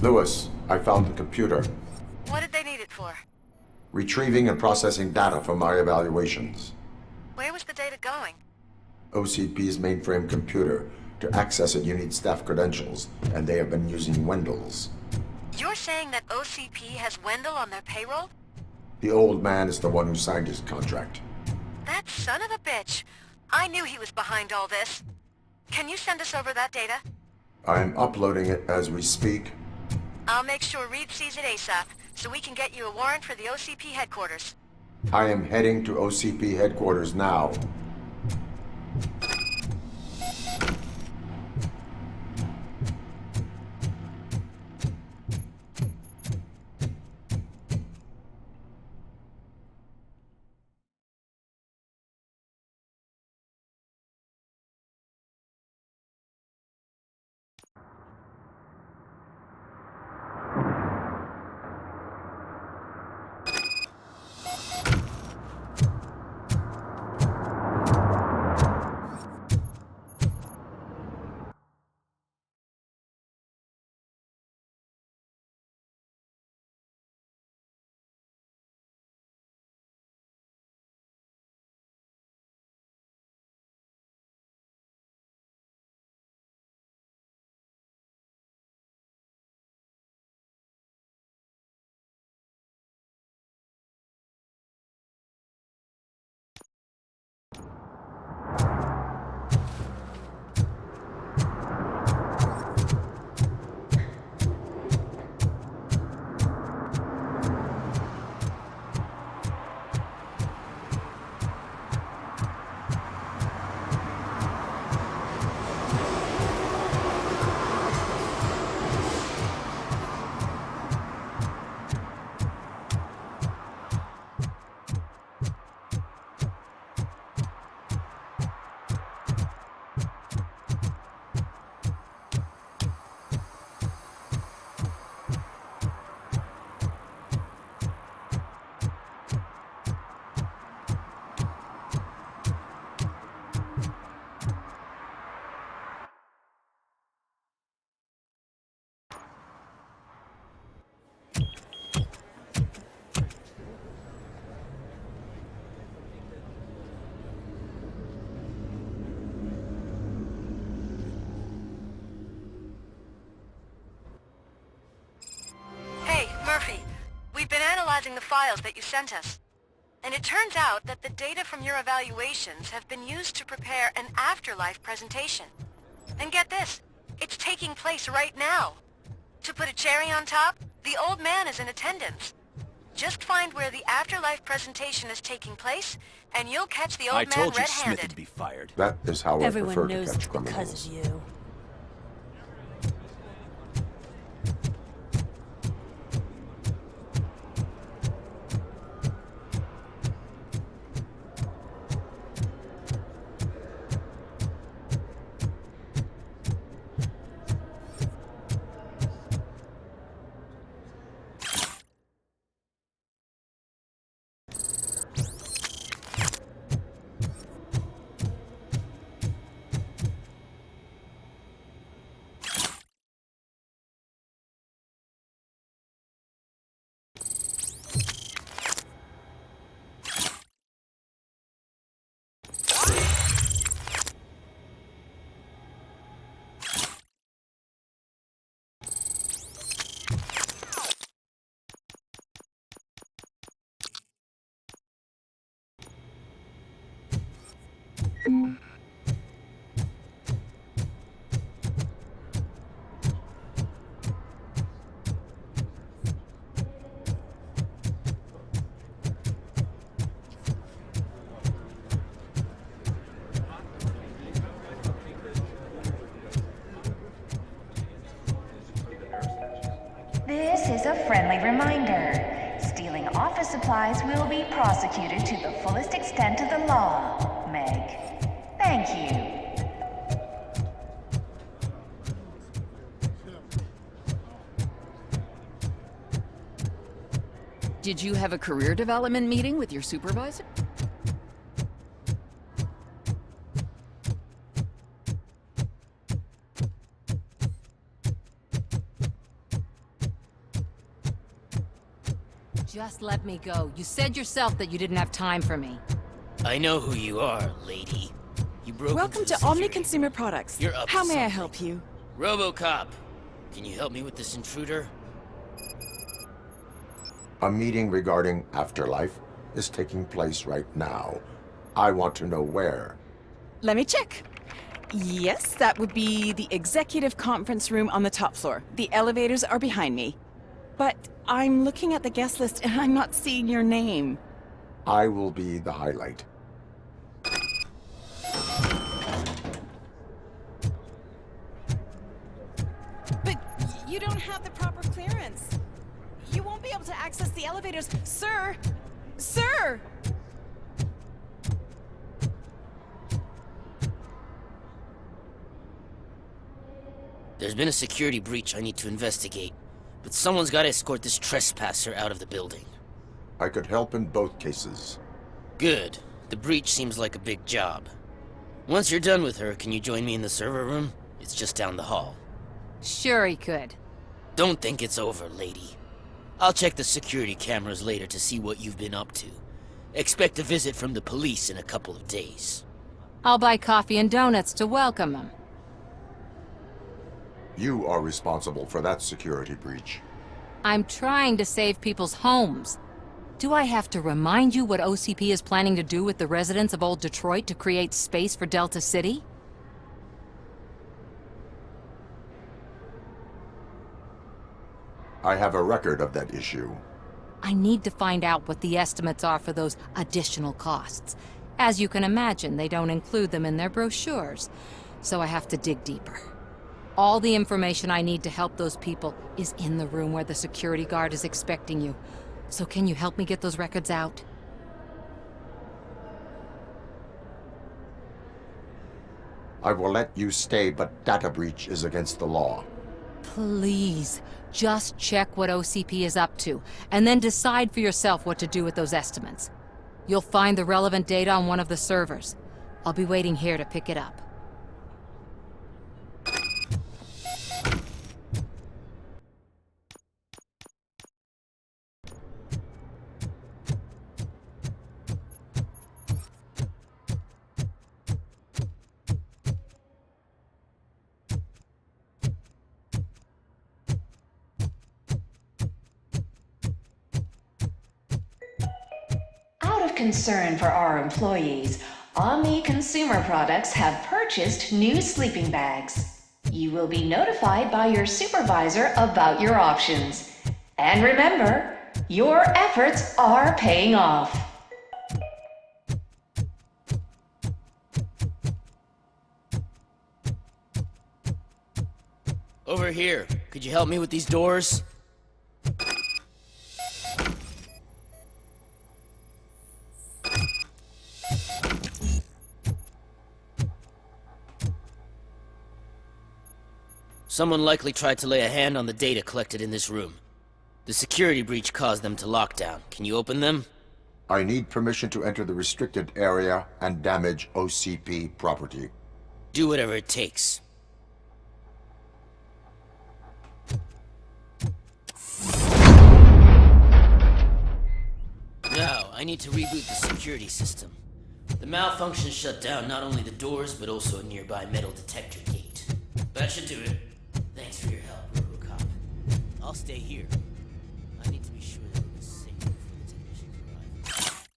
Lewis, I found the computer. What did they need it for? Retrieving and processing data from my evaluations. Where was the data going? OCP's mainframe computer. To access it, you need staff credentials, and they have been using Wendell's. You're saying that OCP has Wendell on their payroll? The old man is the one who signed his contract. That son of a bitch. I knew he was behind all this. Can you send us over that data? I'm uploading it as we speak. I'll make sure Reed sees it ASAP, so we can get you a warrant for the OCP headquarters. I am heading to OCP headquarters now. We've been analyzing the files that you sent us. And it turns out that the data from your evaluations have been used to prepare an afterlife presentation. And get this, it's taking place right now. To put a cherry on top, the old man is in attendance. Just find where the afterlife presentation is taking place, and you'll catch the old man told you red-handed. Smith would be fired. That is how I Everyone prefer to knows catch it's because criminals. of you. This is a friendly reminder. Stealing office supplies will be prosecuted to the fullest extent of the law, Meg. Thank you. Did you have a career development meeting with your supervisor? Just let me go. You said yourself that you didn't have time for me. I know who you are, lady. You broke Welcome into to the Omni security. Consumer Products. You're up How to may I something. help you? RoboCop, can you help me with this intruder? A meeting regarding afterlife is taking place right now. I want to know where. Let me check. Yes, that would be the executive conference room on the top floor. The elevators are behind me. But I'm looking at the guest list and I'm not seeing your name. I will be the highlight. But you don't have the proper clearance. You won't be able to access the elevators. Sir! Sir! There's been a security breach I need to investigate, but someone's got to escort this trespasser out of the building. I could help in both cases. Good. The breach seems like a big job. Once you're done with her, can you join me in the server room? It's just down the hall. Sure he could. Don't think it's over, lady. I'll check the security cameras later to see what you've been up to. Expect a visit from the police in a couple of days. I'll buy coffee and donuts to welcome him. You are responsible for that security breach. I'm trying to save people's homes. Do I have to remind you what OCP is planning to do with the residents of Old Detroit to create space for Delta City? I have a record of that issue. I need to find out what the estimates are for those additional costs. As you can imagine, they don't include them in their brochures, so I have to dig deeper. All the information I need to help those people is in the room where the security guard is expecting you. So can you help me get those records out? I will let you stay, but data breach is against the law. Please, just check what OCP is up to, and then decide for yourself what to do with those estimates. You'll find the relevant data on one of the servers. I'll be waiting here to pick it up. Out of concern for our employees, Omni Consumer Products have purchased new sleeping bags. You will be notified by your supervisor about your options. And remember, your efforts are paying off. Over here. Could you help me with these doors? Someone likely tried to lay a hand on the data collected in this room. The security breach caused them to lock down. Can you open them? I need permission to enter the restricted area and damage OCP property. Do whatever it takes. Now, I need to reboot the security system. The malfunction shut down not only the doors, but also a nearby metal detector gate. That should do it. Thanks for your help, RoboCop. I'll stay here. I need to be sure that it was safe before the technicians arrive.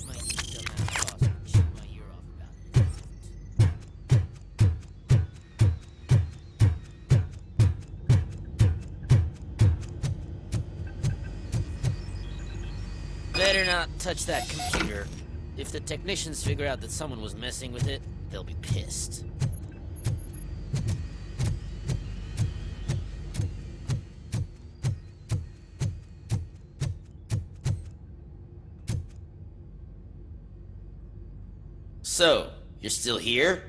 My dumbass boss would chew my ear off about it. Better not touch that computer. If the technicians figure out that someone was messing with it, they'll be pissed. So, you're still here?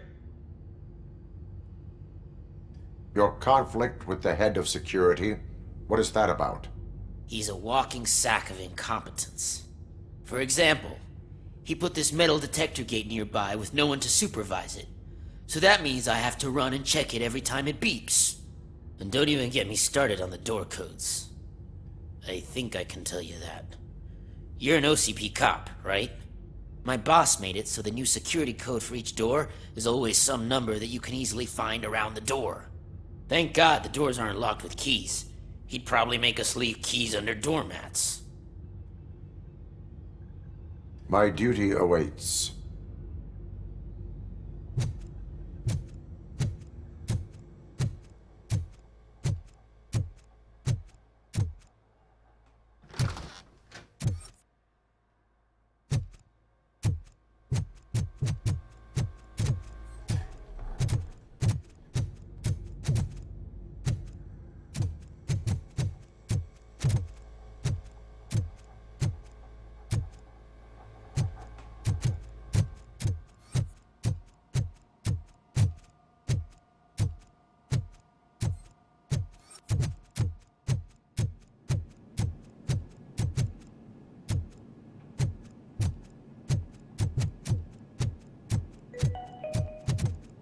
Your conflict with the head of security, what is that about? He's a walking sack of incompetence. For example, he put this metal detector gate nearby with no one to supervise it. So that means I have to run and check it every time it beeps. And don't even get me started on the door codes. I think I can tell you that. You're an OCP cop, right? My boss made it so the new security code for each door is always some number that you can easily find around the door. Thank God the doors aren't locked with keys. He'd probably make us leave keys under doormats. My duty awaits.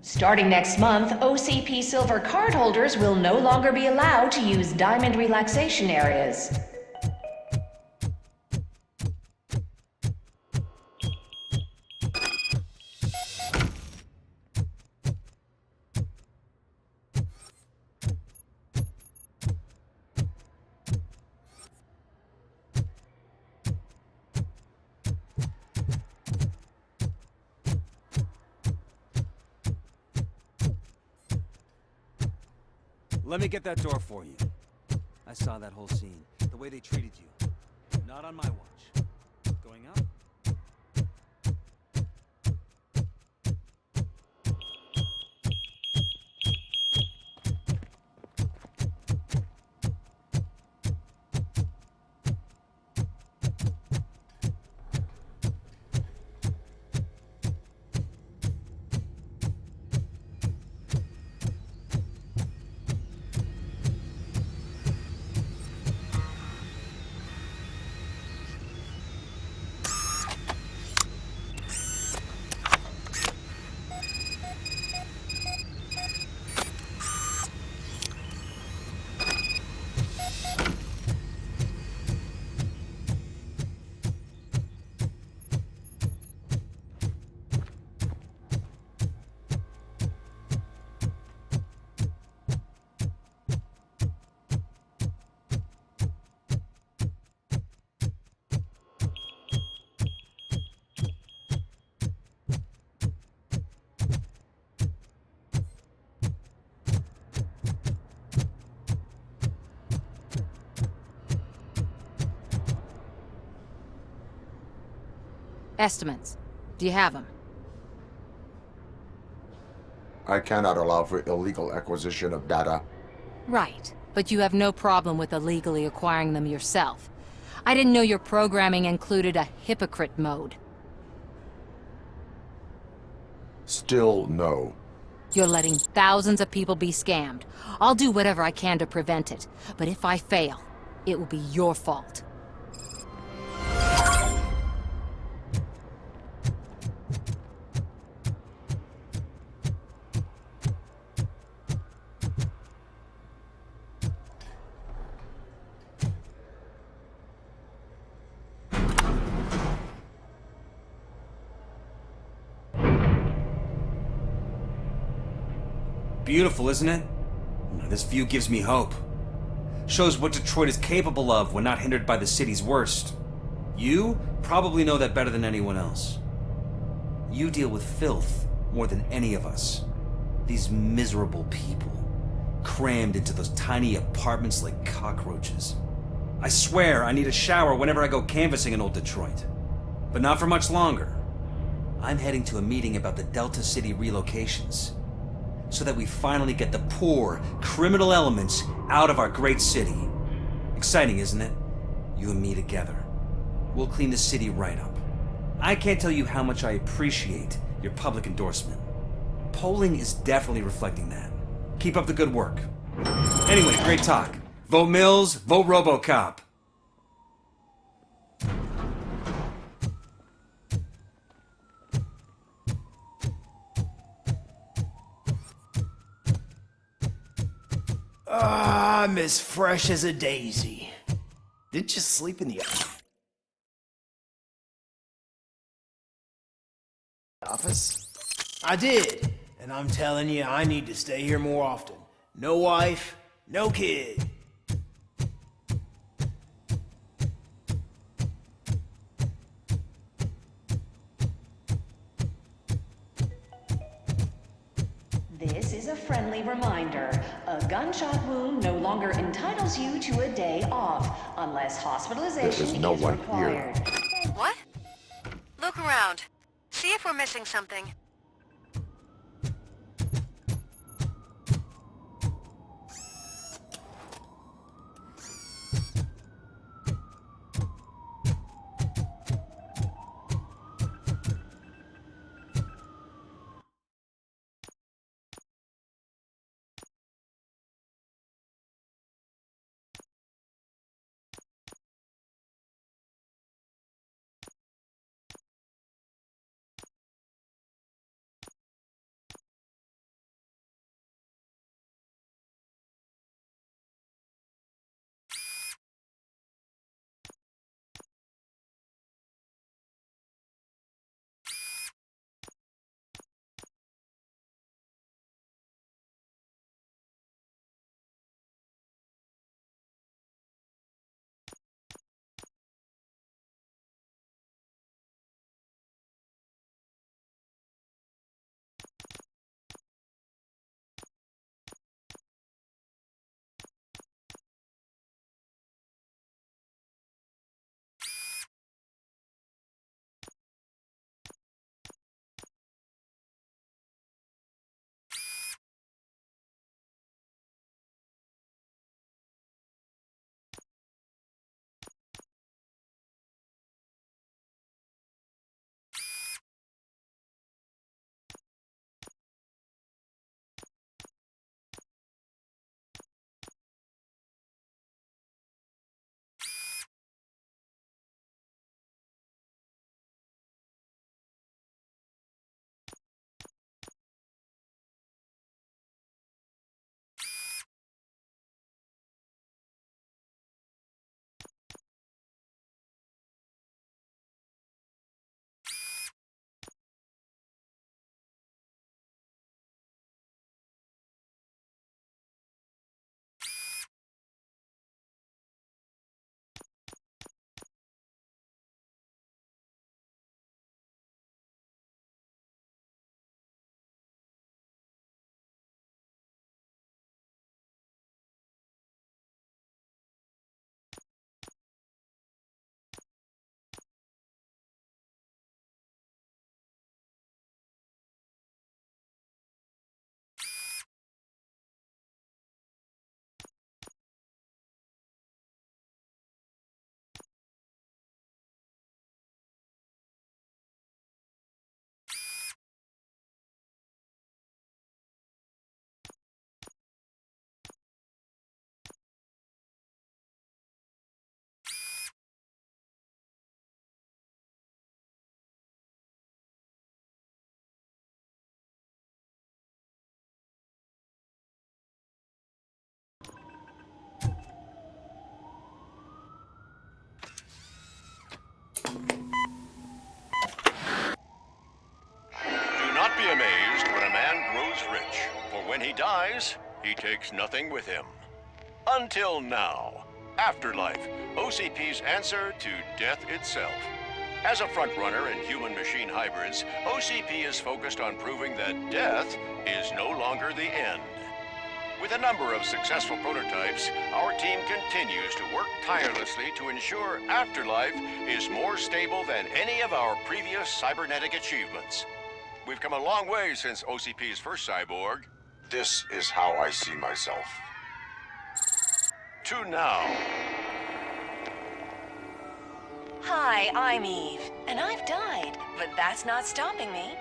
Starting next month, OCP Silver cardholders will no longer be allowed to use Diamond relaxation areas. Let me get that door for you. I saw that whole scene. The way they treated you. Not on my watch. Going up? Estimates. Do you have them? I cannot allow for illegal acquisition of data. Right. But you have no problem with illegally acquiring them yourself. I didn't know your programming included a hypocrite mode. Still no. You're letting thousands of people be scammed. I'll do whatever I can to prevent it. But if I fail, it will be your fault. Beautiful, isn't it? This view gives me hope. Shows what Detroit is capable of when not hindered by the city's worst. You probably know that better than anyone else. You deal with filth more than any of us. These miserable people, crammed into those tiny apartments like cockroaches. I swear I need a shower whenever I go canvassing in old Detroit. But not for much longer. I'm heading to a meeting about the Delta City relocations, so that we finally get the poor, criminal elements out of our great city. Exciting, isn't it? You and me together. We'll clean the city right up. I can't tell you how much I appreciate your public endorsement. Polling is definitely reflecting that. Keep up the good work. Anyway, great talk. Vote Mills, vote RoboCop. I'm as fresh as a daisy. Didn't you sleep in the office? I did, and I'm telling you, I need to stay here more often. No wife, no kid. This is a friendly reminder. A gunshot wound no longer entitles you to a day off, unless hospitalization There is no one required. here. What? Look around. See if we're missing something. Do not be amazed when a man grows rich, for when he dies, he takes nothing with him. Until now. Afterlife, OCP's answer to death itself. As a frontrunner in human-machine hybrids, OCP is focused on proving that death is no longer the end. With a number of successful prototypes, our team continues to work tirelessly to ensure Afterlife is more stable than any of our previous cybernetic achievements. We've come a long way since OCP's first cyborg. This is how I see myself. To now. Hi, I'm Eve, and I've died, but that's not stopping me.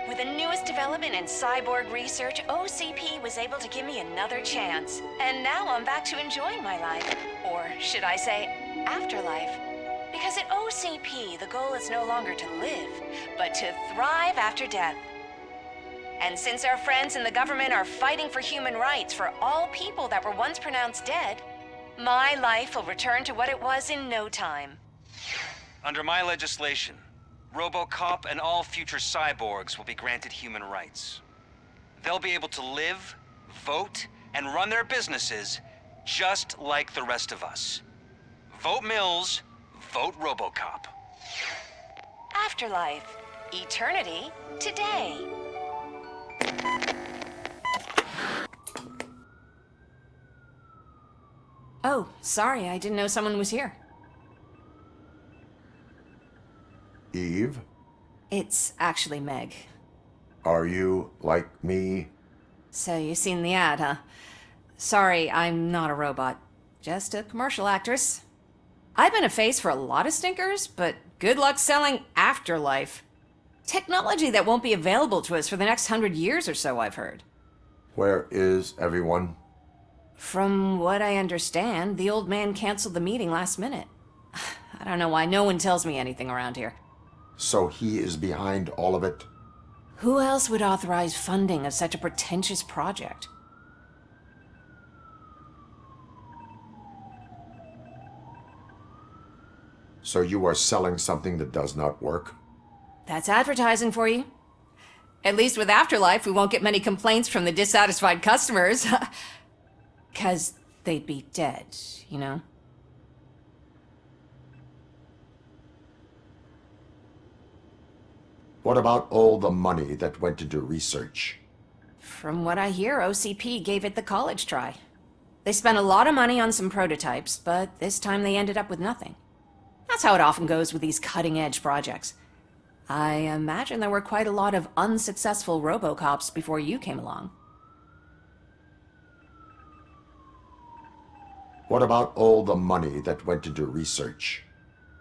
With the newest development in cyborg research, OCP was able to give me another chance. And now I'm back to enjoying my life. Or should I say, afterlife. Because at OCP, the goal is no longer to live, but to thrive after death. And since our friends in the government are fighting for human rights for all people that were once pronounced dead, my life will return to what it was in no time. Under my legislation, RoboCop and all future cyborgs will be granted human rights. They'll be able to live, vote, and run their businesses just like the rest of us. Vote Mills, vote RoboCop. Afterlife. Eternity. Today. Oh, sorry, I didn't know someone was here. Eve, It's actually Meg. are you like me? So you've seen the ad, huh? Sorry, I'm not a robot. Just a commercial actress. I've been a face for a lot of stinkers, but good luck selling Afterlife. Technology that won't be available to us for the next 100 years or so, I've heard. Where is everyone? From what I understand, the old man canceled the meeting last minute. I don't know why no one tells me anything around here. So he is behind all of it? Who else would authorize funding of such a pretentious project? So you are selling something that does not work? That's advertising for you. At least with Afterlife, we won't get many complaints from the dissatisfied customers. 'Cause they'd be dead, you know? What about all the money that went into research? From what I hear, OCP gave it the college try. They spent a lot of money on some prototypes, but this time they ended up with nothing. That's how it often goes with these cutting-edge projects. I imagine there were quite a lot of unsuccessful RoboCops before you came along. What about all the money that went into research?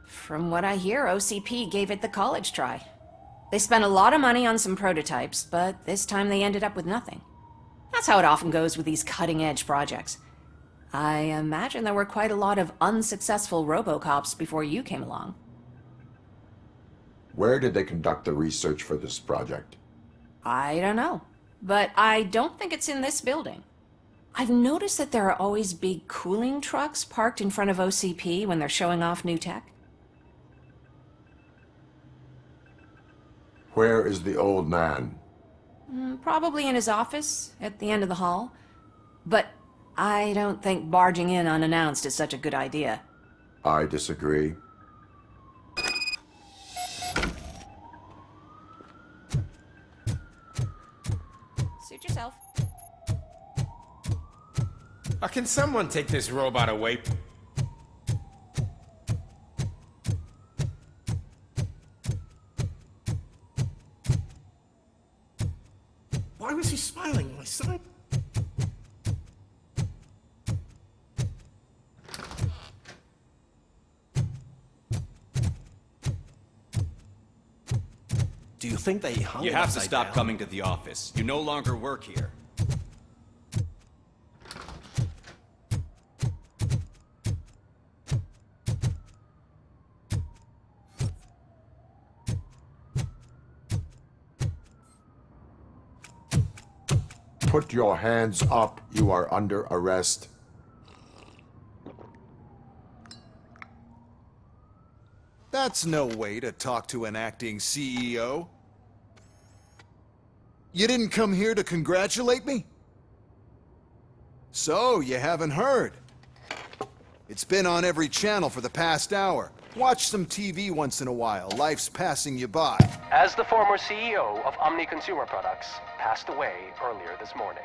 From what I hear, OCP gave it the college try. They spent a lot of money on some prototypes, but this time they ended up with nothing. That's how it often goes with these cutting-edge projects. I imagine there were quite a lot of unsuccessful RoboCops before you came along. Where did they conduct the research for this project? I don't know, but I don't think it's in this building. I've noticed that there are always big cooling trucks parked in front of OCP when they're showing off new tech. Where is the old man? Probably in his office, at the end of the hall. But I don't think barging in unannounced is such a good idea. I disagree. Suit yourself. Can someone take this robot away? Why was he smiling, my son? Do you think they hung You it have to upside stop down? coming to the office. You no longer work here. Put your hands up. You are under arrest. That's no way to talk to an acting CEO. You didn't come here to congratulate me? So, you haven't heard. It's been on every channel for the past hour. Watch some TV once in a while. Life's passing you by. As the former CEO of Omni Consumer Products passed away earlier this morning,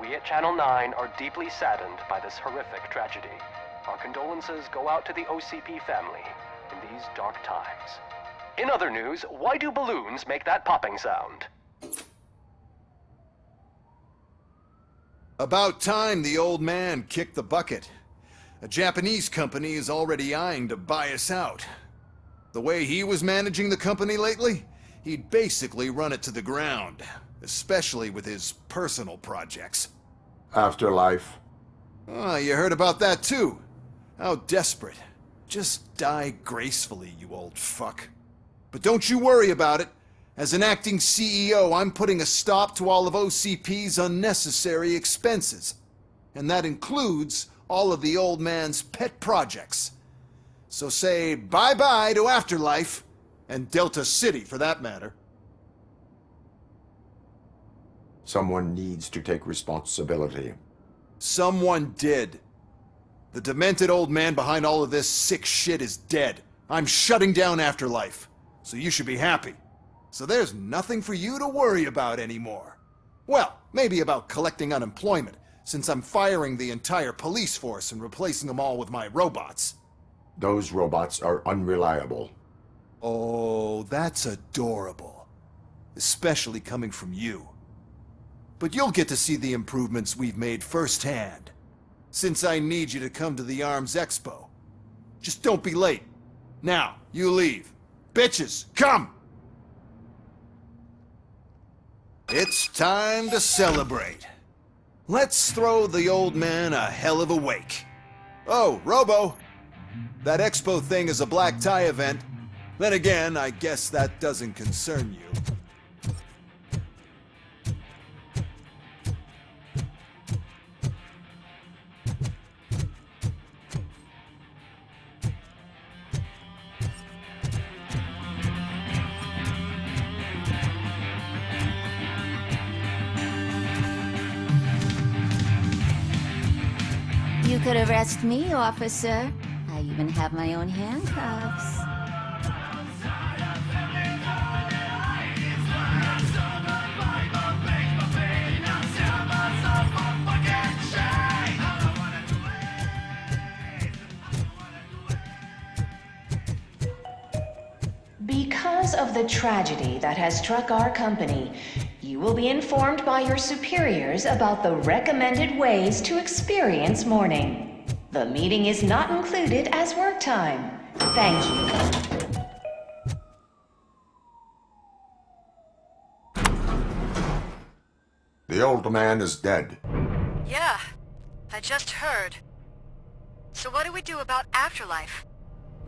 we at Channel 9 are deeply saddened by this horrific tragedy. Our condolences go out to the OCP family in these dark times. In other news, why do balloons make that popping sound? About time the old man kicked the bucket. A Japanese company is already eyeing to buy us out. The way he was managing the company lately, he'd basically run it to the ground, especially with his personal projects. Afterlife. Oh, you heard about that too. How desperate. Just die gracefully, you old fuck. But don't you worry about it. As an acting CEO, I'm putting a stop to all of OCP's unnecessary expenses. And that includes all of the old man's pet projects. So say bye-bye to Afterlife, and Delta City for that matter. Someone needs to take responsibility. Someone did. The demented old man behind all of this sick shit is dead. I'm shutting down Afterlife, so you should be happy. So there's nothing for you to worry about anymore. Well, maybe about collecting unemployment, since I'm firing the entire police force and replacing them all with my robots. Those robots are unreliable. Oh, that's adorable. Especially coming from you. But you'll get to see the improvements we've made firsthand. Since I need you to come to the ARMS Expo. Just don't be late. Now, you leave. Bitches, come! It's time to celebrate. Let's throw the old man a hell of a wake. Oh, Robo! That expo thing is a black tie event. Then again, I guess that doesn't concern you. You could arrest me, officer. I even have my own handcuffs. Because of the tragedy that has struck our company, you will be informed by your superiors about the recommended ways to experience mourning. The meeting is not included as work time. Thank you. The old man is dead. Yeah, I just heard. So what do we do about Afterlife?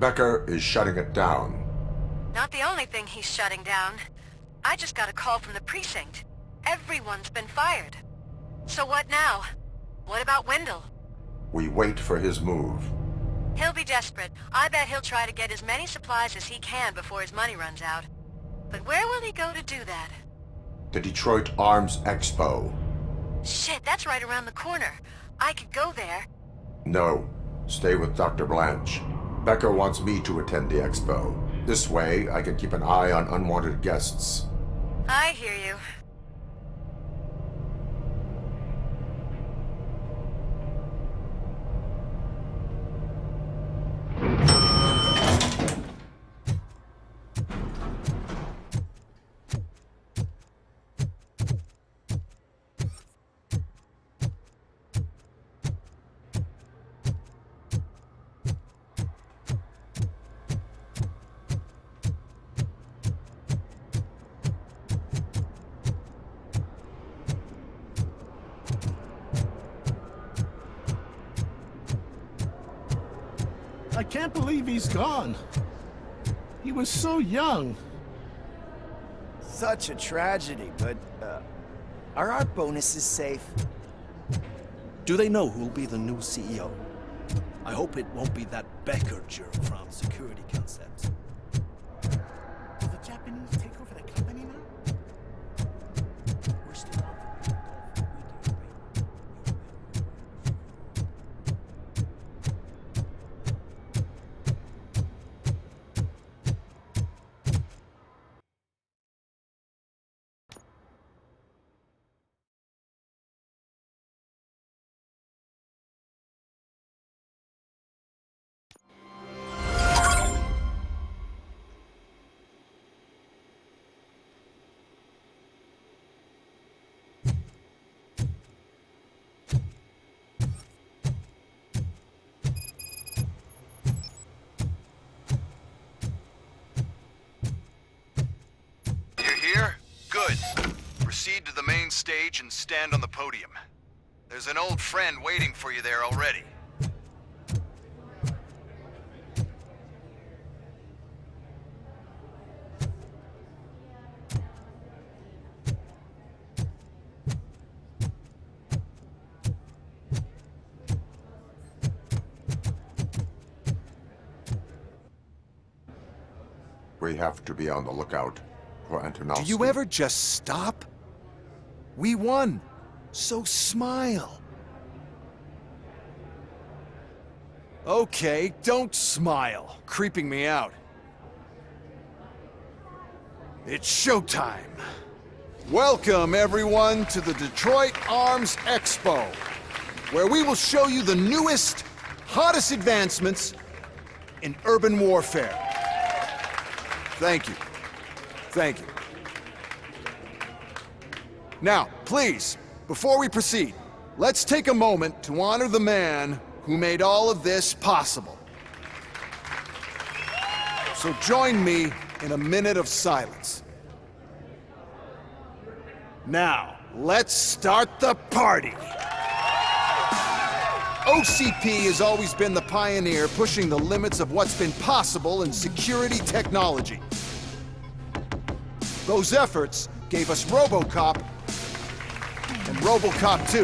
Becker is shutting it down. Not the only thing he's shutting down. I just got a call from the precinct. Everyone's been fired. So what now? What about Wendell? We wait for his move. He'll be desperate. I bet he'll try to get as many supplies as he can before his money runs out. But where will he go to do that? The Detroit Arms Expo. Shit, that's right around the corner. I could go there. No, stay with Dr. Blanche. Becker wants me to attend the expo. This way, I can keep an eye on unwanted guests. I hear you. I can't believe he's gone. He was so young. Such a tragedy, but, are our bonuses safe? Do they know who'll be the new CEO? I hope it won't be that Becker jerk from Security Concepts. Will the Japanese take over the company now? We're still Good. Proceed to the main stage and stand on the podium. There's an old friend waiting for you there already. We have to be on the lookout for Antonovsky. Do you ever just stop? We won, so smile. Okay, don't smile, creeping me out. It's showtime. Welcome, everyone, to the Detroit Arms Expo, where we will show you the newest, hottest advancements in urban warfare. Thank you. Thank you. Now, please, before we proceed, let's take a moment to honor the man who made all of this possible. So join me in a minute of silence. Now, let's start the party! OCP has always been the pioneer pushing the limits of what's been possible in security technology. Those efforts gave us RoboCop and RoboCop 2.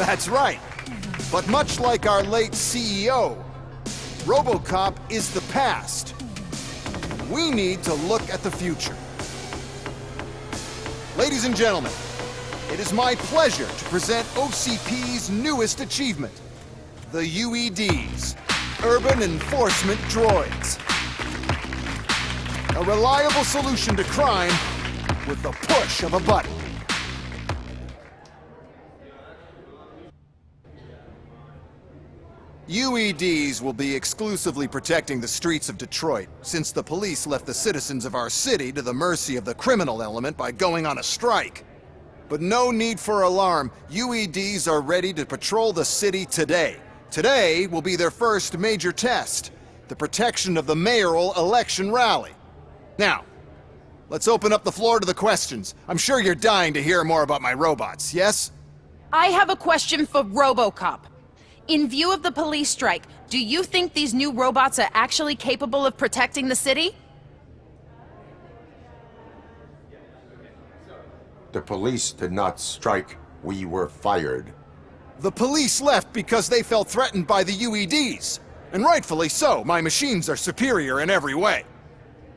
That's right. But much like our late CEO, RoboCop is the past. We need to look at the future. Ladies and gentlemen, it is my pleasure to present OCP's newest achievement, the UEDs, Urban Enforcement Droids. A reliable solution to crime with the push of a button. UEDs will be exclusively protecting the streets of Detroit, since the police left the citizens of our city to the mercy of the criminal element by going on a strike. But no need for alarm. UEDs are ready to patrol the city today. Today will be their first major test, the protection of the mayoral election rally. Now, let's open up the floor to the questions. I'm sure you're dying to hear more about my robots, yes? I have a question for RoboCop. In view of the police strike, do you think these new robots are actually capable of protecting the city? The police did not strike. We were fired. The police left because they felt threatened by the UEDs. And rightfully so. My machines are superior in every way.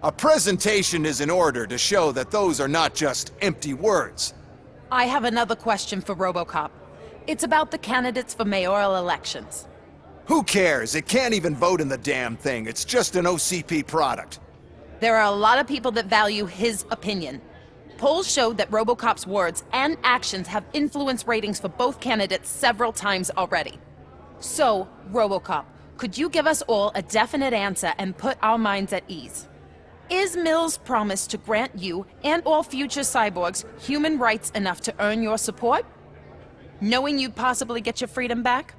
A presentation is in order to show that those are not just empty words. I have another question for RoboCop. It's about the candidates for mayoral elections. Who cares? It can't even vote in the damn thing. It's just an OCP product. There are a lot of people that value his opinion. Polls showed that RoboCop's words and actions have influenced ratings for both candidates several times already. So, RoboCop, could you give us all a definite answer and put our minds at ease? Is Mills' promise to grant you and all future cyborgs human rights enough to earn your support? Knowing you'd possibly get your freedom back?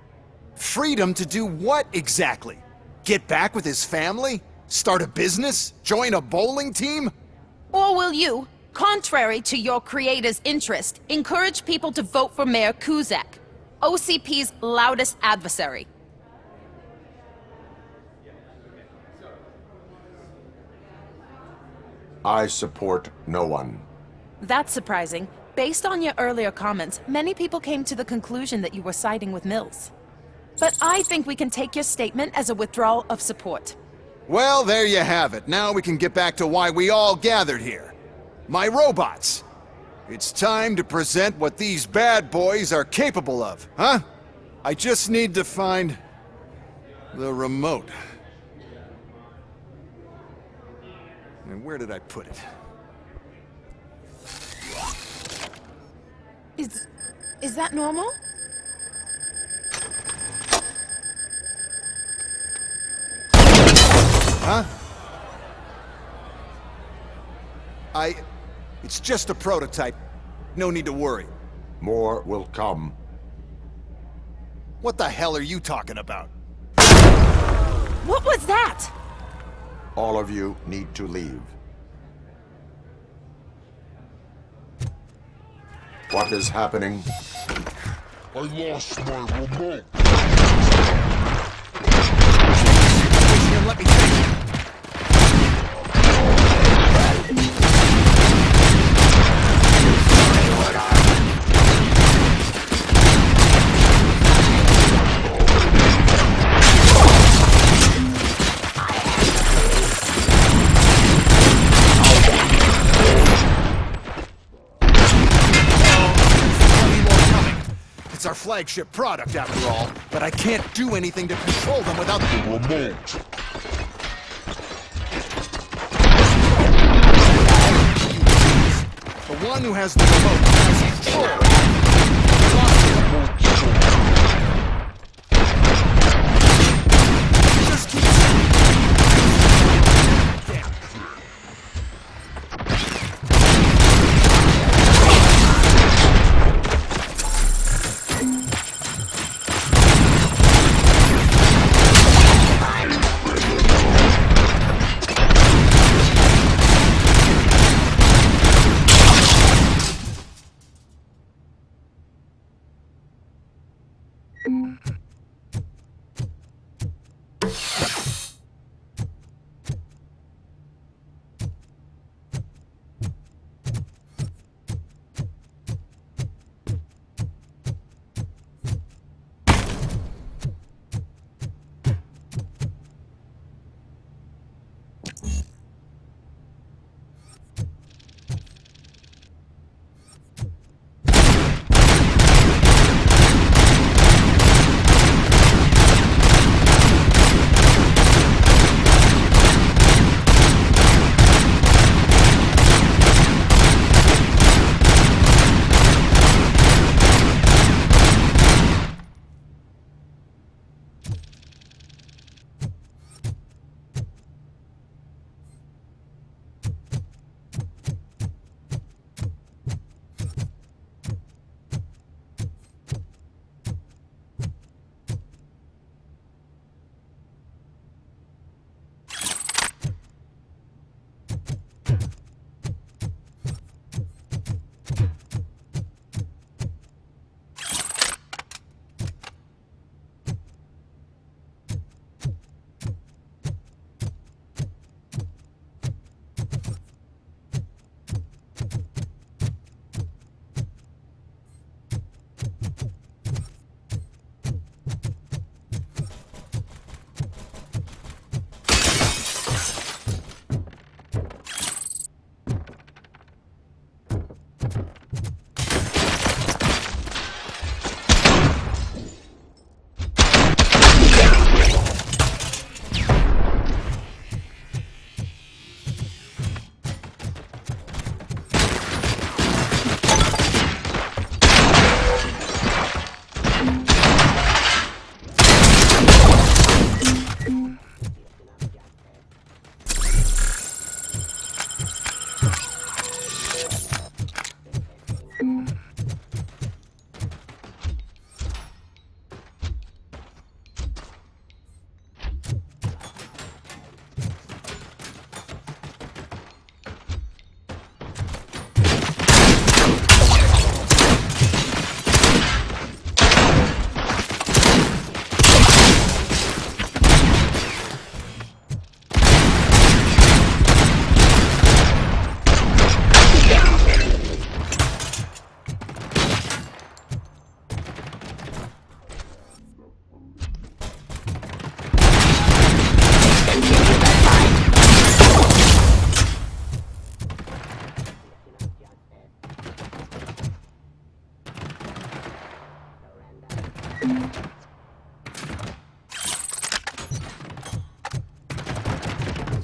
Freedom to do what exactly? Get back with his family? Start a business? Join a bowling team? Or will you, contrary to your creator's interest, encourage people to vote for Mayor Kuzak, OCP's loudest adversary? I support no one. That's surprising. Based on your earlier comments, many people came to the conclusion that you were siding with Mills. But I think we can take your statement as a withdrawal of support. Well, there you have it. Now we can get back to why we all gathered here. My robots. It's time to present what these bad boys are capable of, huh? I just need to find the remote. And where did I put it? Is that normal? Huh? It's just a prototype. No need to worry. More will come. What the hell are you talking about? What was that? All of you need to leave. What is happening? I lost my remote. Let me take it. It's our flagship product, after all, but I can't do anything to control them without the remote. The one who has the remote has control. Just keep...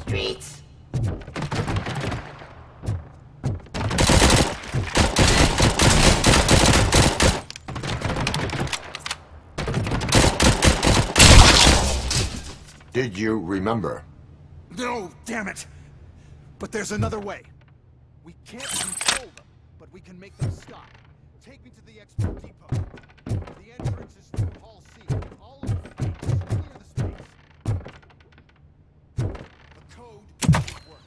Streets. Did you remember? No, damn it! But there's another way. We can't control them, but we can make them stop. Take me to the export depot. The entrance is through Hall C. All of the gates. Clear the space. The code doesn't work.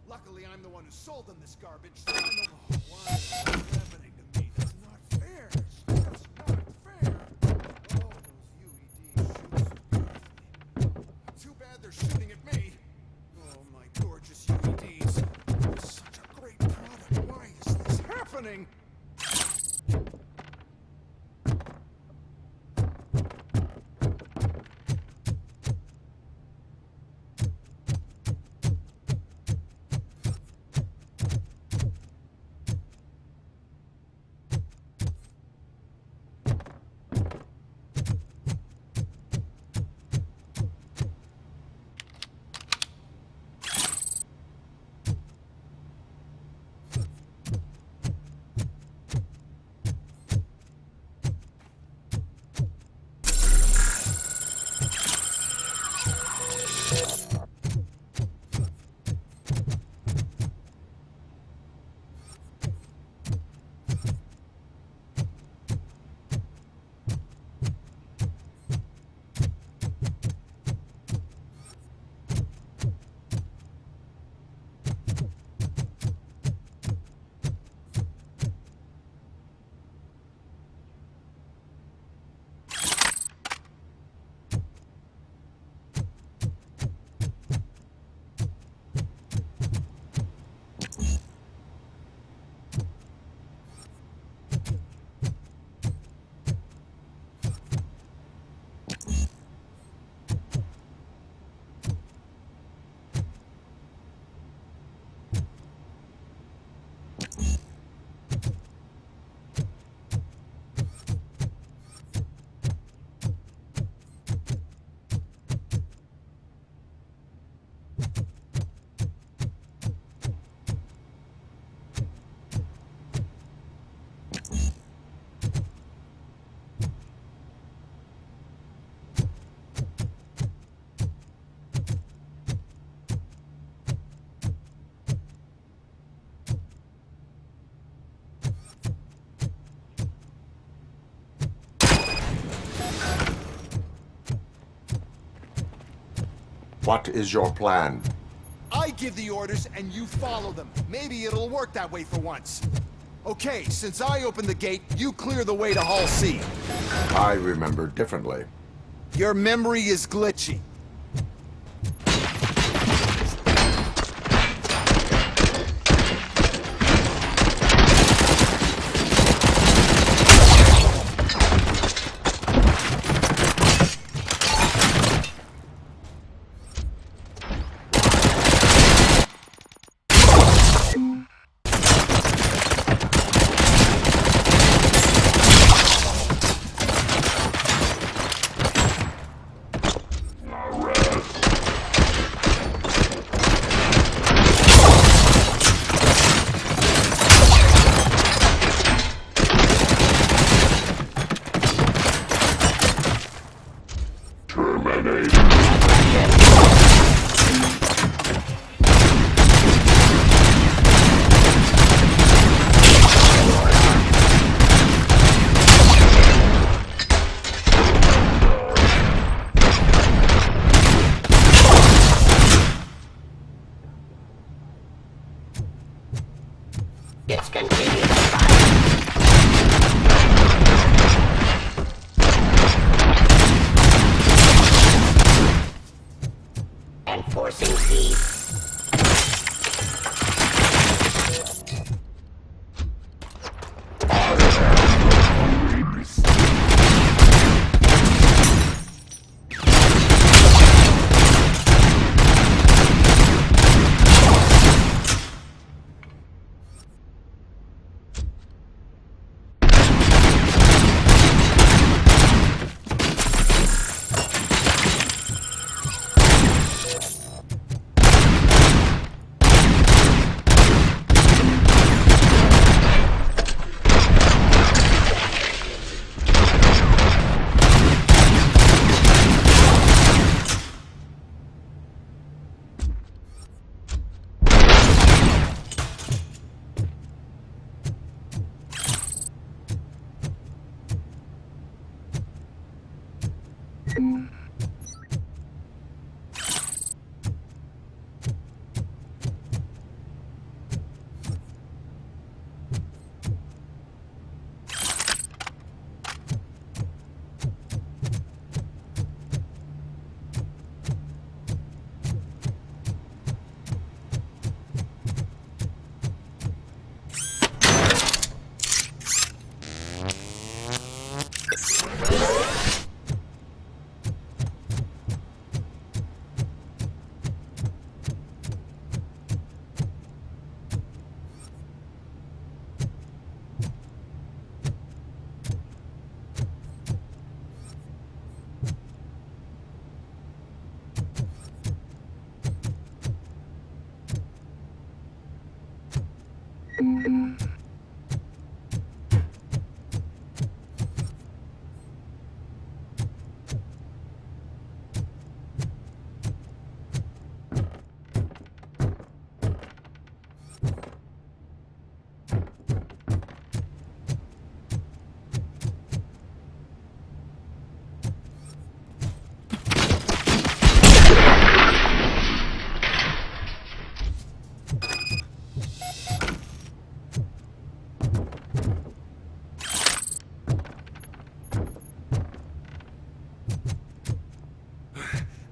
Luckily, I'm the one who sold them this garbage, so I know why is this happening to me. That's not fair. It's just not fair. Oh, those UEDs shoot so beautifully. Too bad they're shooting at me. Oh, my gorgeous UEDs. It's such a great product. Why is this happening? What is your plan? I give the orders and you follow them. Maybe it'll work that way for once. Okay, since I opened the gate, you clear the way to Hall C. I remember differently. Your memory is glitchy. Enforcing peace.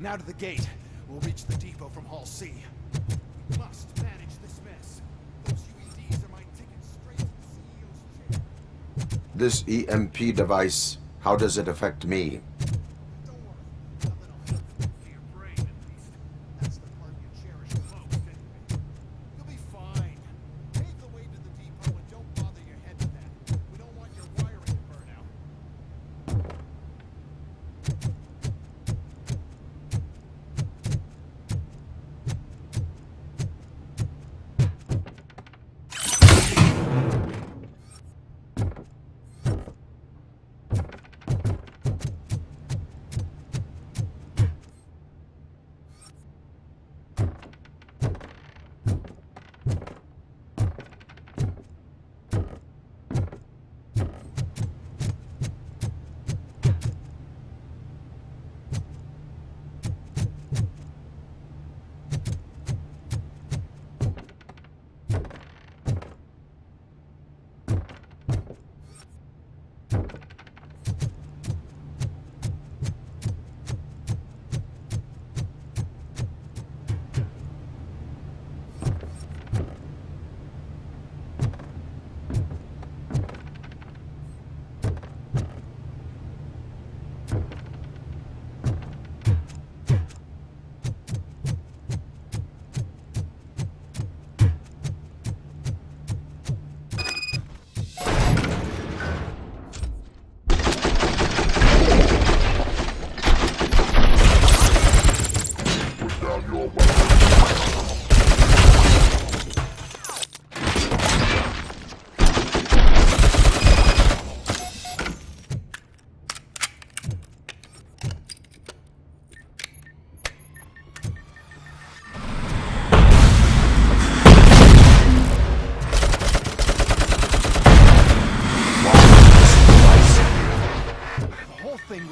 Now to the gate. We'll reach the depot from Hall C. We must manage this mess. Those UEDs are my ticket straight to the CEO's chair. This EMP device, how does it affect me?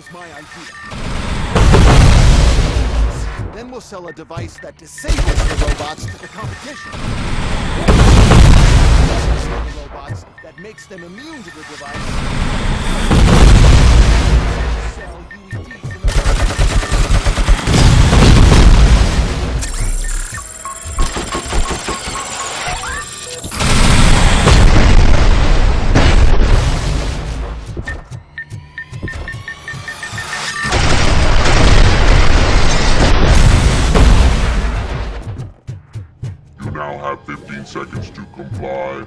was my idea. Then we'll sell a device that disables the robots to the competition. The robots that makes them immune to the device. Sell UEDs in the You now have 15 seconds to comply.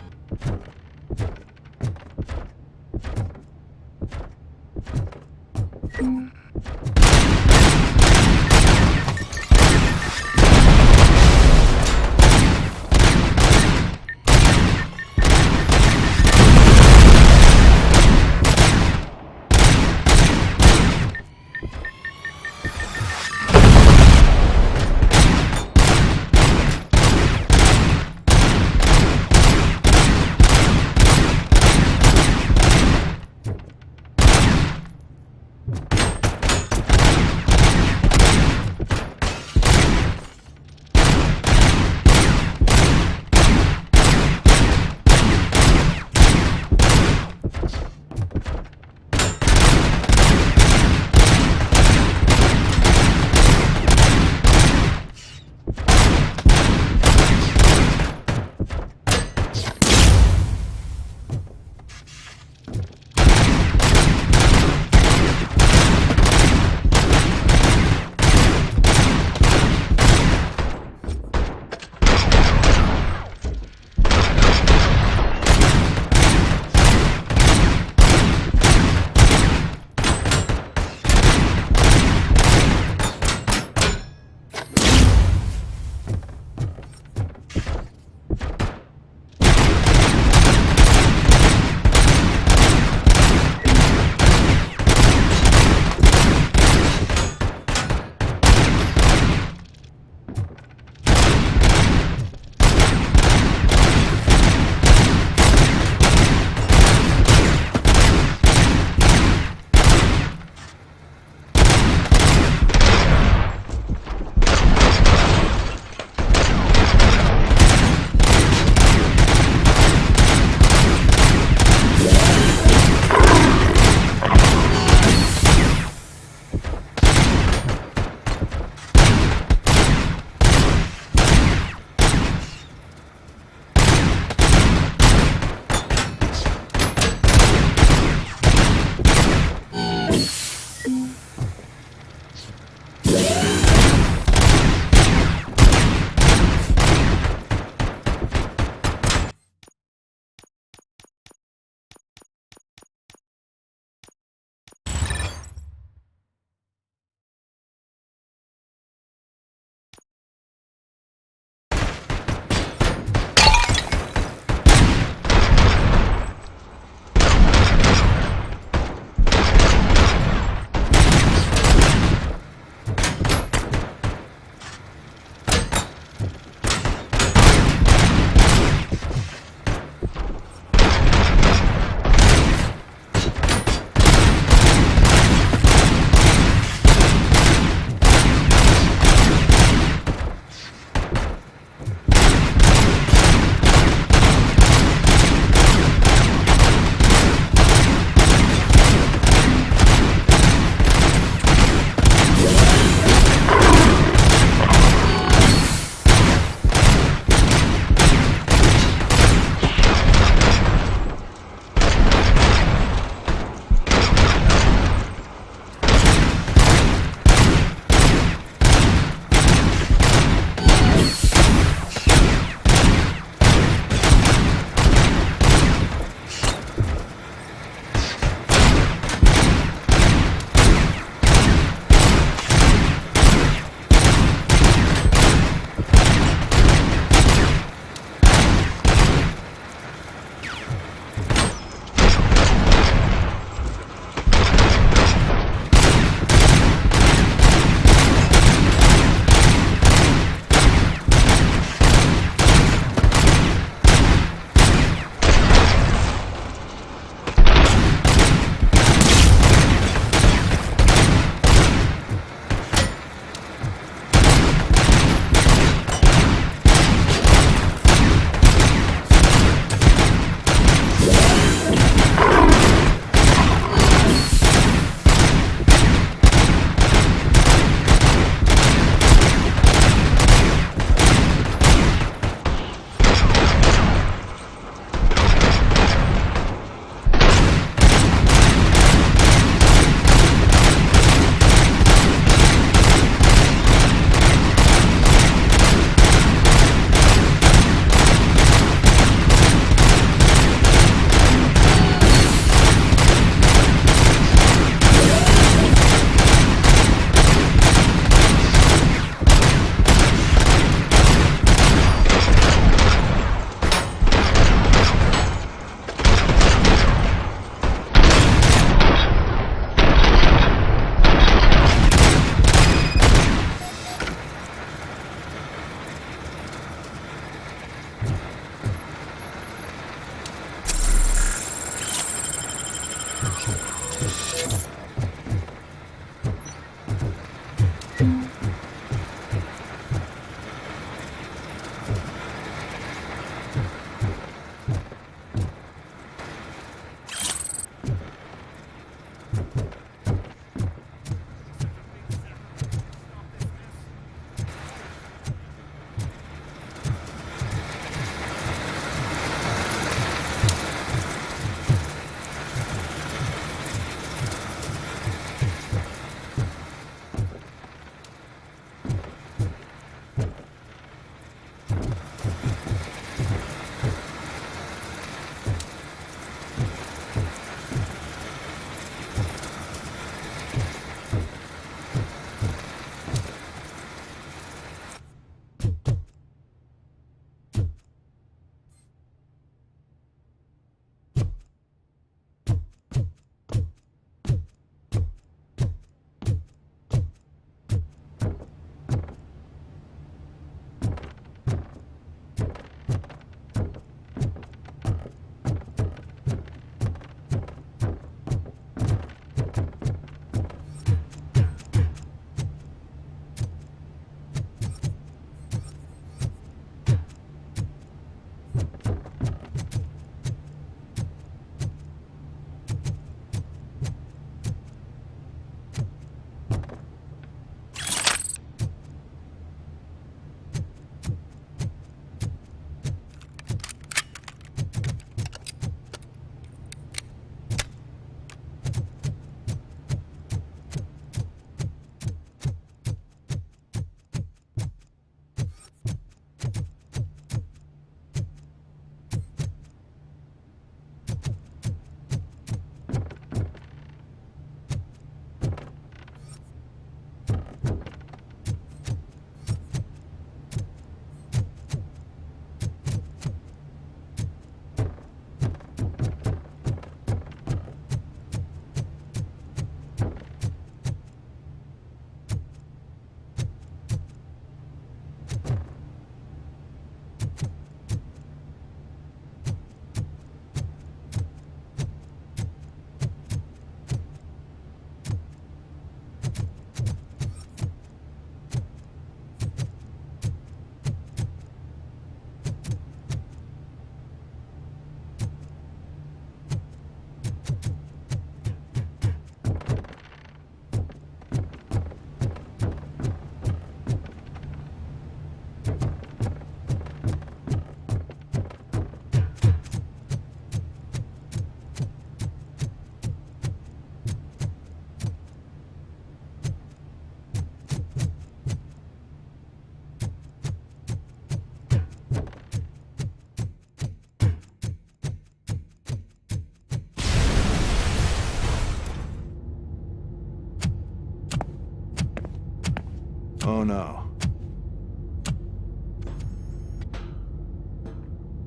Oh no.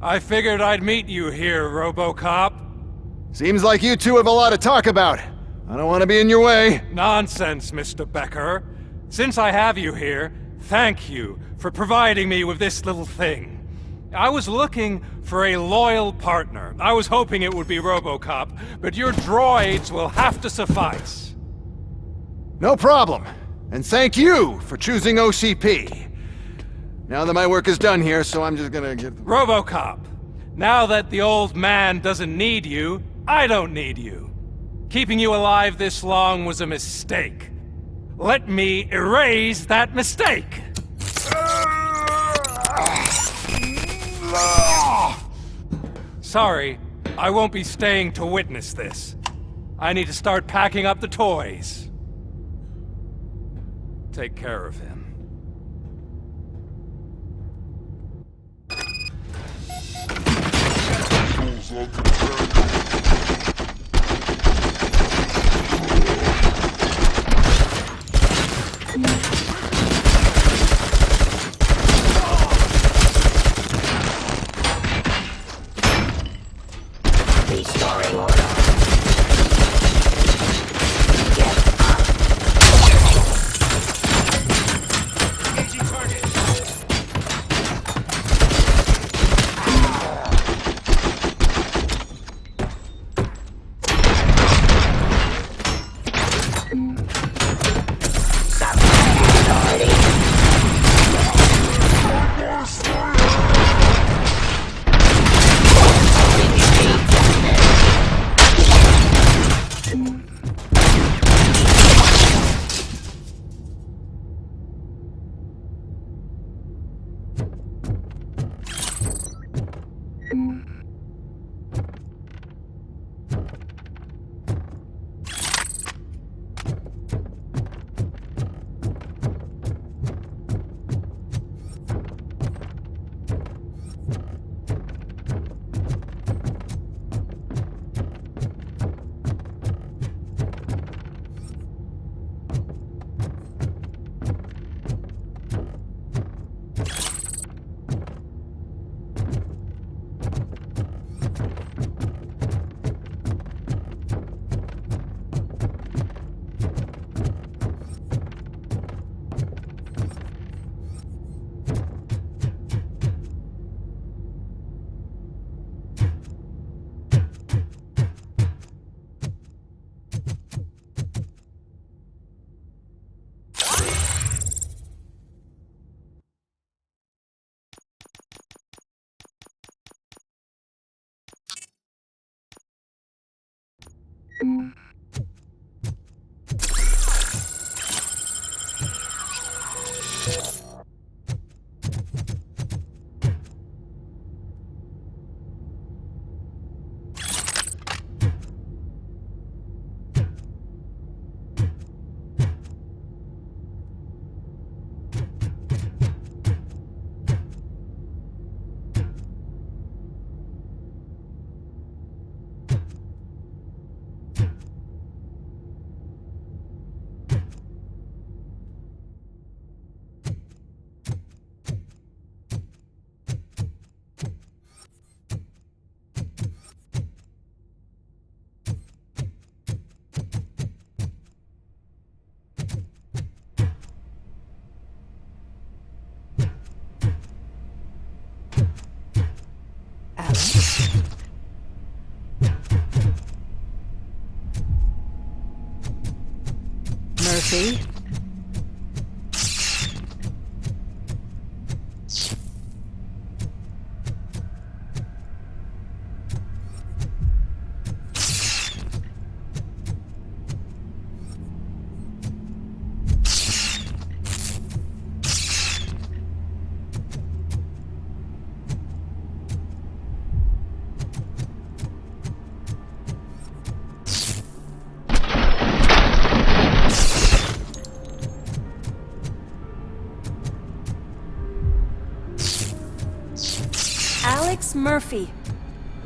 I figured I'd meet you here, RoboCop. Seems like you two have a lot to talk about. I don't want to be in your way. Nonsense, Mr. Becker. Since I have you here, thank you for providing me with this little thing. I was looking for a loyal partner. I was hoping it would be RoboCop, but your droids will have to suffice. No problem. And thank you for choosing OCP. Now that my work is done here, so I'm just gonna get... RoboCop, now that the old man doesn't need you, I don't need you. Keeping you alive this long was a mistake. Let me erase that mistake! Sorry, I won't be staying to witness this. I need to start packing up the toys. Take care of him. Restoring order. Engaging target. Murphy? Alex Murphy,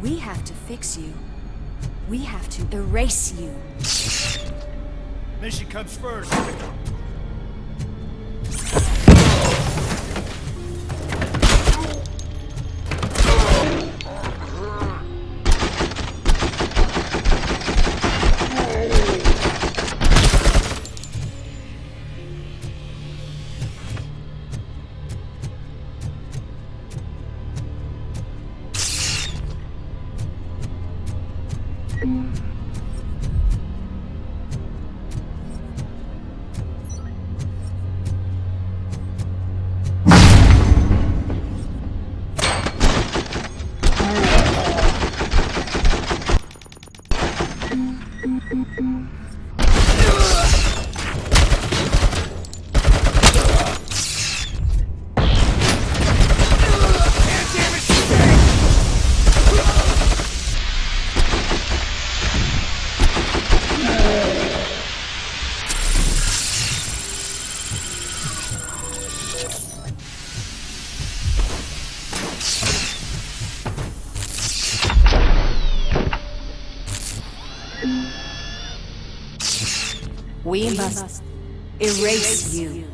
we have to fix you. We have to erase you. Mission comes first. We must erase you.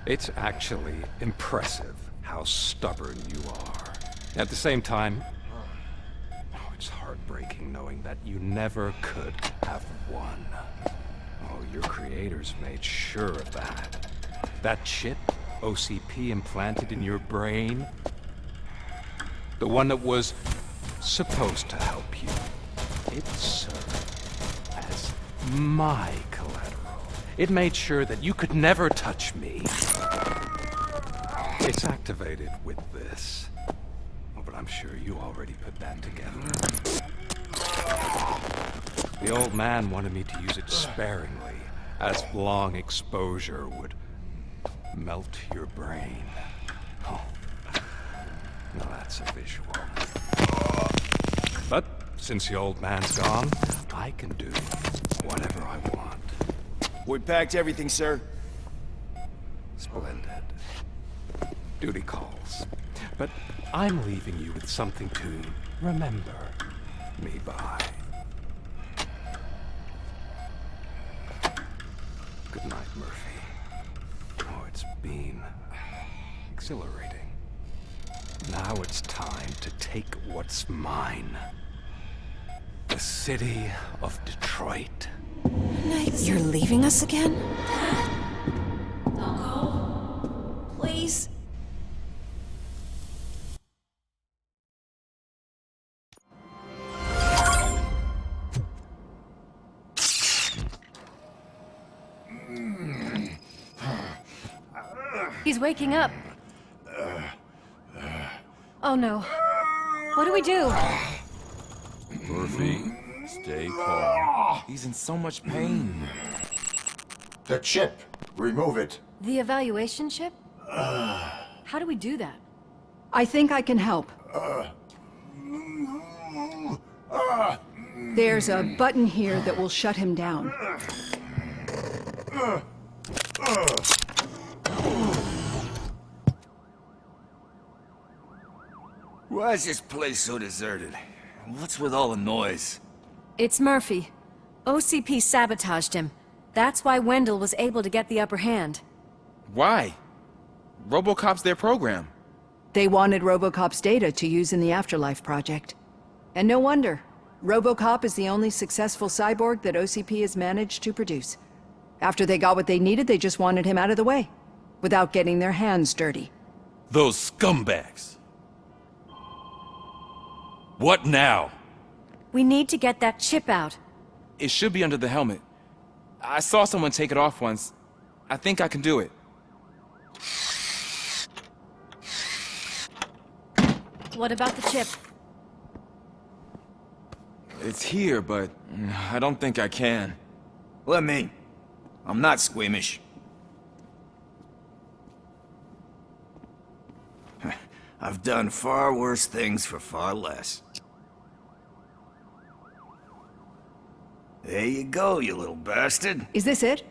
It's actually impressive how stubborn you are. At the same time, it's heartbreaking knowing that you never could have won. Oh, your creators made sure of that. That chip OCP implanted in your brain, the one that was supposed to help you, it served as my collateral. It made sure that you could never touch me. It's activated with this. Oh, but I'm sure you already put that together. The old man wanted me to use it sparingly, as long exposure would melt your brain. Oh, now that's a visual. But since the old man's gone, I can do whatever I want. We packed everything, sir. Splendid. Duty calls. But I'm leaving you with something to remember me by. Good night, Murphy. Oh, it's been exhilarating. Now it's time to take what's mine. The city of Detroit. You're leaving us again? Don't go. Please. He's waking up. Oh no. What do we do? Murphy, stay calm. He's in so much pain. The chip. Remove it. The evaluation chip? How do we do that? I think I can help. There's a button here that will shut him down. Why is this place so deserted? What's with all the noise? It's Murphy. OCP sabotaged him. That's why Wendell was able to get the upper hand. Why? RoboCop's their program. They wanted RoboCop's data to use in the Afterlife project. And no wonder. RoboCop is the only successful cyborg that OCP has managed to produce. After they got what they needed, they just wanted him out of the way, without getting their hands dirty. Those scumbags. What now? We need to get that chip out. It should be under the helmet. I saw someone take it off once. I think I can do it. What about the chip? It's here, but I don't think I can. Let me. I'm not squeamish. I've done far worse things for far less. There you go, you little bastard. Is this it?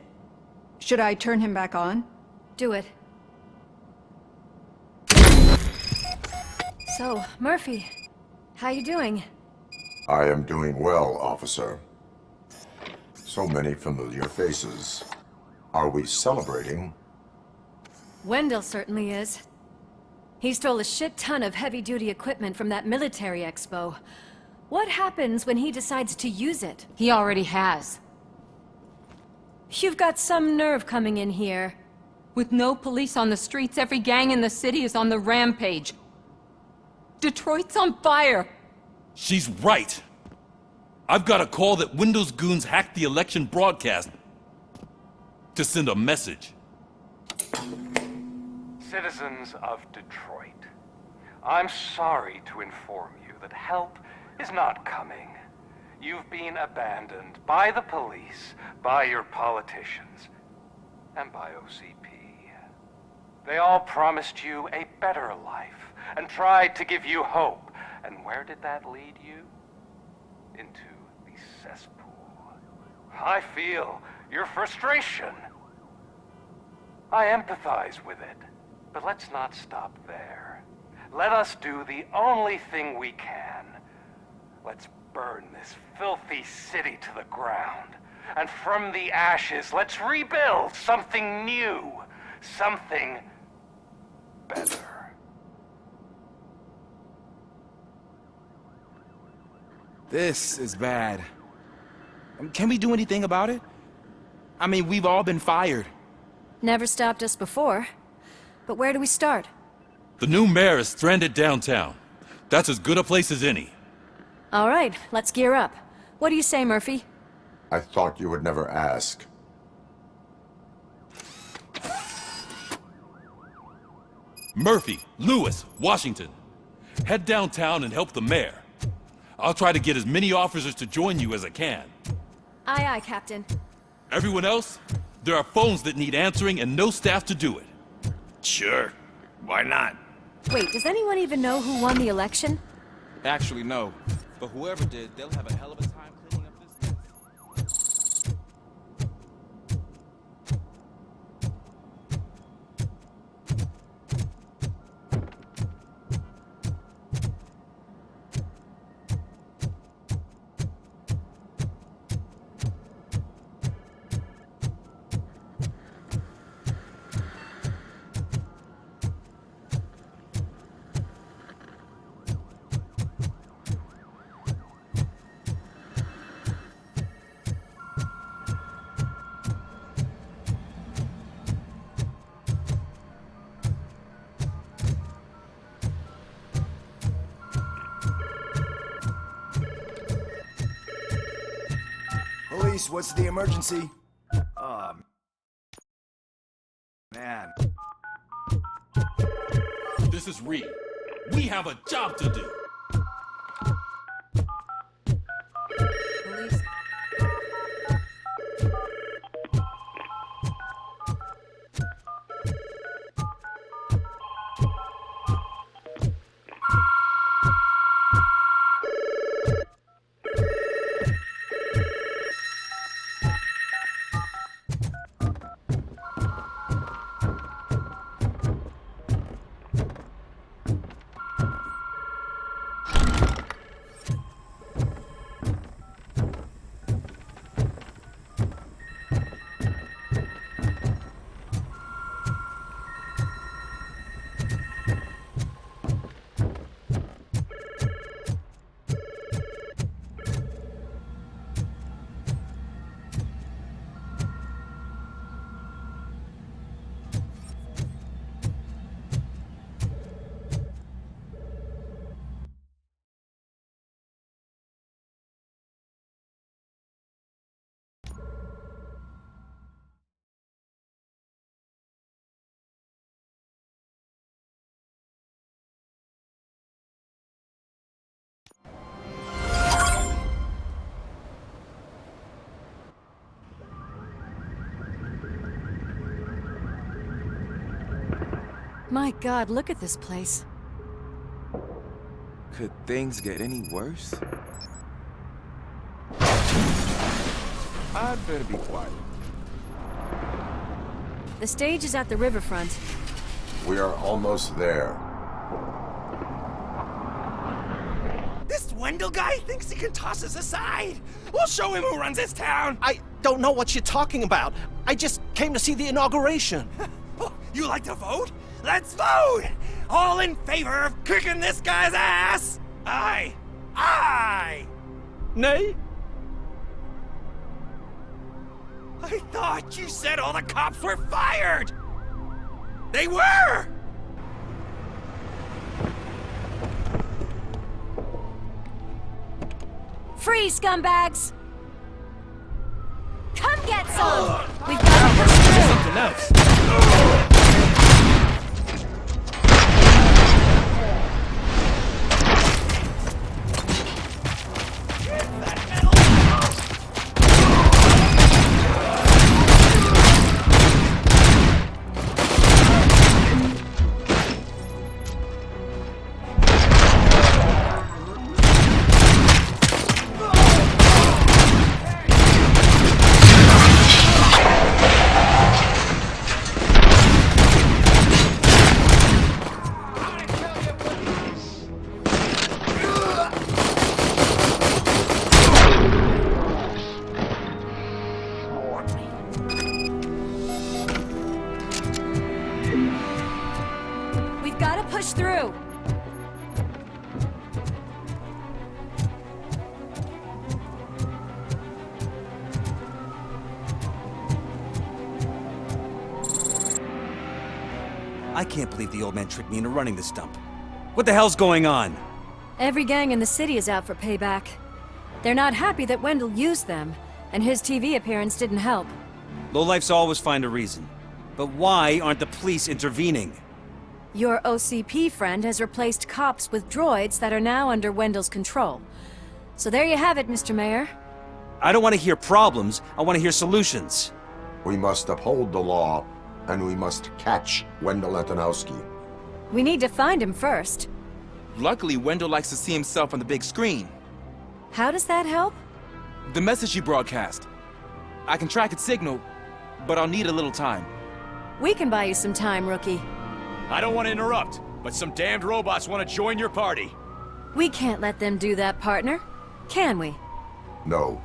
Should I turn him back on? Do it. So, Murphy, how you doing? I am doing well, officer. So many familiar faces. Are we celebrating? Wendell certainly is. He stole a shit ton of heavy-duty equipment from that military expo. What happens when he decides to use it? He already has. You've got some nerve coming in here. With no police on the streets, every gang in the city is on the rampage. Detroit's on fire. She's right. I've got a call that Windows goons hacked the election broadcast to send a message. Citizens of Detroit, I'm sorry to inform you that help is not coming. You've been abandoned by the police, by your politicians, and by OCP. They all promised you a better life and tried to give you hope. And where did that lead you? Into the cesspool. I feel your frustration. I empathize with it. But let's not stop there. Let us do the only thing we can. Let's burn this filthy city to the ground. And from the ashes, let's rebuild something new. Something better. This is bad. Can we do anything about it? I mean, we've all been fired. Never stopped us before. But where do we start? The new mayor is stranded downtown. That's as good a place as any. All right, let's gear up. What do you say, Murphy? I thought you would never ask. Murphy, Lewis, Washington. Head downtown and help the mayor. I'll try to get as many officers to join you as I can. Aye, aye, Captain. Everyone else? There are phones that need answering and no staff to do it. Sure. Why not? Wait, does anyone even know who won the election? Actually, no. But whoever did, they'll have a hell of a time cleaning up this mess. Police, what's the emergency? Man. is Reed. We have a job to do. Police. My God, look at this place. Could things get any worse? I'd better be quiet. The stage is at the riverfront. We are almost there. This Wendell guy thinks he can toss us aside. We'll show him who runs this town. I don't know what you're talking about. I just came to see the inauguration. You like to vote? Let's vote! All in favor of kicking this guy's ass? Aye! Aye! Nay? I thought you said all the cops were fired! They were! Freeze, scumbags! Come get some! We've got to push through! Something else. Push through! I can't believe the old man tricked me into running this dump. What the hell's going on? Every gang in the city is out for payback. They're not happy that Wendell used them, and his TV appearance didn't help. Lowlifes always find a reason. But why aren't the police intervening? Your OCP friend has replaced cops with droids that are now under Wendell's control. So there you have it, Mr. Mayor. I don't want to hear problems, I want to hear solutions. We must uphold the law, and we must catch Wendell Antonowski. We need to find him first. Luckily, Wendell likes to see himself on the big screen. How does that help? The message you broadcast. I can track its signal, but I'll need a little time. We can buy you some time, rookie. I don't want to interrupt, but some damned robots want to join your party. We can't let them do that, partner. Can we? No.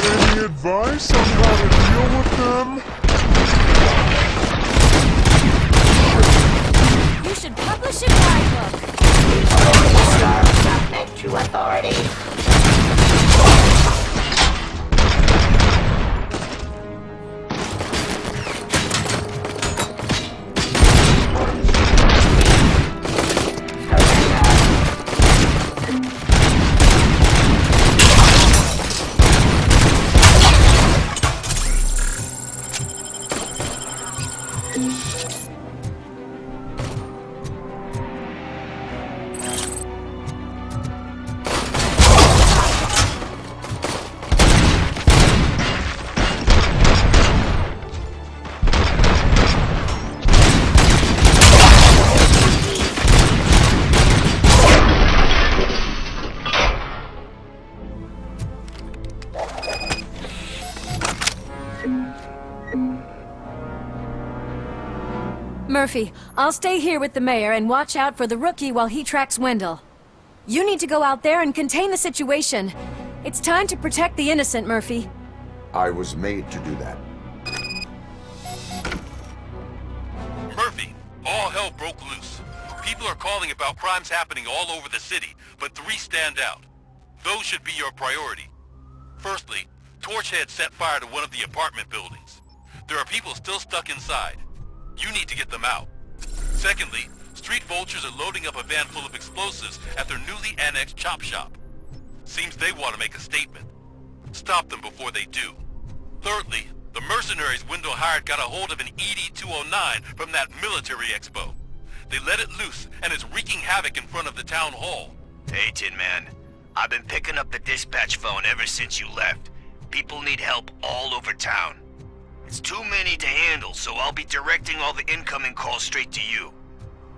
Any advice on how to deal with them? You should publish a guidebook. You totally starve subject to authority. Murphy, I'll stay here with the mayor and watch out for the rookie while he tracks Wendell. You need to go out there and contain the situation. It's time to protect the innocent, Murphy. I was made to do that. Murphy, all hell broke loose. People are calling about crimes happening all over the city, but 3 stand out. Those should be your priority. Firstly, Torchhead set fire to one of the apartment buildings. There are people still stuck inside. You need to get them out. Secondly, street vultures are loading up a van full of explosives at their newly annexed chop shop. Seems they want to make a statement. Stop them before they do. Thirdly, the mercenaries Wendell hired got a hold of an ED-209 from that military expo. They let it loose and is wreaking havoc in front of the town hall. Hey, Tin Man. I've been picking up the dispatch phone ever since you left. People need help all over town. It's too many to handle, so I'll be directing all the incoming calls straight to you.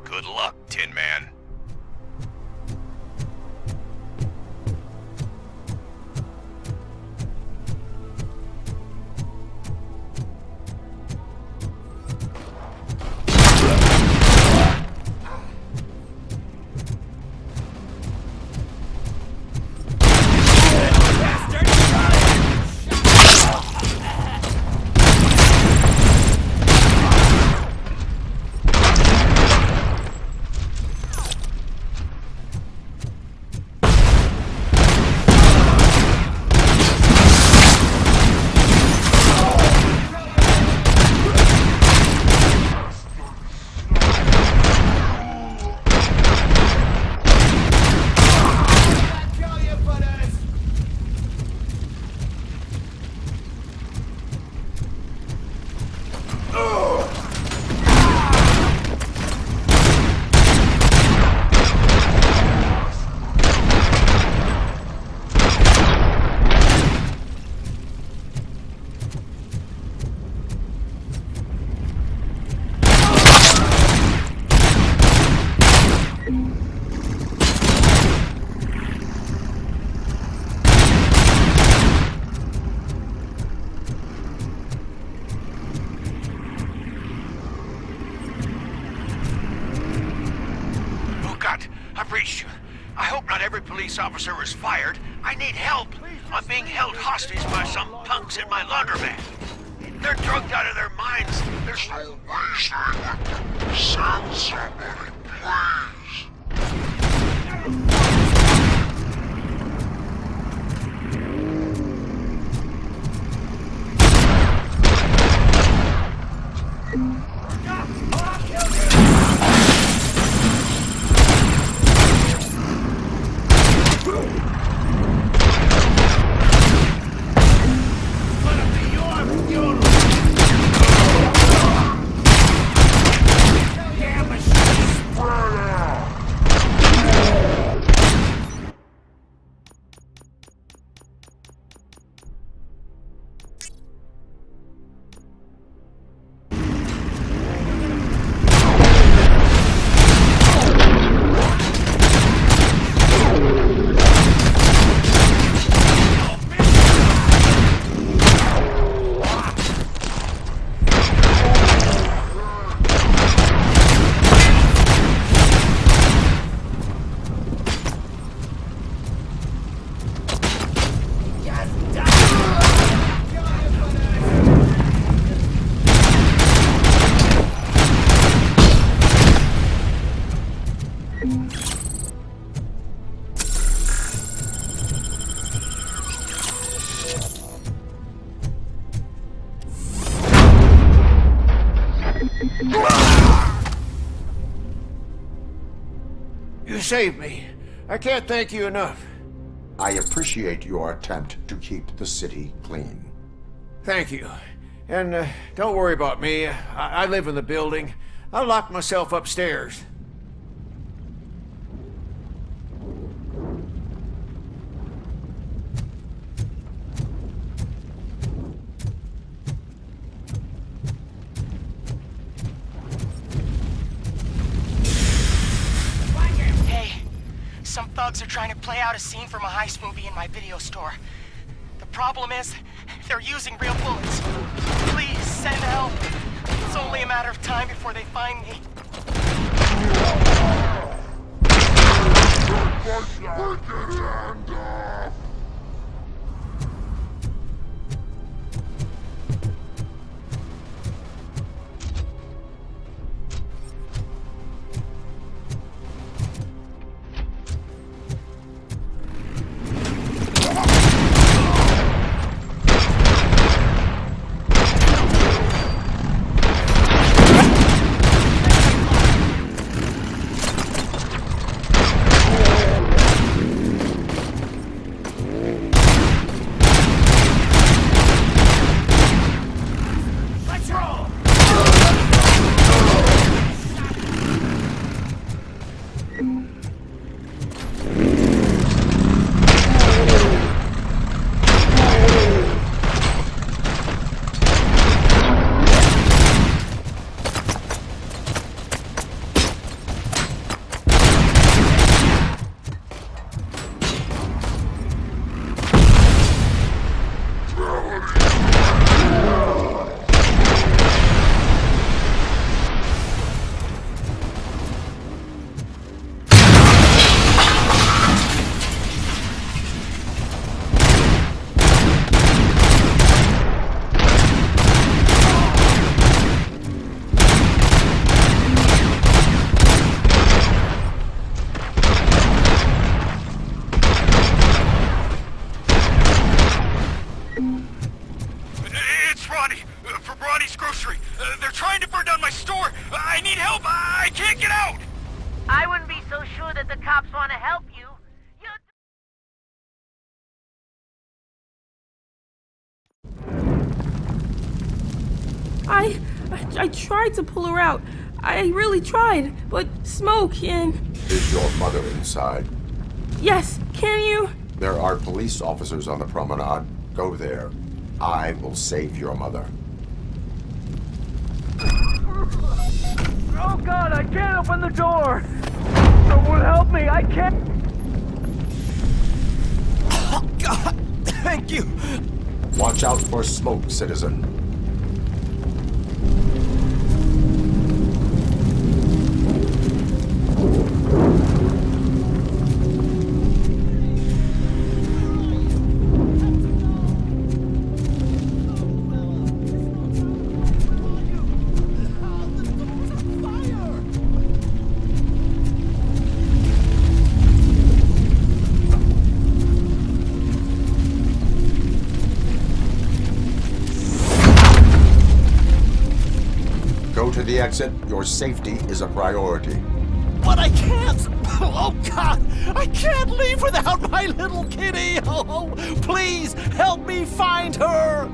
Good luck, Tin Man. Officer was fired. I need help. I'm being held hostage by some punks in my laundromat. They're drugged out of their minds. There's no way. Send somebody, please. You saved me. I can't thank you enough. I appreciate your attempt to keep the city clean. Thank you. And don't worry about me. I live in the building. I'll lock myself upstairs. Some thugs are trying to play out a scene from a heist movie in my video store. The problem is, they're using real bullets. Please, send help. It's only a matter of time before they find me. It's Ronnie, from Ronnie's Grocery. They're trying to burn down my store. I need help. I can't get out. I wouldn't be so sure that the cops want to help you. I tried to pull her out. I really tried, but smoke and... Is your mother inside? Yes, can you? There are police officers on the promenade. Go there. I will save your mother. Oh God, I can't open the door! Someone help me, I can't... Oh God, thank you! Watch out for smoke, citizen. Go to the exit. Your safety is a priority. But I can't! Oh God! I can't leave without my little kitty! Oh, please help me find her!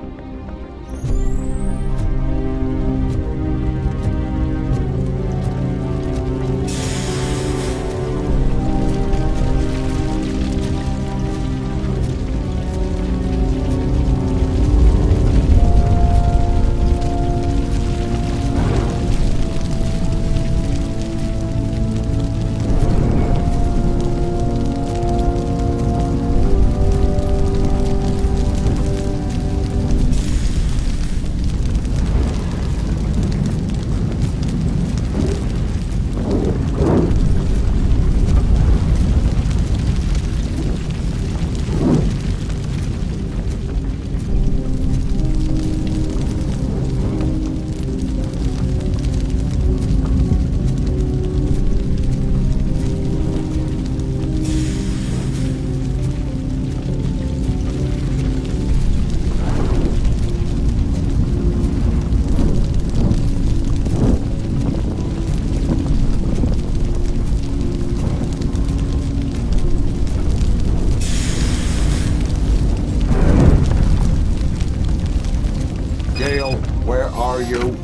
Gail, where are you?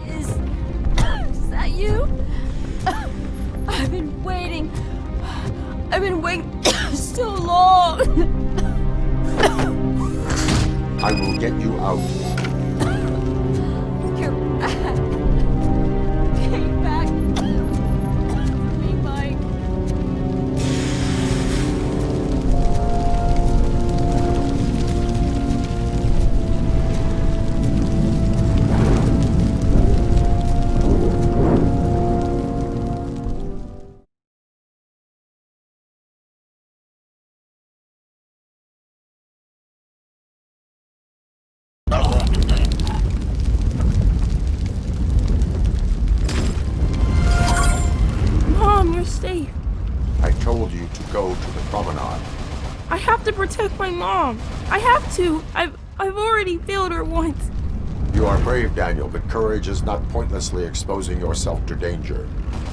Is that you? I've been waiting. I've been waiting so long. I will get you out. You're back. Came back for me, Mike. to protect my mom. I have to. I've already failed her once. You are brave, Daniel, but courage is not pointlessly exposing yourself to danger.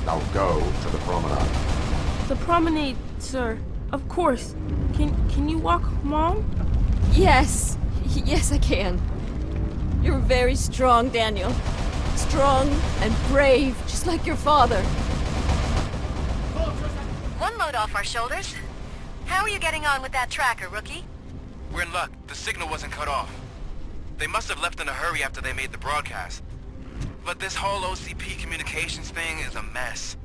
Now go to the promenade. The promenade, sir. Of course. Can you walk, Mom? Yes. Yes, I can. You're very strong, Daniel. Strong and brave, just like your father. One load off our shoulders. How are you getting on with that tracker, Rookie? We're in luck. The signal wasn't cut off. They must have left in a hurry after they made the broadcast. But this whole OCP communications thing is a mess.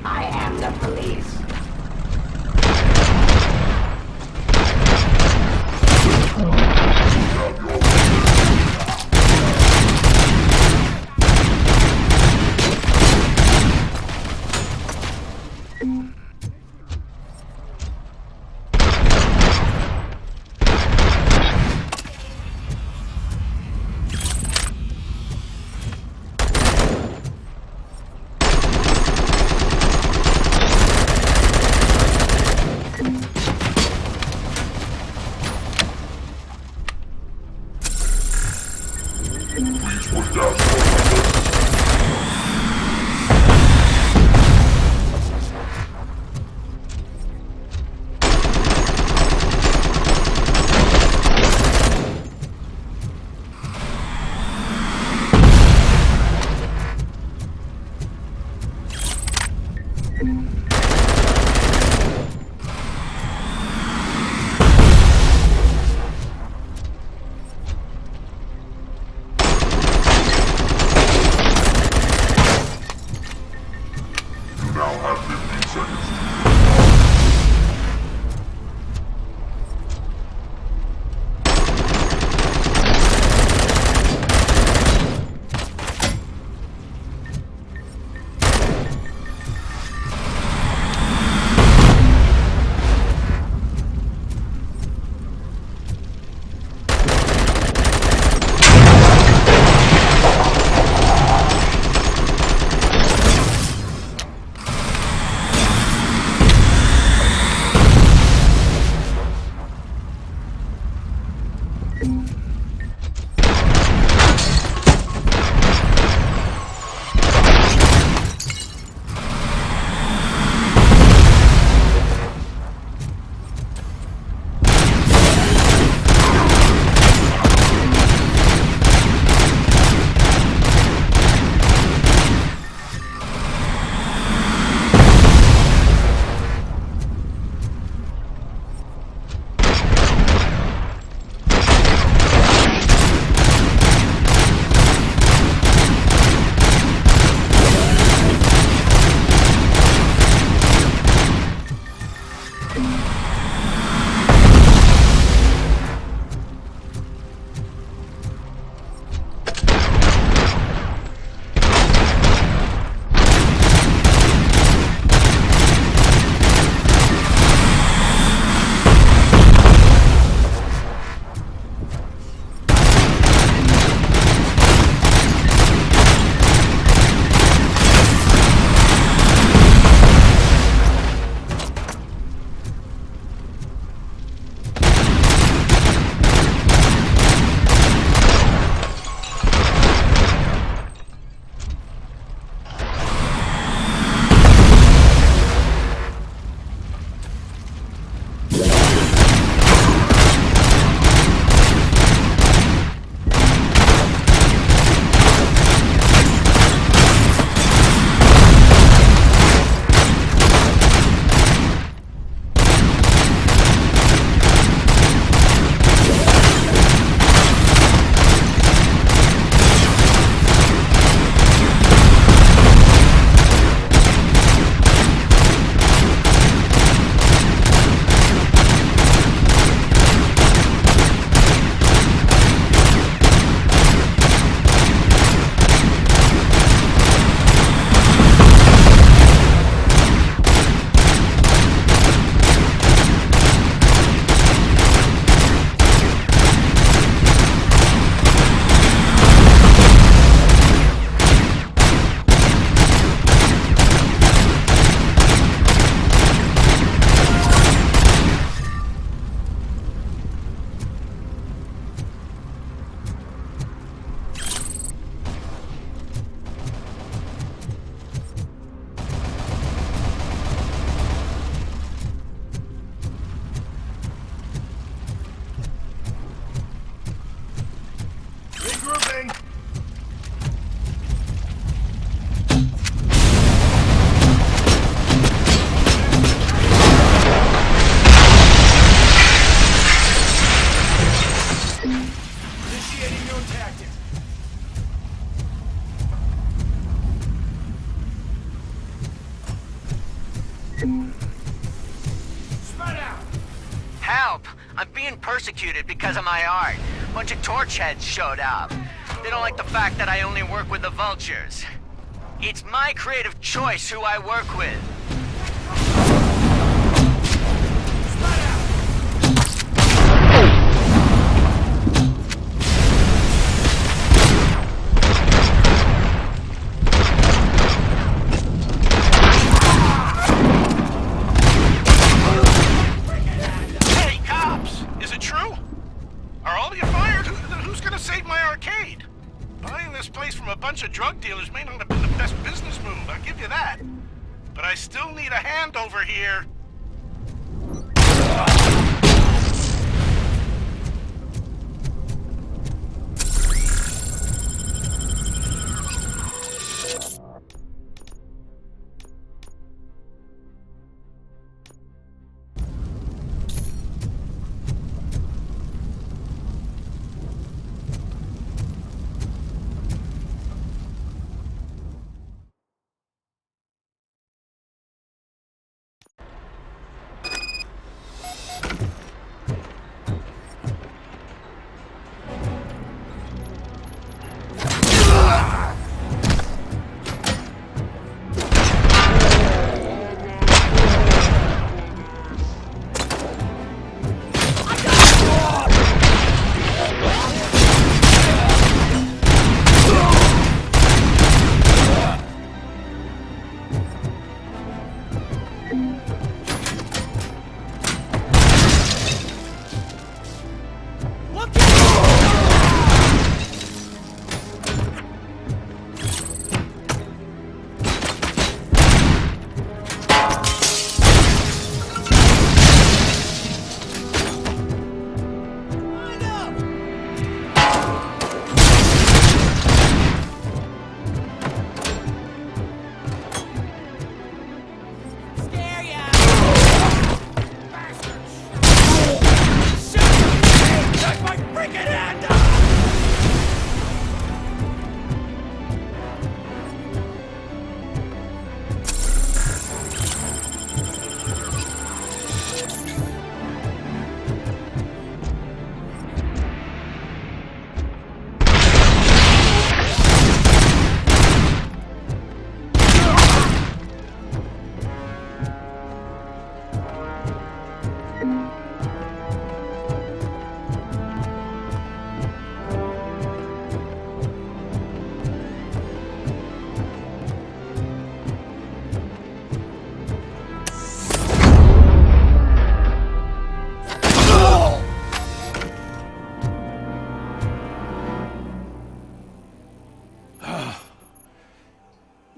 I am the police. Spread out! Help! I'm being persecuted because of my art. Bunch of torch heads showed up. They don't like the fact that I only work with the vultures. It's my creative choice who I work with. Hey, cops! Is it true? Are all of you fired? Who's gonna save my arcade? Buying this place from a bunch of drug dealers may not have been the best business move, I'll give you that. But I still need a hand over here.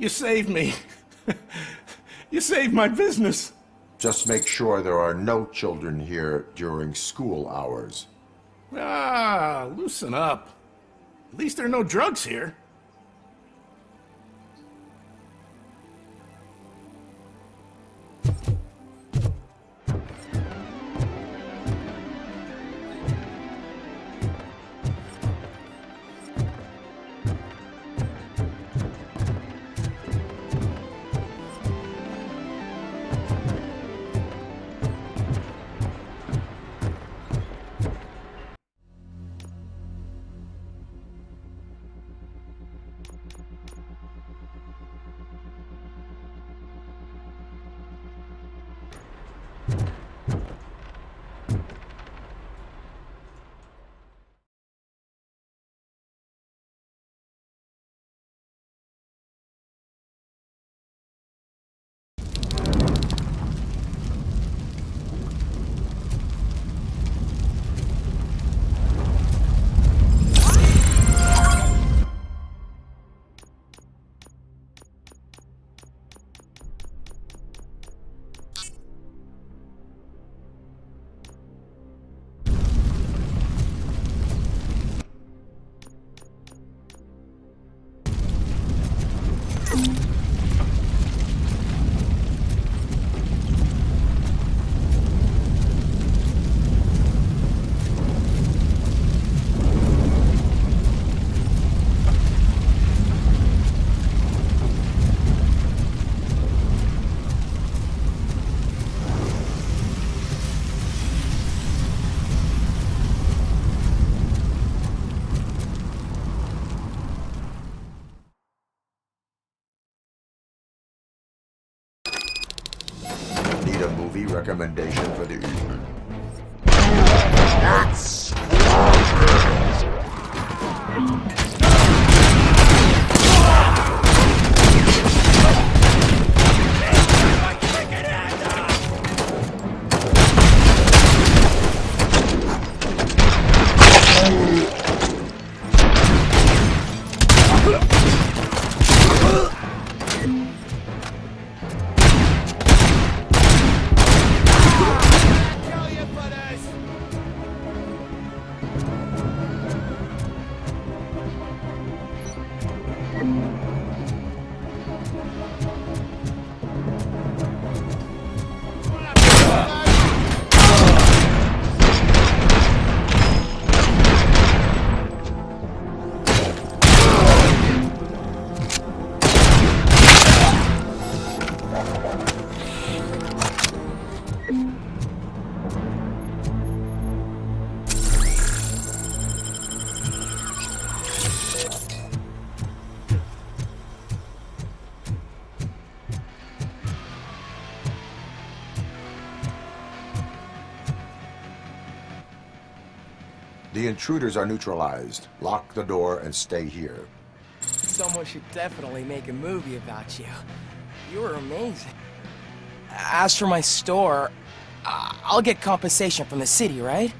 You saved me. You saved my business. Just make sure there are no children here during school hours. Ah, loosen up. At least there are no drugs here. movie recommendation for the evening. The intruders are neutralized. Lock the door and stay here. Someone should definitely make a movie about you. You were amazing. As for my store, I'll get compensation from the city, right?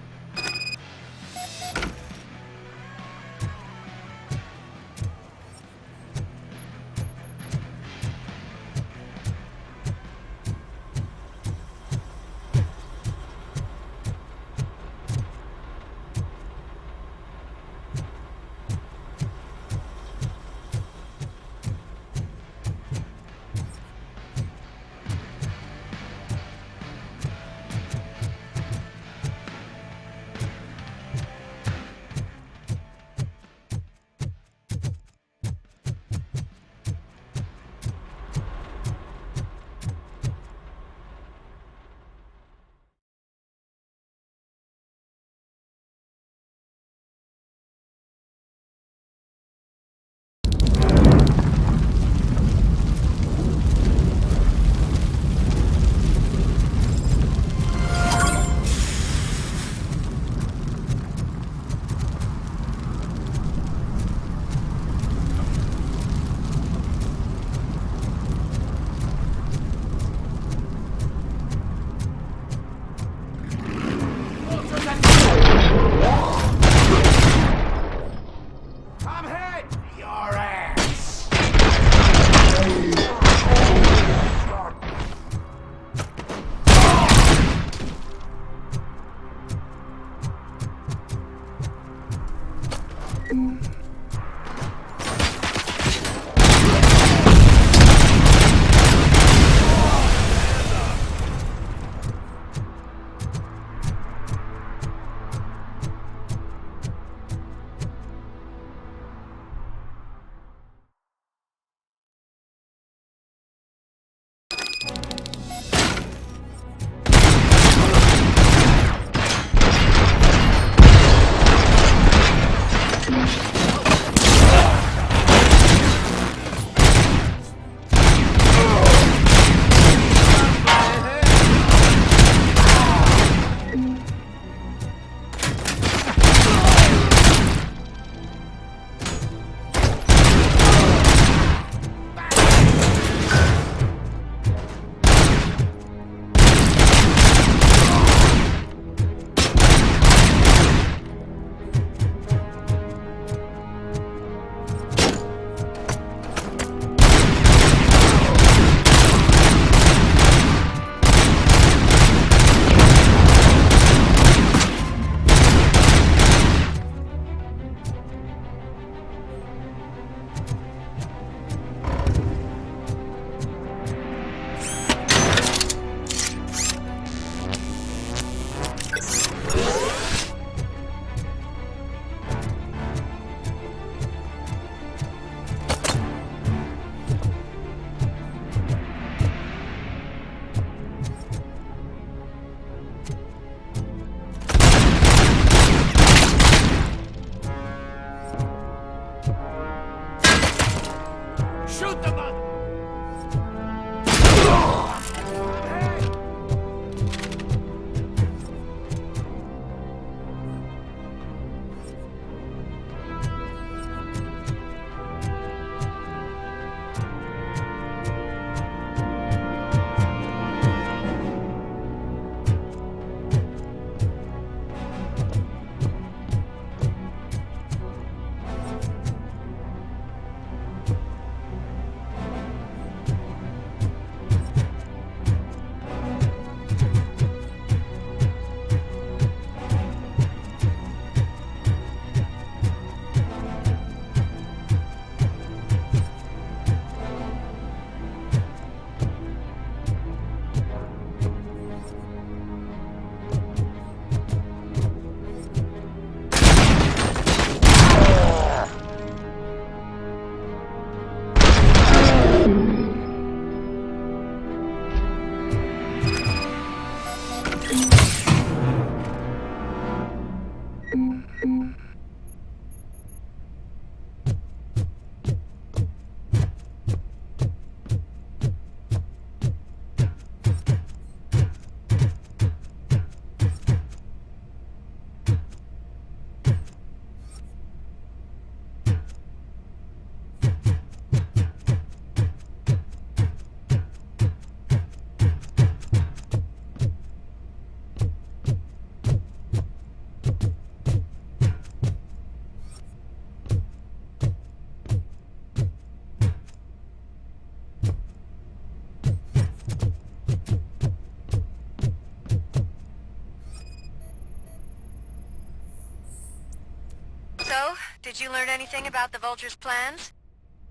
Did you learn anything about the Vulture's plans?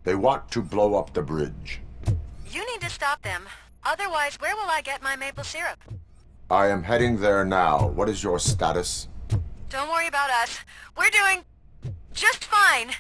They want to blow up the bridge. You need to stop them. Otherwise, where will I get my maple syrup? I am heading there now. What is your status? Don't worry about us. We're doing just fine.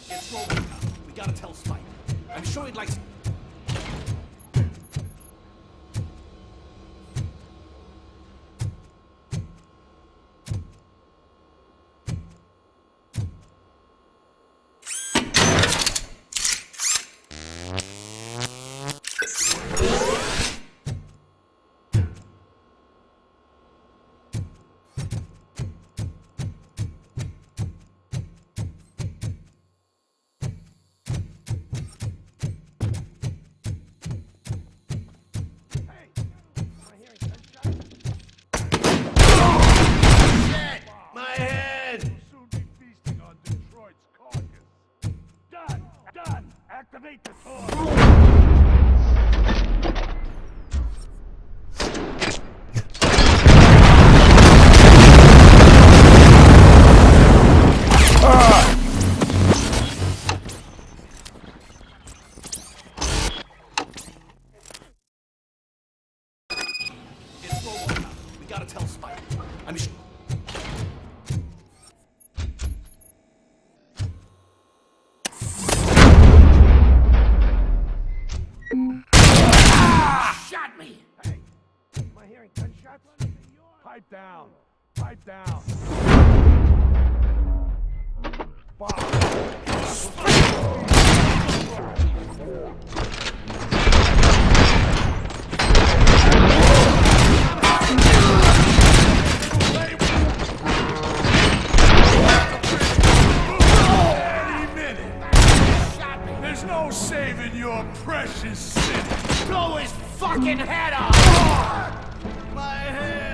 It's RoboCop. We gotta tell Spike. I'm sure he'd like to... Activate the sword! It's RoboCop. We gotta tell Spike. I'm sure... down. Pipe down. There's no saving your precious city. Blow his fucking head off! My head!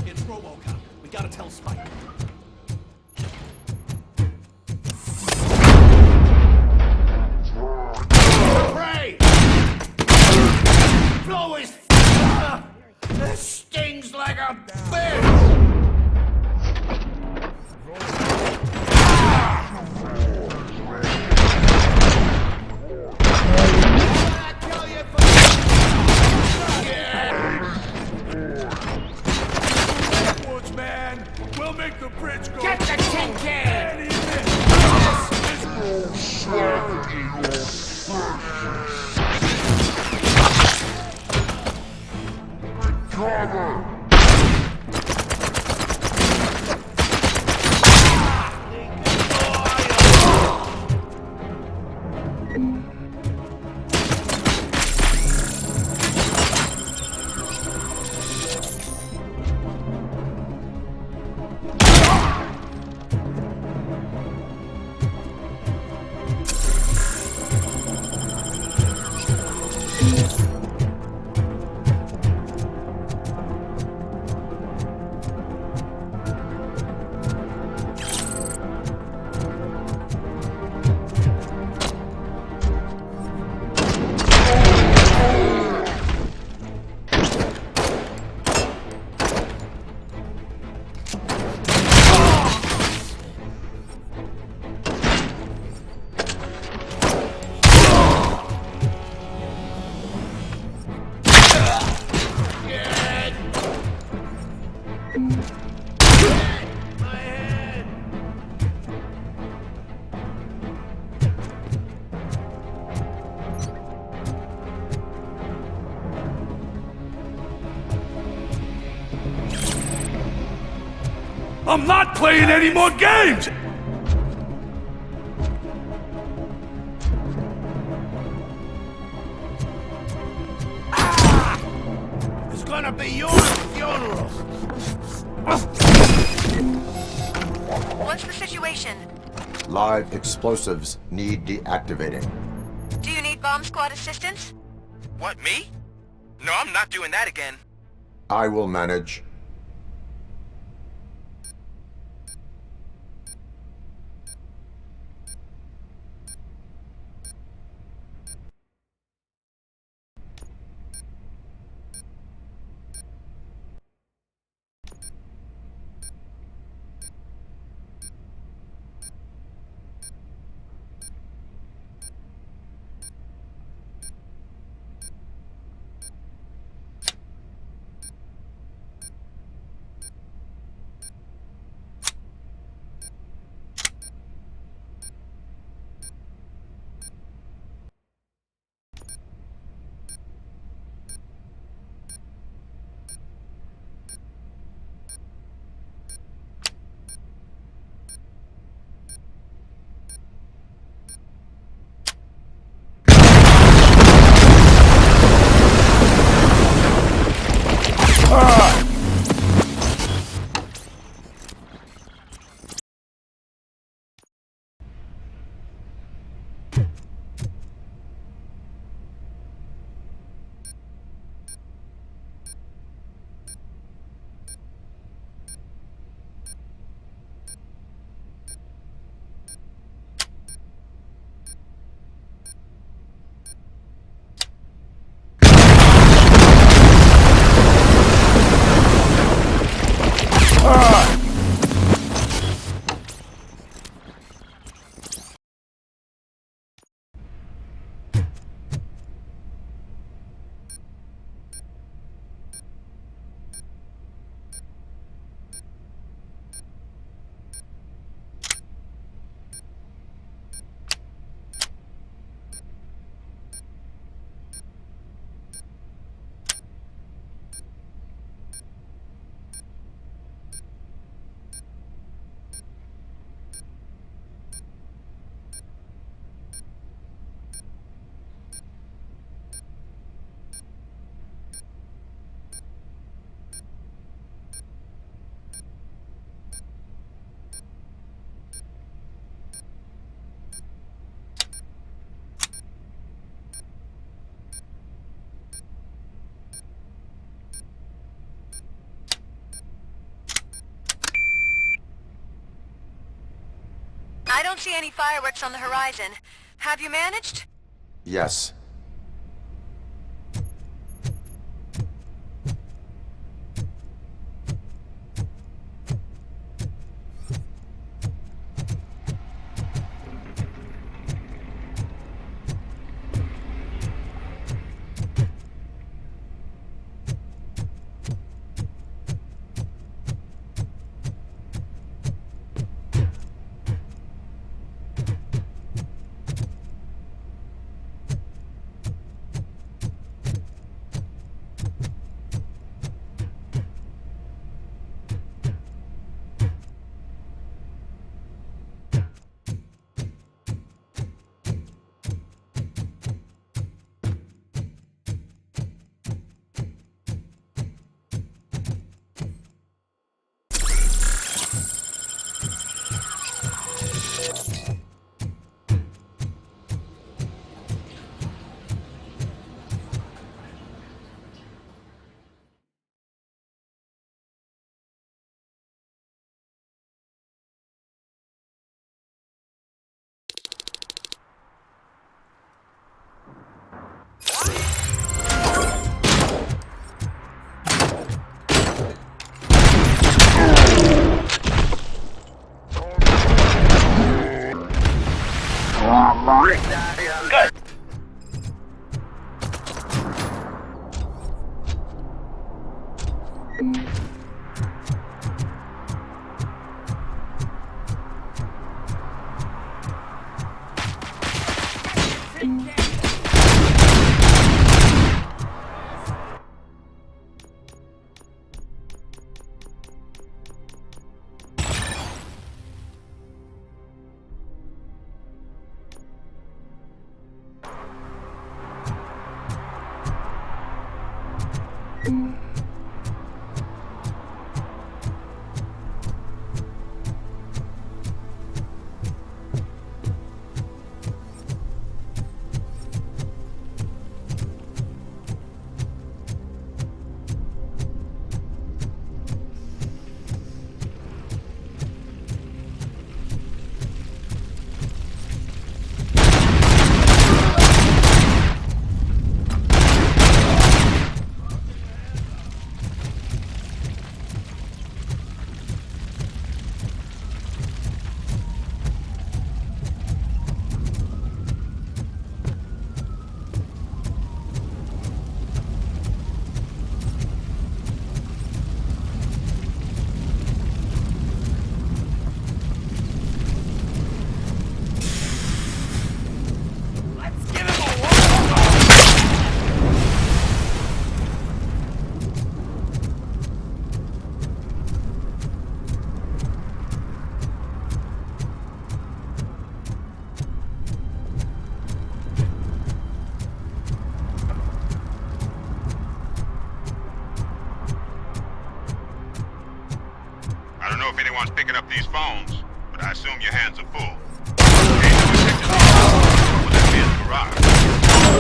It's RoboCop. We gotta tell Spike. Pray! Blow his This stings like a bitch! Woods, man. We'll make the bridge go. Get the tin can! Any minute. I'm not playing any more games! It's gonna be your funeral! What's the situation? Live explosives need deactivating. Do you need bomb squad assistance? What, me? No, I'm not doing that again. I will manage. don't see any fireworks on the horizon. Have you managed? Yes. Good. I don't know if anyone's picking up these phones, but I assume your hands are full. Will that be in the garage?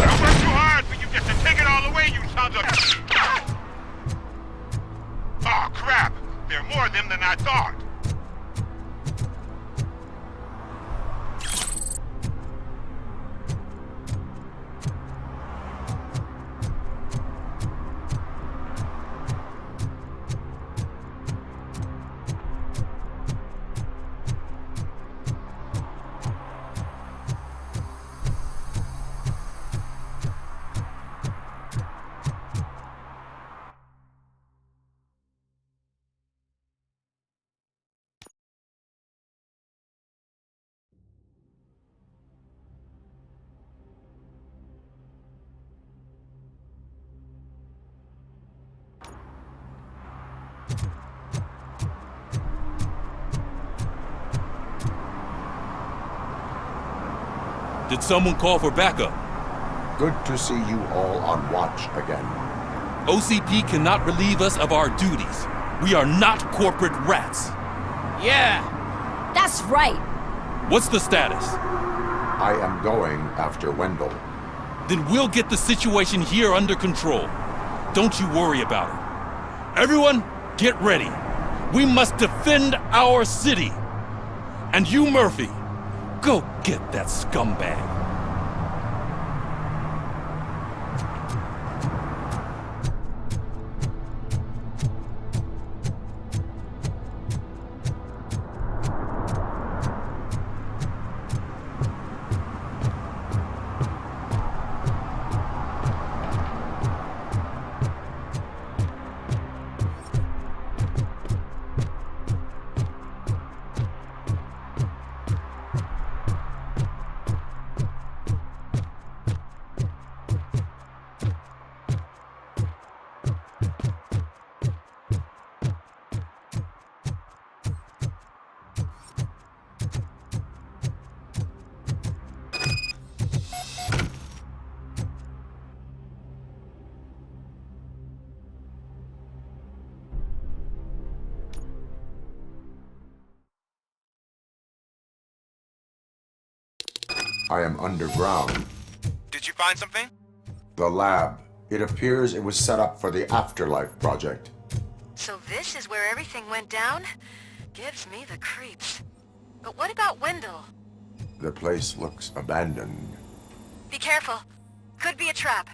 Don't work too hard for you just to take it all away, you sons of... Oh, crap! There are more of them than I thought. Did someone call for backup? Good to see you all on watch again. OCP cannot relieve us of our duties. We are not corporate rats. Yeah! That's right! What's the status? I am going after Wendell. Then we'll get the situation here under control. Don't you worry about her. Everyone, get ready. We must defend our city. And you, Murphy, Go get that scumbag! I am underground. Did you find something? The lab. It appears it was set up for the Afterlife project. So this is where everything went down? Gives me the creeps. But what about Wendell? The place looks abandoned. Be careful. Could be a trap.